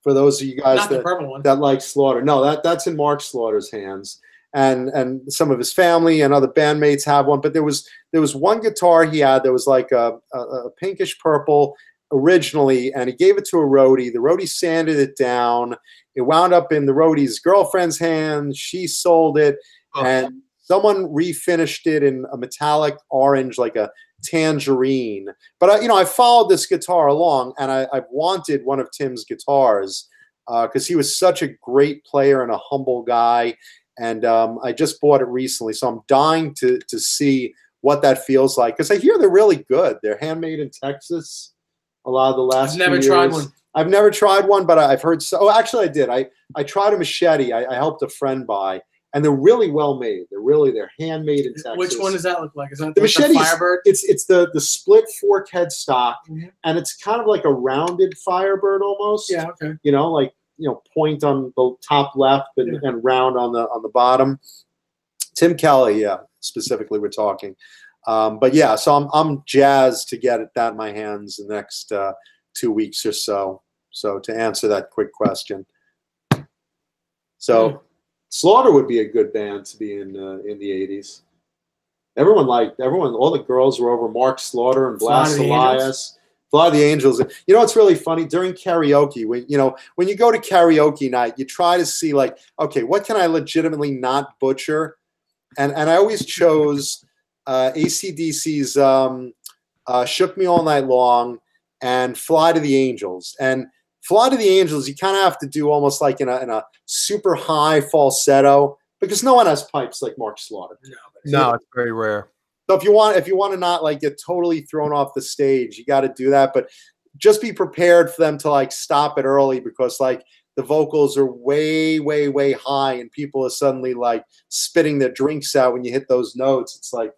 For those of you guys that like Slaughter. No, that's in Mark Slaughter's hands. And some of his family and other bandmates have one. But there was one guitar he had that was like a pinkish purple originally, and he gave it to a roadie. The roadie sanded it down. It wound up in the roadie's girlfriend's hand. She sold it, and someone refinished it in a metallic orange, like a tangerine. But I followed this guitar along, and I've wanted one of Tim's guitars because he was such a great player and a humble guy. And I just bought it recently, so I'm dying to see what that feels like, because I hear they're really good. They're handmade in Texas. A lot of the last. I've never tried one. I've never tried one, but I've heard so. Oh, actually, I did. I tried a machete. I helped a friend buy. And they're really well made. They're handmade in Texas. Which one does that look like? Is that the machete? Firebird? It's the split fork headstock, and it's kind of like a rounded Firebird almost. Yeah, okay. Point on the top left and round on the bottom. Tim Kelly, specifically we're talking. But yeah, so I'm jazzed to get that in my hands in the next 2 weeks or so. So to answer that quick question, Slaughter would be a good band to be in the 80s. Everyone, all the girls were over Mark Slaughter and Blas Elias. Fly the Angels. You know what's really funny? During karaoke, when you go to karaoke night, you try to see like, okay, what can I legitimately not butcher? And I always chose AC/DC's Shook Me All Night Long and Fly to the Angels. And Fly to the Angels, you kind of have to do almost like in a super high falsetto because no one has pipes like Mark Slaughter. No, it's very rare. So if you want to not like get totally thrown off the stage, you got to do that. But just be prepared for them to like stop it early because like the vocals are way, way, way high and people are suddenly like spitting their drinks out when you hit those notes. It's like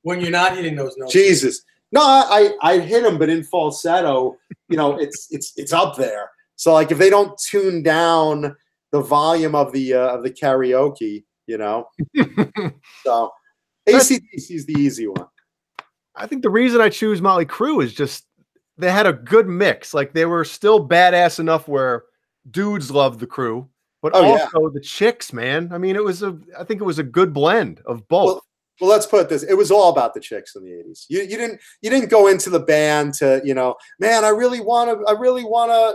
when you're not hitting those notes. Jesus. No, I hit them, but in falsetto, it's up there. So like if they don't tune down the volume of the karaoke, so. AC/DC is the easy one. I think the reason I choose Motley Crue is just they had a good mix. Like they were still badass enough where dudes loved the Crue, but also the chicks, man. I mean, I think it was a good blend of both. Well, let's put it this: it was all about the chicks in the 80s. You didn't go into the band to man, I really want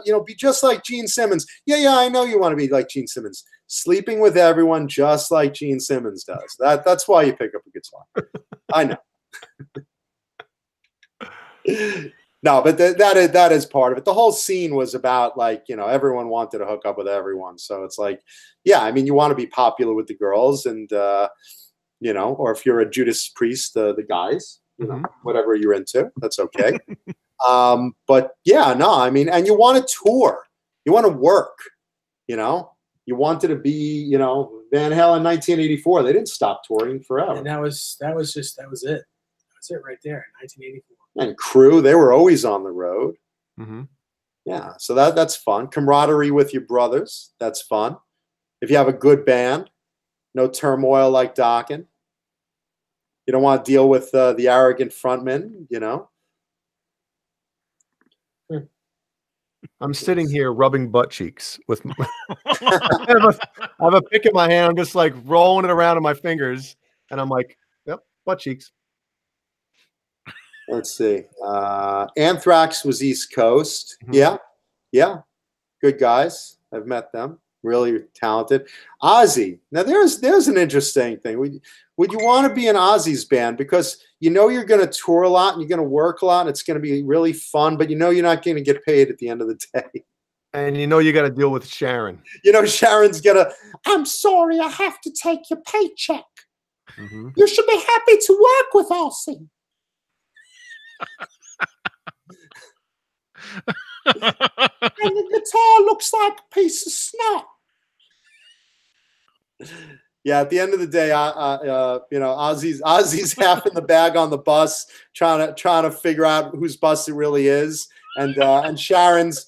to be just like Gene Simmons. Yeah, I know you want to be like Gene Simmons. Sleeping with everyone just like Gene Simmons does. That's why you pick up a guitar. I know. No, but that is part of it. The whole scene was about like, everyone wanted to hook up with everyone. So it's like, yeah, I mean, you want to be popular with the girls and, or if you're a Judas Priest, the guys, whatever you're into, that's okay. But yeah, no, I mean, and you want to tour. You want to work, You wanted to be, Van Halen 1984. They didn't stop touring forever. And that was it. That was it right there in 1984. And Crue, they were always on the road. Mm-hmm. Yeah, so that's fun. Camaraderie with your brothers, that's fun. If you have a good band, no turmoil like Dokken. You don't want to deal with the arrogant frontman, I'm sitting here rubbing butt cheeks with I have a pick in my hand. I'm just like rolling it around in my fingers. And I'm like, yep, butt cheeks. Let's see. Anthrax was East Coast. Mm-hmm. Yeah. Good guys. I've met them. Really talented. Ozzy. Now there's an interesting thing. Would you want to be in Ozzy's band? Because you're going to tour a lot and you're going to work a lot and it's going to be really fun, but you're not going to get paid at the end of the day. And you got to deal with Sharon. Sharon's going to, I'm sorry, I have to take your paycheck. Mm-hmm. You should be happy to work with Ozzy. And the guitar looks like a piece of snot. Yeah, at the end of the day, Ozzy's half in the bag on the bus, trying to figure out whose bus it really is, and Sharon's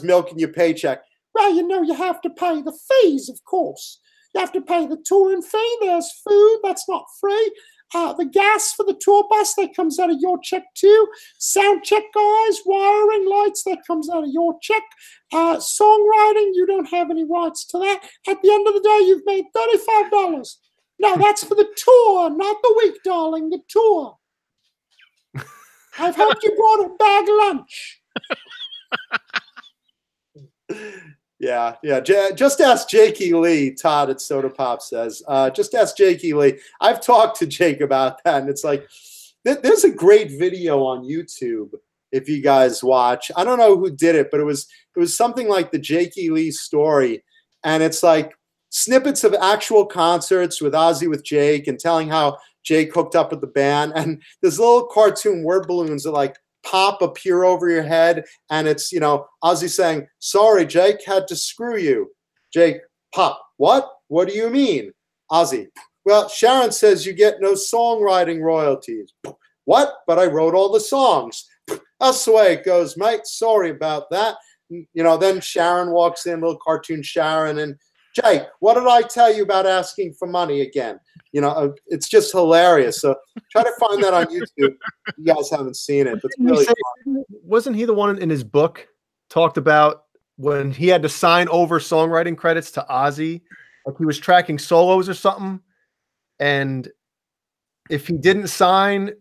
milking your paycheck. Well, you have to pay the fees, of course. You have to pay the touring fee. There's food that's not free. The gas for the tour bus, that comes out of your check too. Sound check guys, wiring, lights, that comes out of your check. Songwriting, you don't have any rights to that. At the end of the day, you've made $35. Now that's for the tour, not the week, darling, the tour. I've helped you brought a bag lunch. Yeah. Just ask Jake E. Lee, Todd at Soda Pop says. Just ask Jake E. Lee. I've talked to Jake about that, and it's like, there's a great video on YouTube if you guys watch. I don't know who did it, but it was something like the Jake E. Lee story, and it's like snippets of actual concerts with Ozzy with Jake and telling how Jake hooked up with the band, and there's little cartoon word balloons that like pop appear over your head, and it's Ozzy saying, sorry Jake, had to screw you. Jake, pop, what do you mean? Ozzy, well, Sharon says you get no songwriting royalties. What? But I wrote all the songs. That's the way it goes, mate. Sorry about that. Then Sharon walks in, little cartoon Sharon, and Jake, what did I tell you about asking for money again? It's just hilarious. So try to find that on YouTube. You guys haven't seen it, but it's really fun. Wasn't he the one in his book talked about when he had to sign over songwriting credits to Ozzy? Like he was tracking solos or something, and if he didn't sign,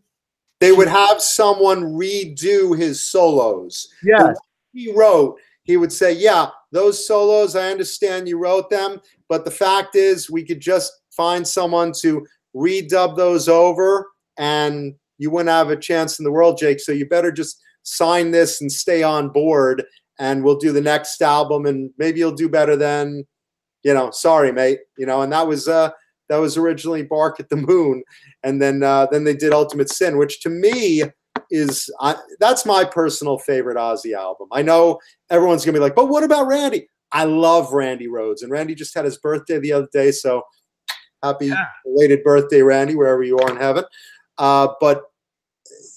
They would have someone redo his solos. Yes. He wrote, he would say, yeah, those solos, I understand you wrote them, but the fact is we could just find someone to redub those over and you wouldn't have a chance in the world, Jake. So you better just sign this and stay on board and we'll do the next album and maybe you'll do better than, you know, sorry, mate. You know, and that was originally Bark at the Moon. And then they did Ultimate Sin, which to me is, that's my personal favorite Ozzy album. I know everyone's going to be like, but what about Randy? I love Randy Rhoads. And Randy just had his birthday the other day. So happy belated birthday, Randy, wherever you are in heaven. But,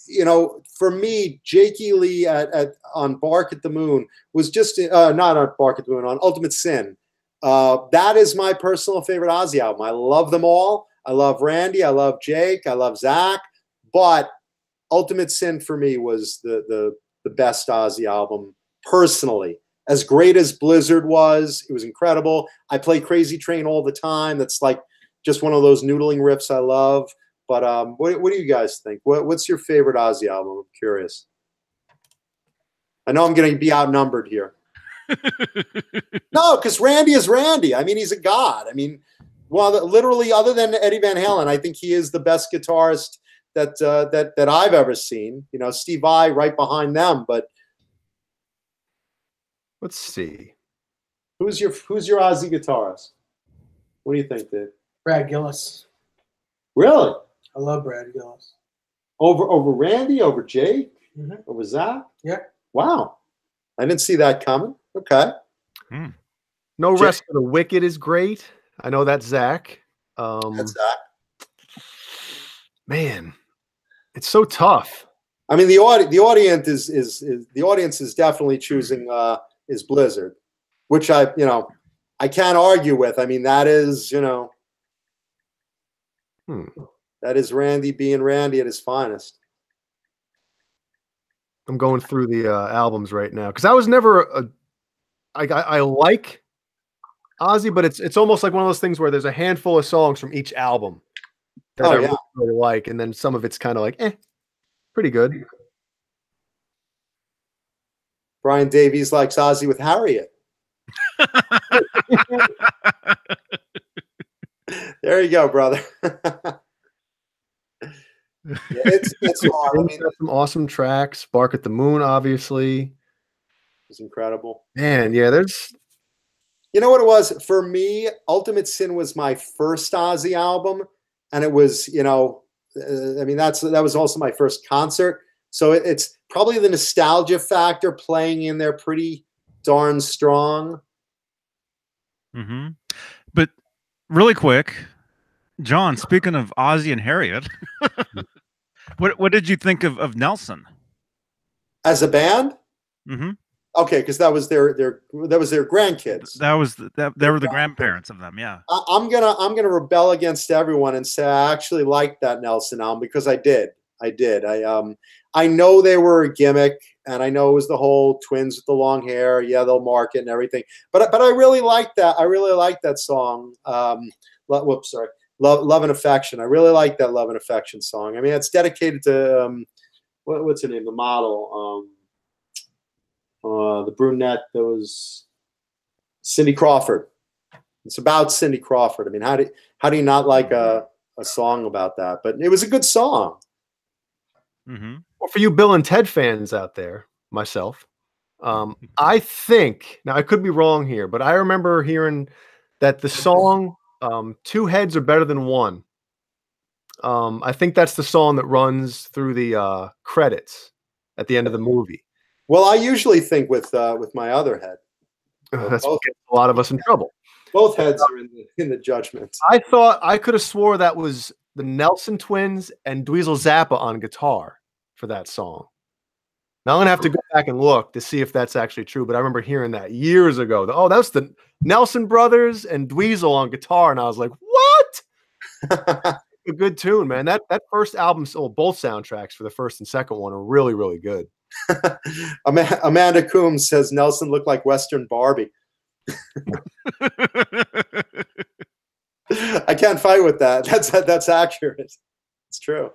you know, for me, Jakey Lee on Bark at the Moon was just, not on Bark at the Moon, on Ultimate Sin. That is my personal favorite Ozzy album. I love them all. I love Randy. I love Jake. I love Zach. But Ultimate Sin for me was the best Ozzy album personally. As great as Blizzard was, it was incredible. I play Crazy Train all the time. That's like just one of those noodling riffs I love. But what do you guys think? What's your favorite Ozzy album? I'm curious. I know I'm going to be outnumbered here. No, because Randy is Randy. I mean, he's a god. I mean, well, literally, other than Eddie Van Halen, I think he is the best guitarist that I've ever seen. You know, Steve Vai right behind them. But let's see, who's your Ozzy guitarist? What do you think, Dave? Brad Gillis. Really? I love Brad Gillis. Over Randy, over Jake, over Zach? Yeah. Wow. I didn't see that coming. Okay. No Rest for the Wicked is great. I know that's Zach. That's Zach. Man, it's so tough. I mean, the audience is definitely choosing is Blizzard, which I can't argue with. I mean, that is, you know, that is Randy being Randy at his finest. I'm going through the albums right now because I was never I like Ozzy, but it's almost like one of those things where there's a handful of songs from each album that I really like, and then some of it's kind of like, pretty good. Brian Davies likes Ozzy with Harriet. There you go, brother. It's hard. I mean, some awesome tracks. Bark at the Moon, obviously. It's incredible. Man, yeah, there's... You know what it was? For me, Ultimate Sin was my first Ozzy album. And it was, you know, I mean, that was also my first concert. So it's probably the nostalgia factor playing in there pretty darn strong. But really quick, John, speaking of Ozzy and Harriet, what did you think of Nelson as a band? Okay, because that was their grandkids. They were the grandparents of them. Yeah. I'm gonna rebel against everyone and say I actually liked that Nelson album because I did. I know they were a gimmick, and I know it was the whole twins with the long hair. Yeah, they'll mark it and everything. But I really liked that. I really liked that song. Whoops, sorry. Love and Affection. I really like that Love and Affection song. I mean, it's dedicated to what's her name? The model, the brunette that was Cindy Crawford. It's about Cindy Crawford. I mean, how do you not like a song about that? But it was a good song. Well, for you Bill and Ted fans out there, myself, I think, now I could be wrong here, but I remember hearing that the song Two Heads Are Better Than One. I think that's the song that runs through the credits at the end of the movie. Well, I usually think with my other head. That's what gets a lot of us in trouble. Both heads are in the judgment. I thought I could have swore that was the Nelson Twins and Dweezil Zappa on guitar for that song. Now I'm gonna have to go back and look to see if that's actually true, but I remember hearing that years ago. Oh, that's the Nelson brothers and Dweezil on guitar, and I was like, "What?" A good tune, man. That first album, both soundtracks for the first and second one are really, really good. Amanda Coombs says Nelson looked like Western Barbie. I can't fight with that. That's accurate. It's true.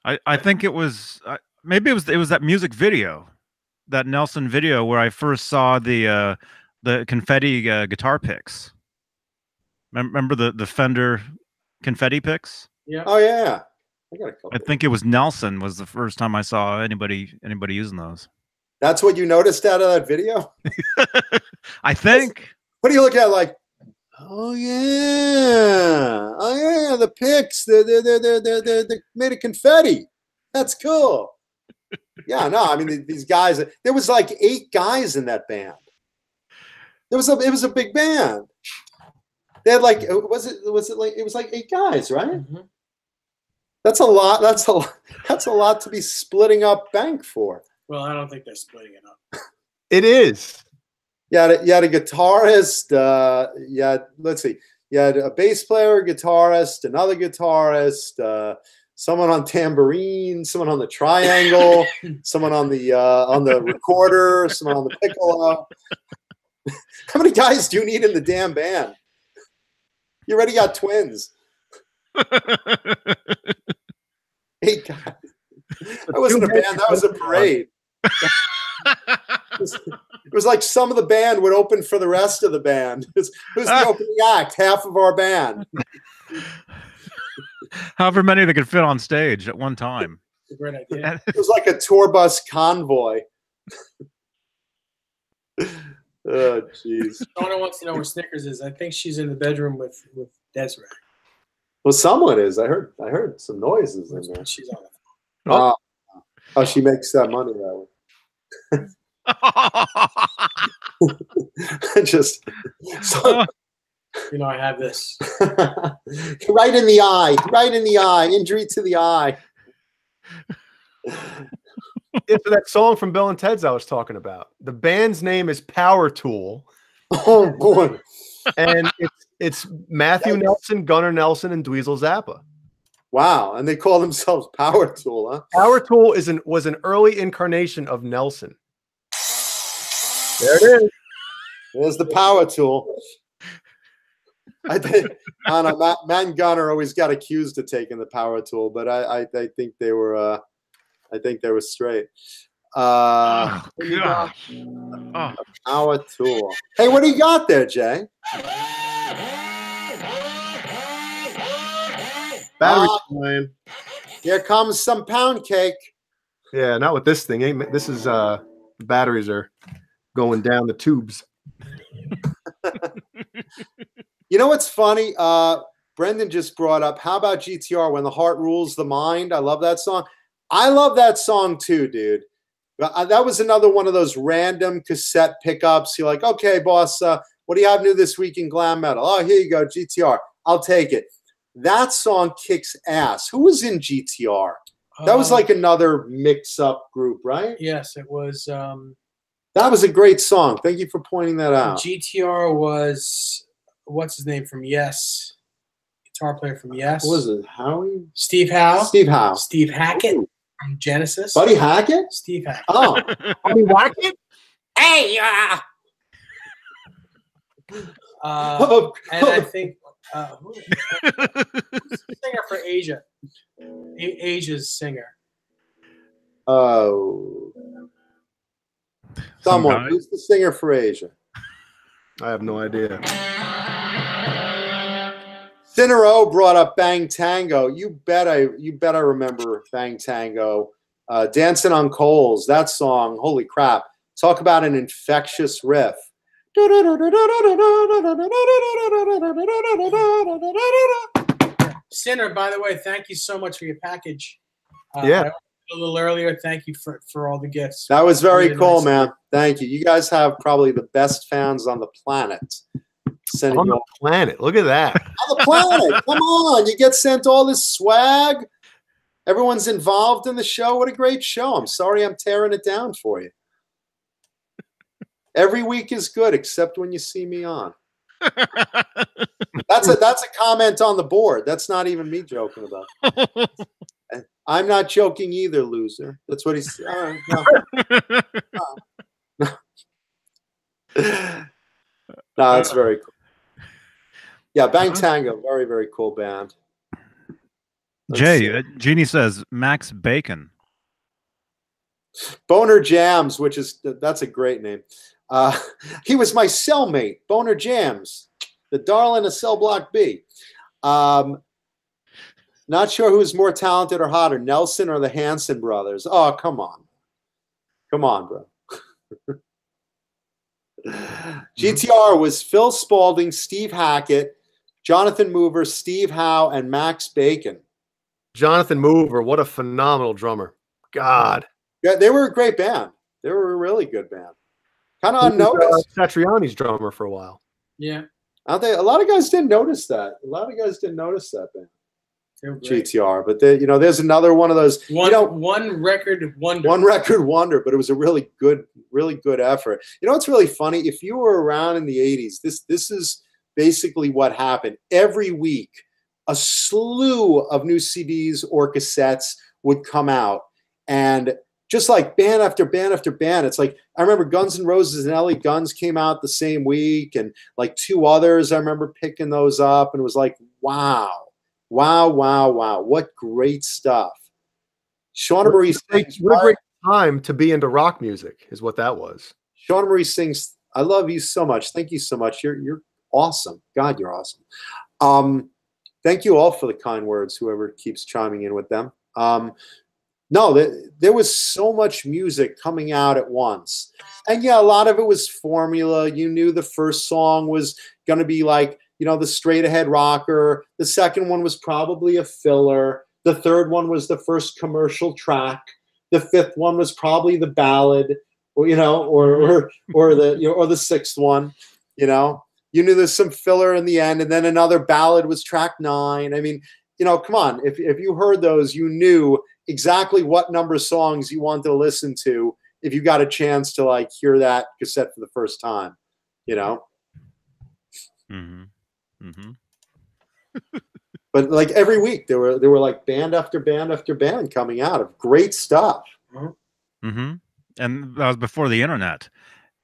I think it was maybe it was that music video, that Nelson video, where I first saw the confetti guitar picks. Remember the Fender confetti picks? Yeah. Oh yeah. I got a couple. I think it was Nelson was the first time I saw anybody using those. That's what you noticed out of that video? I think. What do you look at like? Oh yeah, the picks. They made of confetti. That's cool. Yeah, no, I mean these guys. There was like 8 guys in that band. It was a big band. They had like it was like 8 guys, right? Mm-hmm. That's a lot. That's a lot to be splitting up bank for. Well, I don't think they're splitting it up. It is. You had a guitarist. Let's see. You had a bass player, a guitarist, another guitarist, someone on tambourine, someone on the triangle, someone on the recorder, someone on the piccolo. How many guys do you need in the damn band? You already got twins. 8 guys. That wasn't a band. That was a parade. It was like some of the band would open for the rest of the band. Who's the opening act? Half of our band. However many they could fit on stage at one time. It's a great idea. It was like a tour bus convoy. Oh, jeez. Donna wants to know where Snickers is. I think she's in the bedroom with Desiree. Well, someone is. I heard some noises in there. She's on the phone. Oh, she makes that money that way. Just so, you know, I have this right in the eye, injury to the eye. It's that song from Bill and Ted's I was talking about. The band's name is Power Tool. Oh boy. And it's Matthew Nelson, Gunnar Nelson, and Dweezil Zappa. Wow, and they call themselves Power Tool, huh? Power Tool was an early incarnation of Nelson. There it is. There's the Power Tool. I think Matt and Gunnar always got accused of taking the Power Tool, but I think they were straight. Oh, gosh. Oh. Power Tool. Hey, what do you got there, Jay? Battery line. Here comes some pound cake. Yeah, not with this thing. This is the batteries are going down the tubes. You know what's funny? Brendan just brought up, how about GTR, When the Heart Rules the Mind? I love that song. I love that song too, dude. That was another one of those random cassette pickups. You're like, okay, boss, what do you have new this week in glam metal? Oh, here you go, GTR. I'll take it. That song kicks ass. Who was in GTR? That was like another mix-up group, right? Yes, it was. That was a great song. Thank you for pointing that out. GTR was, what's his name from Yes? Guitar player from Yes. What was it? Howie? Steve Howe. Steve Howe. Steve Hackett Ooh. from Genesis. Buddy Hackett? Steve Hackett. Oh. Buddy Hackett? Hey! And I think who's the singer for Asia? Asia's singer. Oh. Someone. Who's the singer for Asia? I have no idea. Cinero brought up Bang Tango. You bet I remember Bang Tango. Dancing on Coals, that song, holy crap. Talk about an infectious riff. Sinner, by the way, thank you so much for your package. Yeah. A little earlier, thank you for all the gifts. That was very Really cool, nice. man. Thank you. You guys have probably the best fans on the planet. Sending On you the planet. Look at that. on the planet. Come on. You get sent all this swag. Everyone's involved in the show. What a great show. I'm sorry I'm tearing it down for you. Every week is good except when you see me on. That's a comment on the board. That's not even me joking about. I'm not joking either, loser. That's what he said. All right, no, that's very cool. Yeah, Bang Tango, very, very cool band. Jay, Jeannie says Max Bacon. Boner Jams, that's a great name. He was my cellmate, Boner Jams, the darling of Cell Block B. Not sure who's more talented or hotter, Nelson or the Hanson brothers. Oh, come on. Come on, bro. GTR was Phil Spaulding, Steve Hackett, Jonathan Mover, Steve Howe, and Max Bacon. Jonathan Mover, what a phenomenal drummer. God. Yeah, they were a great band. They were a really good band. Kind of unnoticed. Satriani's drummer for a while. Yeah. Aren't they? A lot of guys didn't notice that. A lot of guys didn't notice that band. GTR, but they, there's another one of those. One record wonder. One record wonder, but it was a really good effort. It's really funny. If you were around in the '80s, this is basically what happened. Every week, a slew of new CDs or cassettes would come out, and just like band after band after band. It's like, I remember Guns N' Roses and LA Guns came out the same week, and like two others, I remember picking those up, and it was like, wow. Wow, wow, wow. What great stuff. Shauna Marie sings. What a great time to be into rock music is what that was. Shauna Marie sings, I love you so much. Thank you so much. You're awesome. God, you're awesome. Thank you all for the kind words, whoever keeps chiming in with them. No, there was so much music coming out at once. And yeah, a lot of it was formula. You knew the first song was going to be like, the straight ahead rocker. The second one was probably a filler. The third one was the first commercial track. The fifth one was probably the ballad, or the sixth one. You knew there's some filler in the end, and then another ballad was track 9. I mean, come on. If you heard those, you knew exactly what number of songs you wanted to listen to if you got a chance to like hear that cassette for the first time. Mm-hmm. Mm-hmm. But like every week there were like band after band after band coming out of great stuff. Mm-hmm. And that was before the internet,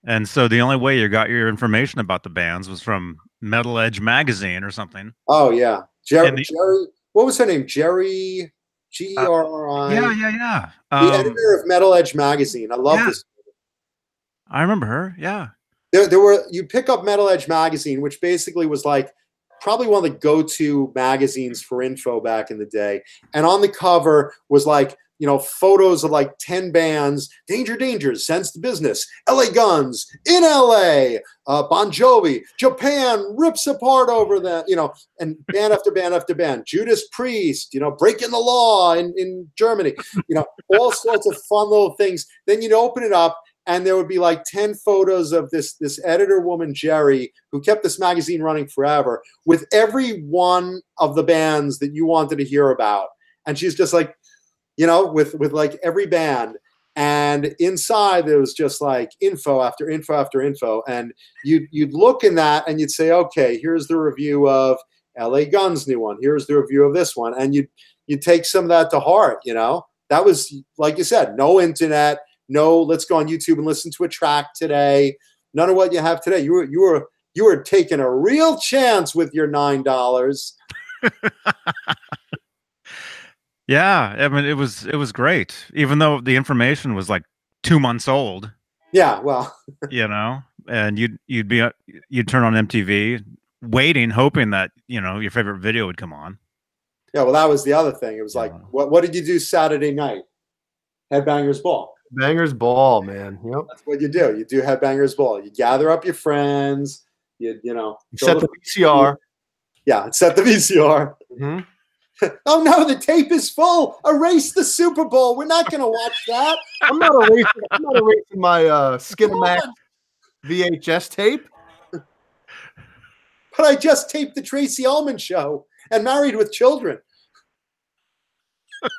and so the only way you got your information about the bands was from Metal Edge magazine or something. Oh yeah, Jerry. What was her name? Jerry G-E-R-R-I. Yeah. The editor of Metal Edge magazine. I love this. I remember her. Yeah. You pick up Metal Edge magazine, which basically was like probably one of the go-to magazines for info back in the day. And on the cover was like, photos of like 10 bands, Danger, Sense the Business, LA Guns, in LA, Bon Jovi, Japan rips apart over that, and band after band after band, Judas Priest, Breaking the Law in Germany, all sorts of fun little things. Then you'd open it up, and there would be like 10 photos of this editor woman, Jerry, who kept this magazine running forever with every one of the bands that you wanted to hear about. And she's just like, with like every band. And inside there was just like info after info after info. And you'd look in that and you'd say, okay, here's the review of LA Guns' new one. Here's the review of this one. And you'd take some of that to heart, That was, like you said, no internet. No, let's go on YouTube and listen to a track today. None of what you have today. You were taking a real chance with your $9. Yeah, I mean it was great, even though the information was like 2 months old. Yeah, well, and you'd turn on MTV, waiting, hoping that your favorite video would come on. Yeah, well, that was the other thing. It was like, what did you do Saturday night? Headbangers Ball. Bangers Ball, man. Yep. That's what you do. You do Headbangers Ball. You gather up your friends. You set the VCR. Yeah, set the VCR. Mm-hmm. Oh no, the tape is full. Erase the Super Bowl. We're not going to watch that. I'm not erasing my Skinamax VHS tape. But I just taped the Tracy Ullman show and Married with Children.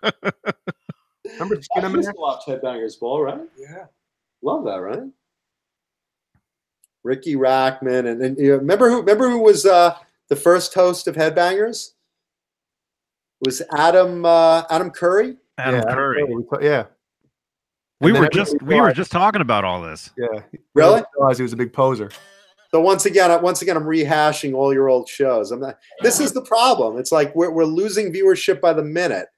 Remember Skinamax? I used to watch Headbangers Ball, right? Yeah. Love that, right? Ricky Rackman, and remember who was the first host of Headbangers? It was Adam Curry. Adam Curry. Yeah. We were just talking about all this. Yeah. Really? I realized he was a big poser. So once again, I'm rehashing all your old shows. This is the problem. It's like we're losing viewership by the minute.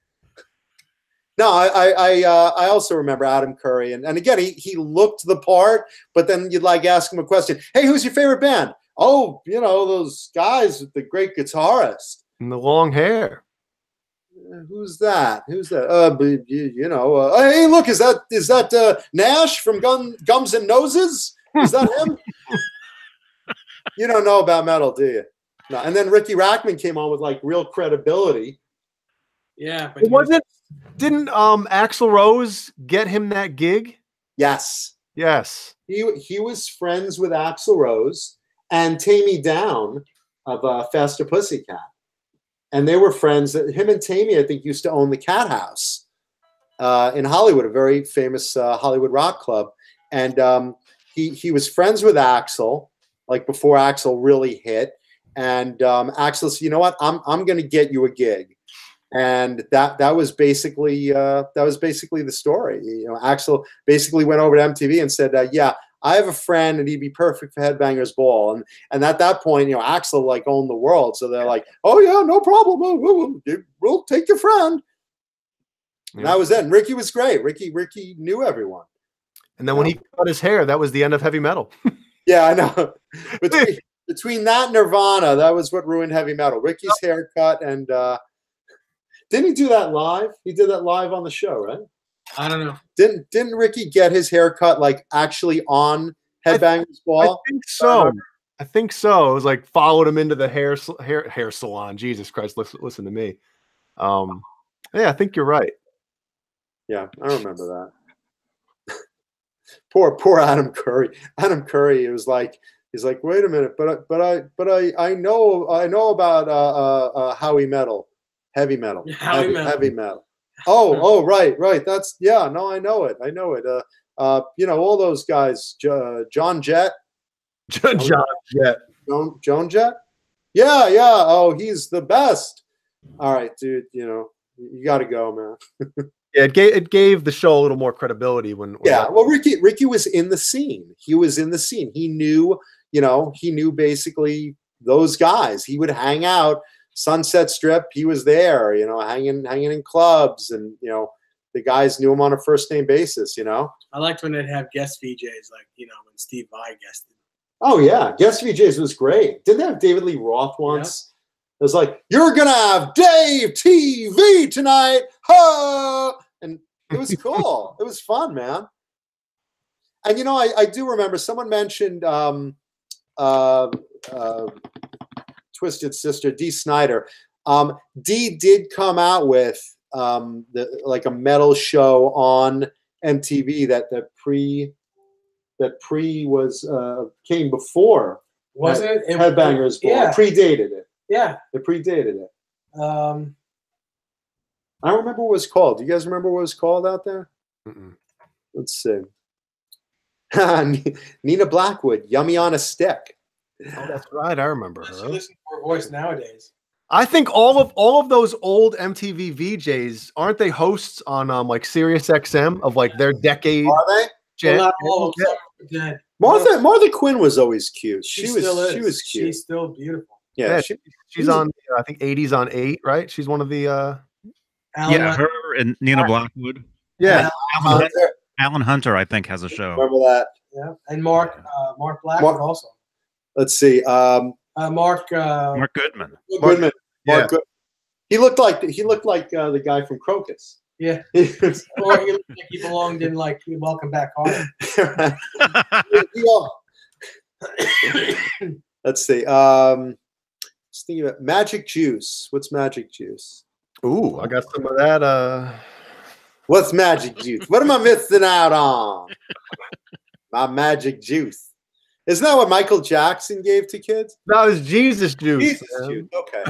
No, I also remember Adam Curry, and again he looked the part, but then you'd like ask him a question. Hey, who's your favorite band? Oh, those guys with the great guitarist and the long hair. Who's that? Who's that? Hey, look, is that Nash from Gums and Noses? Is that him? You don't know about metal, do you? No. And then Ricky Rackman came on with like real credibility. Yeah, but didn't Axl Rose get him that gig? Yes. Yes. He was friends with Axl Rose and Tammy Down of Faster Pussycat. And they were friends. Him and Tammy, I think, used to own the Cat House in Hollywood, a very famous Hollywood rock club. And he was friends with Axl, like before Axl really hit. And Axl said, "You know what? I'm going to get you a gig." And that was basically the story. Axl basically went over to MTV and said, "Yeah, I have a friend, and he'd be perfect for Headbangers Ball." And at that point, Axl like owned the world, so they're like, "Oh yeah, no problem. We'll take your friend." And that was it. And Ricky was great. Ricky knew everyone. And then when he cut his hair, that was the end of heavy metal. Yeah, I know. Between that and Nirvana, that was what ruined heavy metal. Ricky's haircut, and didn't he do that live? He did that live on the show, right? I don't know. Didn't Ricky get his haircut like actually on Headbangers Ball? I think so. I think so. It was like followed him into the hair salon. Jesus Christ, listen to me. Yeah, I think you're right. Yeah, I remember that. Poor Adam Curry. Adam Curry, he's like, wait a minute, but I know about heavy metal. Heavy metal. Oh, right. That's no, I know it. All those guys, John Jett. John Jett. Joan Jett? Yeah. Oh, he's the best. All right, dude, you got to go, man. Yeah, it gave the show a little more credibility when well, Ricky was in the scene. He was in the scene. He knew basically those guys. He would hang out Sunset Strip. He was there, hanging in clubs, and the guys knew him on a first name basis. I liked when they'd have guest VJs, like when Steve Vai guested. Oh yeah, guest VJs was great. Didn't they have David Lee Roth once? It was like, "You're gonna have Dave TV tonight," and it was cool. It was fun, man. And I do remember someone mentioned Twisted Sister, Dee Snider. Dee did come out with like a metal show on MTV that came before. Was it? Headbangers Ball. Yeah. It predated it. Yeah. It predated it. I don't remember what it was called. Do you guys remember what it was called out there? Mm-mm. Let's see. Nina Blackwood, Yummy on a Stick. Oh, that's right. I remember her. You listen to her voice nowadays. I think all of those old MTV VJs, aren't they hosts on like Sirius XM of like their decade? Are they? Martha Quinn was always cute. She was cute. She's still beautiful. Yeah, she's on I think 80s on 8, right? She's one of the her and Nina Blackwood. Yeah. Alan Hunter, I think, has a show. Remember that? Yeah. And Mark Blackwood also. Let's see. Mark Goodman. Goodman. Yeah. Mark Goodman. He looked like the guy from Crocus. Yeah. Or he looked like he belonged in like Welcome Back Home. Let's see. Just thinking about Magic Juice. What's Magic Juice? Ooh, I got some of that. What's Magic Juice? What am I missing out on? My Magic Juice. Isn't that what Michael Jackson gave to kids? No, it's Jesus Juice. Jesus Juice. Okay.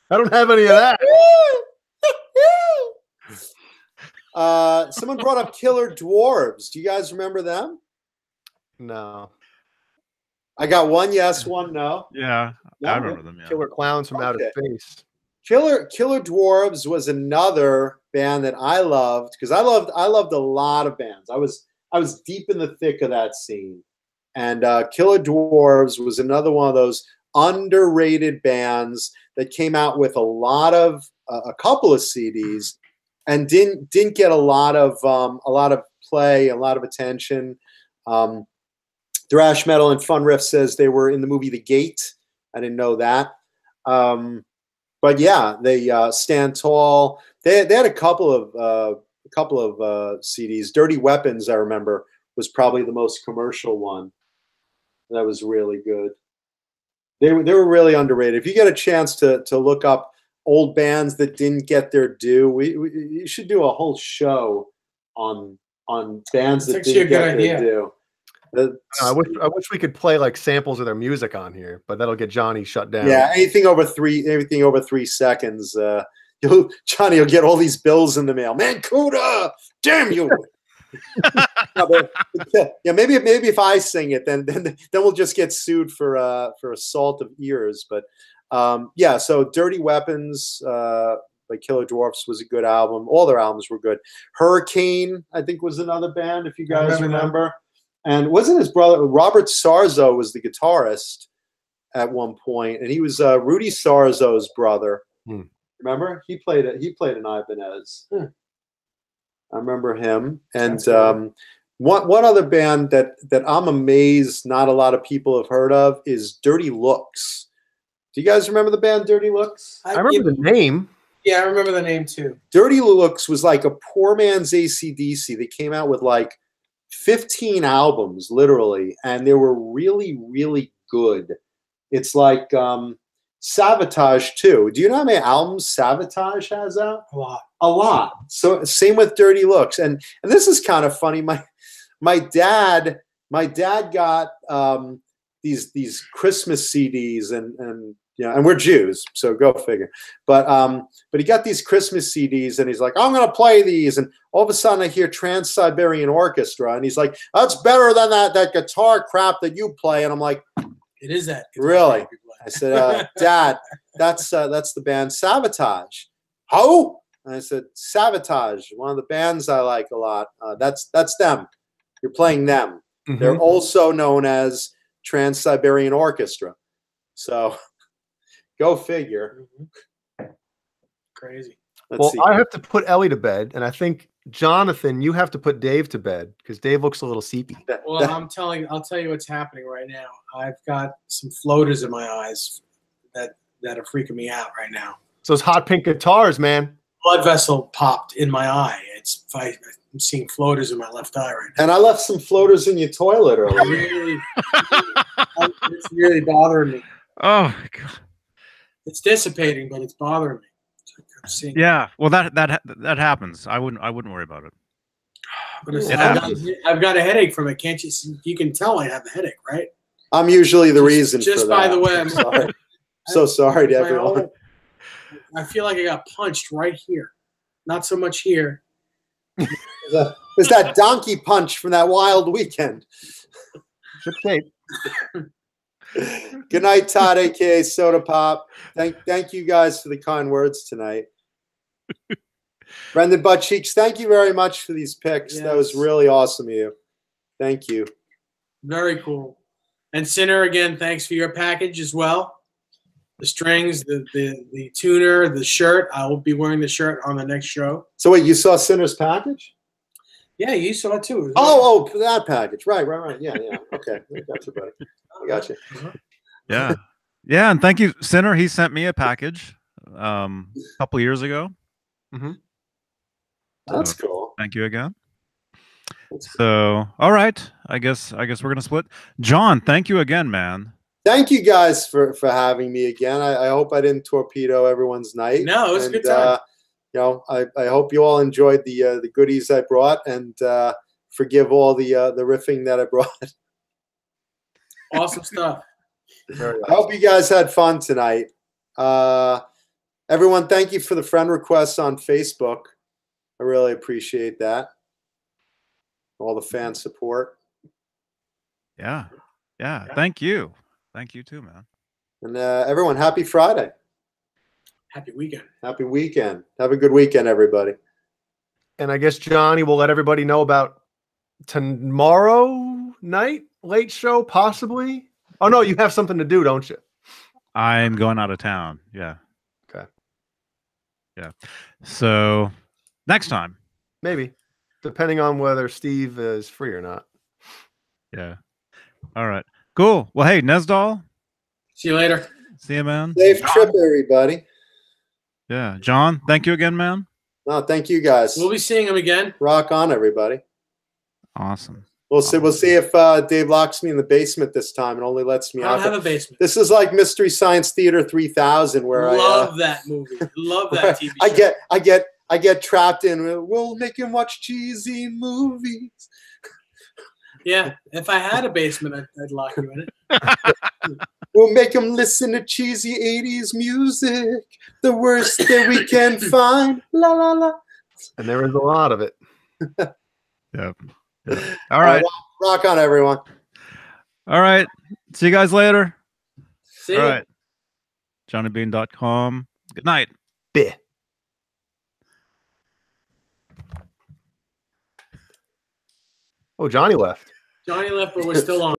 I don't have any of that. Someone brought up Killer Dwarves. Do you guys remember them? No. I got one yes, one no. Yeah, I remember them. Yeah. Killer Clowns from Outer Space. Killer Dwarves was another band that I loved because I loved a lot of bands. I was deep in the thick of that scene. And Killer Dwarfs was another one of those underrated bands that came out with a couple of CDs and didn't get a lot of play, a lot of attention. Thrash Metal and Fun Riff says they were in the movie The Gate. I didn't know that. But yeah, they Stand Tall. They had a couple of CDs. Dirty Weapons, I remember, was probably the most commercial one. That was really good. They were really underrated. If you get a chance to look up old bands that didn't get their due, you should do a whole show on bands that didn't get their due. I wish we could play like samples of their music on here, but that'll get Johnny shut down. Yeah, anything over 3 seconds, Johnny will get all these bills in the mail. Mankuta, damn you! Yeah, maybe if I sing it, then we'll just get sued for assault of ears. But yeah, so Dirty Weapons by Killer Dwarfs was a good album. All their albums were good. Hurricane, I think, was another band, if you guys remember. And wasn't his brother Robert Sarzo was the guitarist at one point, and he was Rudy Sarzo's brother. Remember? He played an Ibanez. I remember him. And one other band that I'm amazed not a lot of people have heard of is Dirty Looks. Do you guys remember the band Dirty Looks? I remember the name. Yeah, I remember the name too. Dirty Looks was like a poor man's AC/DC. They came out with like 15 albums, literally, and they were really, really good. It's like Savatage too. Do you know how many albums Savatage has out? A lot. So same with Dirty Looks. And this is kind of funny. My dad got these Christmas CDs and you know, and we're Jews, so go figure. But he got these Christmas CDs and he's like, I'm gonna play these, and all of a sudden I hear Trans-Siberian Orchestra, and he's like, that's better than that guitar crap that you play. And I'm like, it is that. Really? I said, Dad, that's the band Savatage. How? And I said, Savatage, one of the bands I like a lot. That's them. You're playing them. Mm-hmm. They're also known as Trans-Siberian Orchestra. So go figure. Crazy. Let's see. I have to put Ellie to bed, and I think Jonathan, you have to put Dave to bed because Dave looks a little sleepy. Well, I'll tell you what's happening right now. I've got some floaters in my eyes that are freaking me out right now. So those hot pink guitars, man. Blood vessel popped in my eye. I'm seeing floaters in my left eye right now. And I left some floaters in your toilet earlier. It's really bothering me. Oh my God. It's dissipating, but it's bothering me. Yeah, well, that happens. I wouldn't worry about it. I've got a headache from it. Can't you? You can tell I have a headache, right? I'm usually the reason. Just for by that. the way, I'm sorry. So sorry to everyone. I feel like I got punched right here. Not so much here. There's that donkey punch from that wild weekend. Good tape. Good night, Todd, aka Soda Pop. Thank you guys for the kind words tonight. Brendan Buttcheeks, thank you very much for these picks. Yes. That was really awesome of you. Thank you. Very cool. And Sinner, again, thanks for your package as well. The strings, the tuner, the shirt. I will be wearing the shirt on the next show. So wait, you saw Sinner's package? Yeah, you saw it too. Oh, that package. Right. Yeah. Okay. I got you, buddy. I got you. Yeah. Yeah, and thank you, Sinner. He sent me a package a couple years ago. Mm-hmm. That's cool. Thank you again. So, all right. I guess we're gonna split. John, thank you again, man. Thank you guys for having me again. I hope I didn't torpedo everyone's night. No, it was a good time. You know, I hope you all enjoyed the goodies I brought, and forgive all the riffing that I brought. Awesome stuff. I hope you guys had fun tonight. Everyone, thank you for the friend requests on Facebook. I really appreciate that. All the fan support. Yeah. Thank you. Thank you too, man. And everyone, happy Friday. Happy weekend. Happy weekend. Have a good weekend, everybody. And I guess Johnny will let everybody know about tomorrow night. late show, possibly. Oh no, you have something to do, don't you? I'm going out of town. Yeah. Okay. Yeah. So next time. Maybe, depending on whether Steve is free or not. Yeah. All right. Cool. Well, hey, Nesdal. See you later. See you, man. Safe trip, everybody. Yeah. John, thank you again, man. No, thank you guys. We'll be seeing him again. Rock on, everybody. Awesome. We'll see. We'll see if Dave locks me in the basement this time and only lets me I don't out. have a basement. This is like Mystery Science Theater 3000, where Love that movie. Love that TV show. I get trapped in. We'll make him watch cheesy movies. Yeah, if I had a basement, I'd lock you in it. We'll make him listen to cheesy 80s music, the worst that we can find. La la la. And there is a lot of it. Yep. All right. Rock on, everyone. All right. See you guys later. See All ya. right. johnnybeane.com. Good night. Beh. Oh, Johnny left. Johnny left, but we're still on.